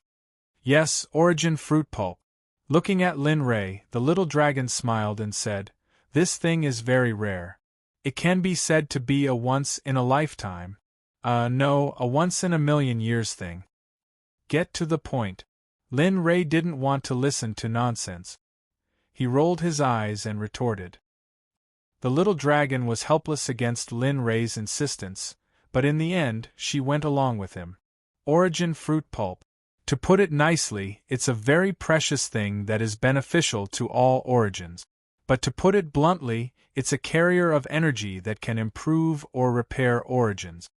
Yes, origin fruit pulp. Looking at Lin Ray, the little dragon smiled and said, This thing is very rare. It can be said to be a once-in-a-lifetime. No, a once-in-a-million-years thing. Get to the point. Lin Ray didn't want to listen to nonsense. He rolled his eyes and retorted. The little dragon was helpless against Lin Ray's insistence, but in the end, she went along with him. Origin fruit pulp. To put it nicely, it's a very precious thing that is beneficial to all origins. But to put it bluntly, it's a carrier of energy that can improve or repair origins.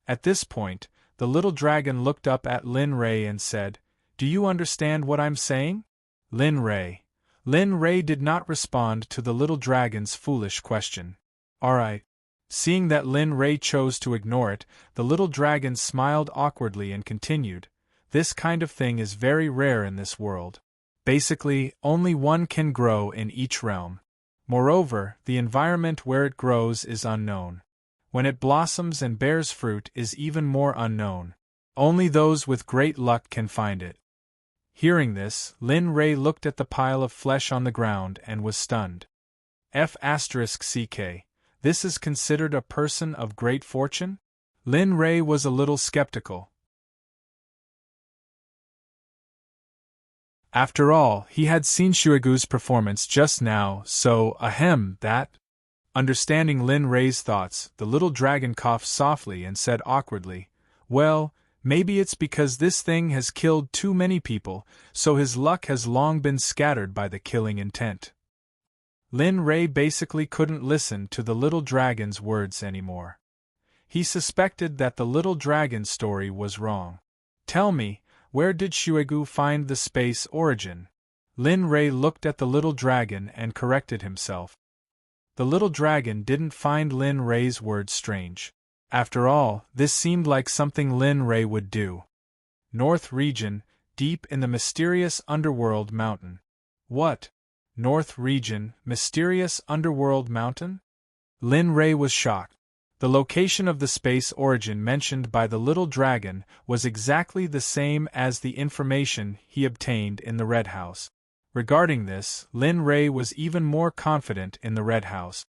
At this point, the little dragon looked up at Lin Ray and said, Do you understand what I'm saying? Lin Ray. Lin Ray did not respond to the little dragon's foolish question. Alright. Seeing that Lin Ray chose to ignore it, the little dragon smiled awkwardly and continued, This kind of thing is very rare in this world. Basically, only one can grow in each realm. Moreover, the environment where it grows is unknown. When it blossoms and bears fruit is even more unknown. Only those with great luck can find it. Hearing this, Lin Ray looked at the pile of flesh on the ground and was stunned. F***ck. This is considered a person of great fortune? Lin Ray was a little skeptical. After all, he had seen Shuigu's performance just now, so, that. Understanding Lin Ray's thoughts, the little dragon coughed softly and said awkwardly, Well, maybe it's because this thing has killed too many people, so his luck has long been scattered by the killing intent. Lin Ray basically couldn't listen to the little dragon's words anymore. He suspected that the little dragon's story was wrong. Tell me, where did Shuigu find the space origin? Lin Ray looked at the little dragon and corrected himself. The little dragon didn't find Lin Ray's words strange. After all, this seemed like something Lin Ray would do. North region, deep in the mysterious underworld mountain. What? North region, mysterious underworld mountain? Lin Ray was shocked. The location of the space origin mentioned by the little dragon was exactly the same as the information he obtained in the Red House. Regarding this, Lin Ray was even more confident in the Red House.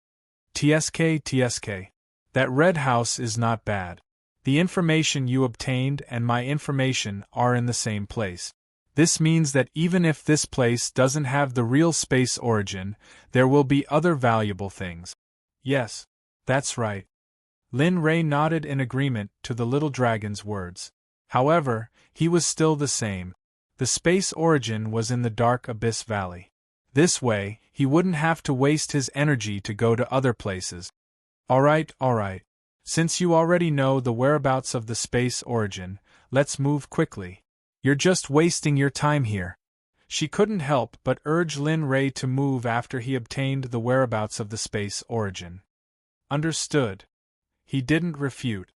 TSK. That Red House is not bad. The information you obtained and my information are in the same place. This means that even if this place doesn't have the real space origin, there will be other valuable things. Yes, that's right. Lin Ray nodded in agreement to the little dragon's words. However, he was still the same. The space origin was in the dark abyss valley. This way, he wouldn't have to waste his energy to go to other places. Alright. Since you already know the whereabouts of the space origin, let's move quickly. You're just wasting your time here. She couldn't help but urge Lin Ray to move after he obtained the whereabouts of the space origin. Understood. He didn't refute.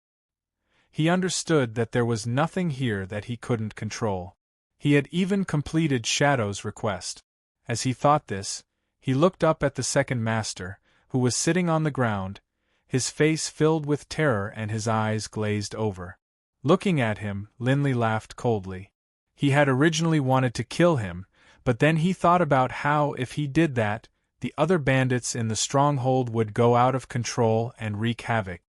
He understood that there was nothing here that he couldn't control. He had even completed Shadow's request. As he thought this, he looked up at the second master, who was sitting on the ground, his face filled with terror and his eyes glazed over. Looking at him, Linley laughed coldly. He had originally wanted to kill him, but then he thought about how if he did that, the other bandits in the stronghold would go out of control and wreak havoc.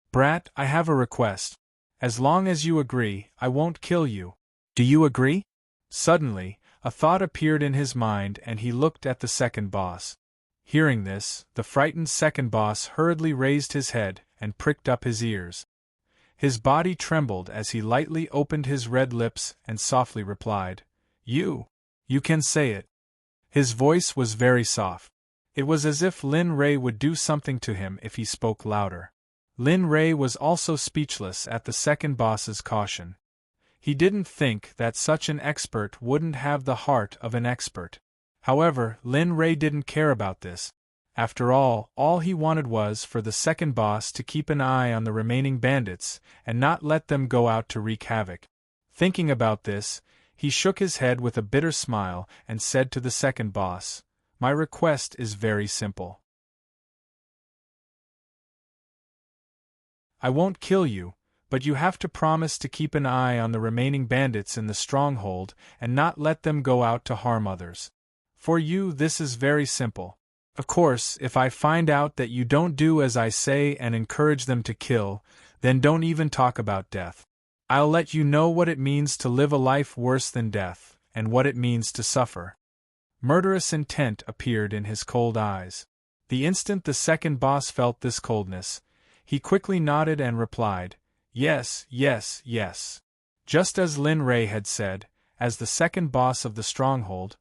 Brat, I have a request. As long as you agree, I won't kill you. Do you agree? Suddenly, a thought appeared in his mind and he looked at the second boss. Hearing this, the frightened second boss hurriedly raised his head and pricked up his ears. His body trembled as he lightly opened his red lips and softly replied, You can say it. His voice was very soft. It was as if Lin Ray would do something to him if he spoke louder. Lin Ray was also speechless at the second boss's caution. He didn't think that such an expert wouldn't have the heart of an expert. However, Lin Ray didn't care about this. After all he wanted was for the second boss to keep an eye on the remaining bandits and not let them go out to wreak havoc. Thinking about this, he shook his head with a bitter smile and said to the second boss, My request is very simple. I won't kill you, but you have to promise to keep an eye on the remaining bandits in the stronghold and not let them go out to harm others. For you, this is very simple. Of course, if I find out that you don't do as I say and encourage them to kill, then don't even talk about death. I'll let you know what it means to live a life worse than death, and what it means to suffer. Murderous intent appeared in his cold eyes. The instant the second boss felt this coldness, he quickly nodded and replied, Yes. Just as Lin Ray had said, as the second boss of the stronghold,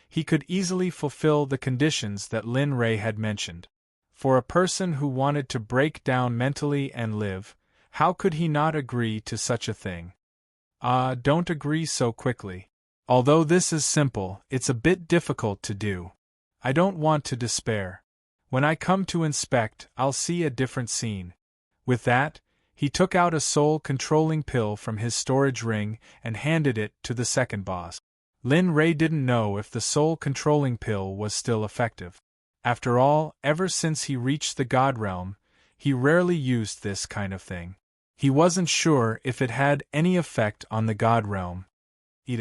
he could easily fulfill the conditions that Lin Ray had mentioned. For a person who wanted to break down mentally and live, how could he not agree to such a thing? Don't agree so quickly. Although this is simple, it's a bit difficult to do. I don't want to despair. When I come to inspect, I'll see a different scene. With that, he took out a soul-controlling pill from his storage ring and handed it to the second boss. Lin Ray didn't know if the soul-controlling pill was still effective. After all, ever since he reached the God Realm, he rarely used this kind of thing. He wasn't sure if it had any effect on the God Realm. Eat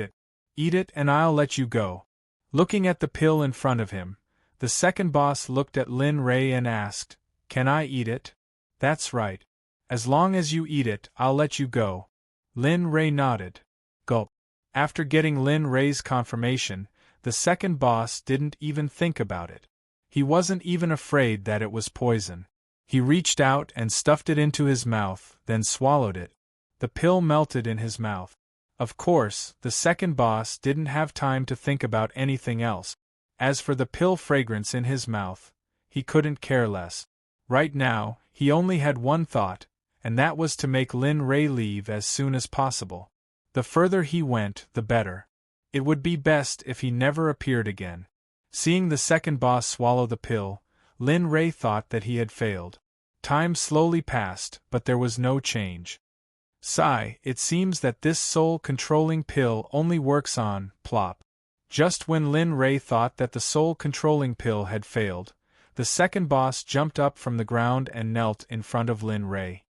it and I'll let you go. Looking at the pill in front of him, the second boss looked at Lin Ray and asked, Can I eat it? That's right. As long as you eat it, I'll let you go. Lin Ray nodded. Gulp. After getting Lin Ray's confirmation, the second boss didn't even think about it. He wasn't even afraid that it was poison. He reached out and stuffed it into his mouth, then swallowed it. The pill melted in his mouth. Of course, the second boss didn't have time to think about anything else. As for the pill fragrance in his mouth, he couldn't care less. Right now, he only had one thought, and that was to make Lin Ray leave as soon as possible. The further he went, the better. It would be best if he never appeared again. Seeing the second boss swallow the pill, Lin Ray thought that he had failed. Time slowly passed, but there was no change. Sigh, it seems that this soul-controlling pill only works on, plop. Just when Lin Ray thought that the soul-controlling pill had failed, the second boss jumped up from the ground and knelt in front of Lin Ray.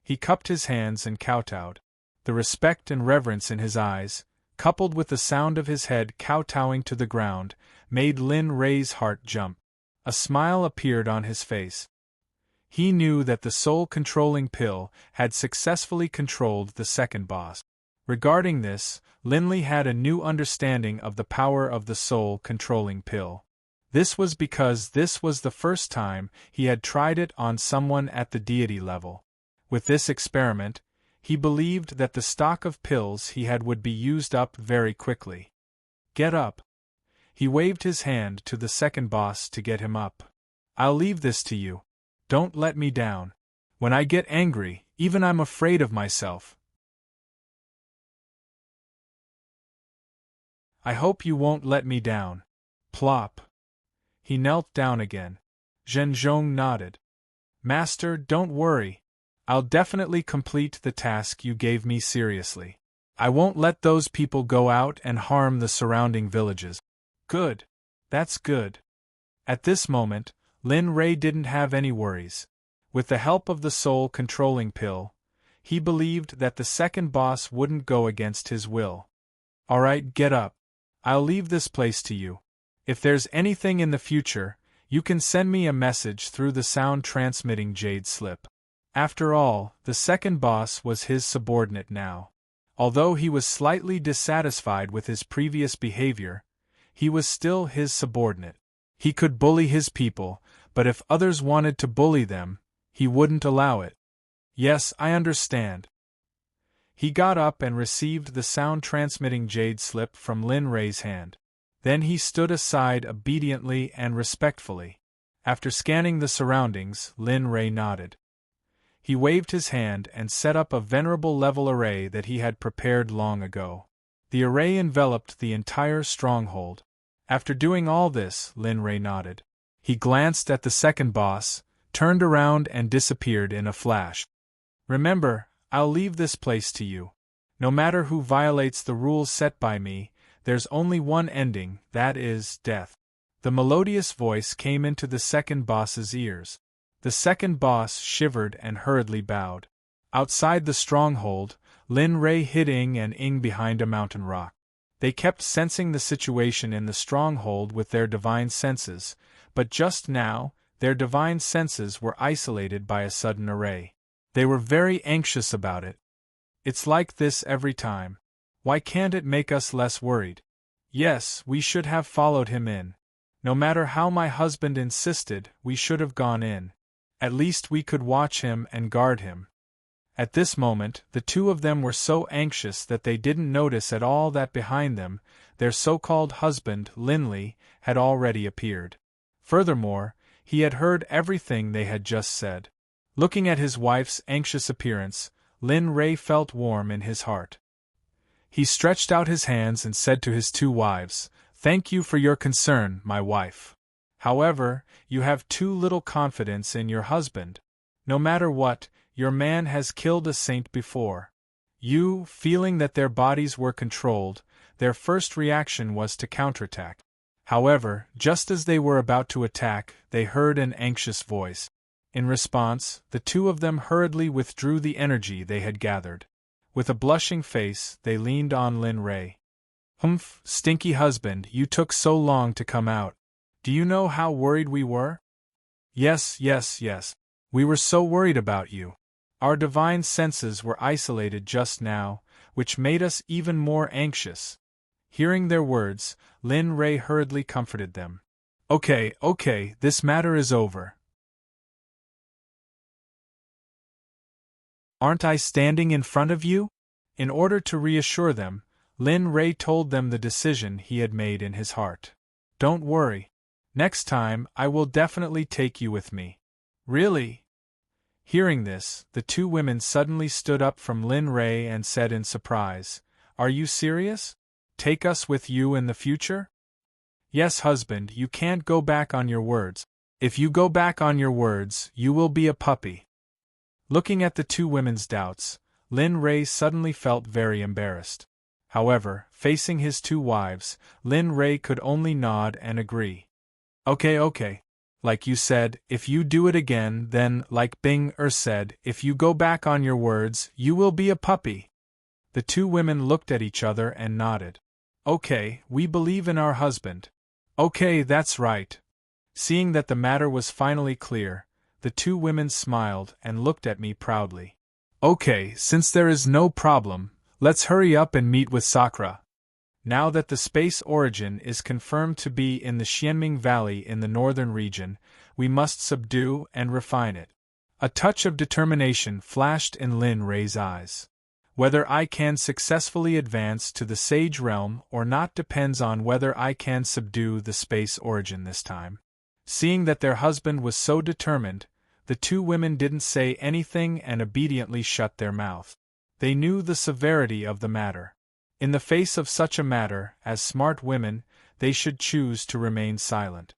He cupped his hands and kowtowed. The respect and reverence in his eyes, coupled with the sound of his head kowtowing to the ground, made Lin Ray's heart jump. A smile appeared on his face. He knew that the soul-controlling pill had successfully controlled the second boss. Regarding this, Linley had a new understanding of the power of the soul-controlling pill. This was because this was the first time he had tried it on someone at the deity level. With this experiment, he believed that the stock of pills he had would be used up very quickly. Get up. He waved his hand to the second boss to get him up. I'll leave this to you. Don't let me down. When I get angry, even I'm afraid of myself. I hope you won't let me down. Plop. He knelt down again. Zhenzhong nodded. Master, don't worry. I'll definitely complete the task you gave me seriously. I won't let those people go out and harm the surrounding villages. Good. That's good. At this moment, Lin Rei didn't have any worries. With the help of the soul-controlling pill, he believed that the second boss wouldn't go against his will. Alright, get up. I'll leave this place to you. If there's anything in the future, you can send me a message through the sound-transmitting jade slip. After all, the second boss was his subordinate now. Although he was slightly dissatisfied with his previous behavior, he was still his subordinate. He could bully his people, but if others wanted to bully them, he wouldn't allow it. Yes, I understand. He got up and received the sound-transmitting jade slip from Lin Rei's hand. Then he stood aside obediently and respectfully. After scanning the surroundings, Lin Rei nodded. He waved his hand and set up a venerable level array that he had prepared long ago. The array enveloped the entire stronghold. After doing all this, Lin Rei nodded. He glanced at the second boss, turned around and disappeared in a flash. Remember, I'll leave this place to you. No matter who violates the rules set by me, there's only one ending, that is, death. The melodious voice came into the second boss's ears. The second boss shivered and hurriedly bowed. Outside the stronghold, Lin Rei hid Ing and Ing behind a mountain rock. They kept sensing the situation in the stronghold with their divine senses, but just now, their divine senses were isolated by a sudden array. They were very anxious about it. It's like this every time. Why can't it make us less worried? Yes, we should have followed him in. No matter how my husband insisted, we should have gone in. At least we could watch him and guard him. At this moment, the two of them were so anxious that they didn't notice at all that behind them, their so-called husband, Linley, had already appeared. Furthermore, he had heard everything they had just said. Looking at his wife's anxious appearance, Lin Rei felt warm in his heart. He stretched out his hands and said to his two wives, "Thank you for your concern, my wife. However, you have too little confidence in your husband. No matter what, your man has killed a saint before." You, feeling that their bodies were controlled, their first reaction was to counterattack. However, just as they were about to attack, they heard an anxious voice. In response, the two of them hurriedly withdrew the energy they had gathered. With a blushing face, they leaned on Lin Rei. "Humph, stinky husband, you took so long to come out. Do you know how worried we were?" Yes. We were so worried about you. Our divine senses were isolated just now, which made us even more anxious." Hearing their words, Lin Rei hurriedly comforted them. Okay, this matter is over. Aren't I standing in front of you? In order to reassure them, Lin Rei told them the decision he had made in his heart. Don't worry. Next time, I will definitely take you with me. Really? Hearing this, the two women suddenly stood up from Lin Rei and said in surprise, "Are you serious? Take us with you in the future?" "Yes, husband, you can't go back on your words. If you go back on your words, you will be a puppy." Looking at the two women's doubts, Lin Rei suddenly felt very embarrassed. However, facing his two wives, Lin Rei could only nod and agree. Okay. Like you said, if you do it again, then, like Bing said, if you go back on your words, you will be a puppy. The two women looked at each other and nodded. Okay, we believe in our husband. Okay, that's right. Seeing that the matter was finally clear, The two women smiled and looked at me proudly. Okay, since there is no problem, let's hurry up and meet with Sakura. Now that the space origin is confirmed to be in the Xianming Valley in the northern region, we must subdue and refine it. A touch of determination flashed in Lin Rei's eyes. Whether I can successfully advance to the Sage Realm or not depends on whether I can subdue the space origin this time. Seeing that their husband was so determined, the two women didn't say anything and obediently shut their mouth. They knew the severity of the matter. In the face of such a matter, as smart women, they should choose to remain silent.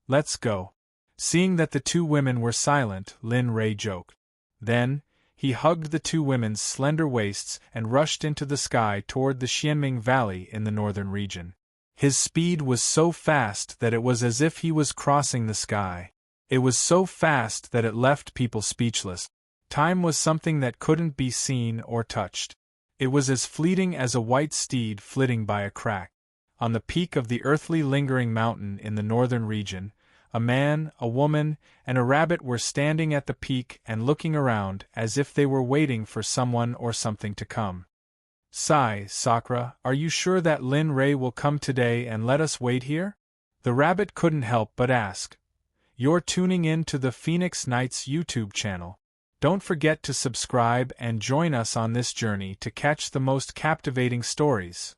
Let's go. Seeing that the two women were silent, Lin Rei joked. Then, he hugged the two women's slender waists and rushed into the sky toward the Xianming Valley in the northern region. His speed was so fast that it was as if he was crossing the sky. It was so fast that it left people speechless. Time was something that couldn't be seen or touched. It was as fleeting as a white steed flitting by a crack. On the peak of the earthly lingering mountain in the northern region, a man, a woman, and a rabbit were standing at the peak and looking around as if they were waiting for someone or something to come. Sakura, are you sure that Lin Rei will come today and let us wait here? The rabbit couldn't help but ask. You're tuning in to the Phoenix Nights YouTube channel. Don't forget to subscribe and join us on this journey to catch the most captivating stories.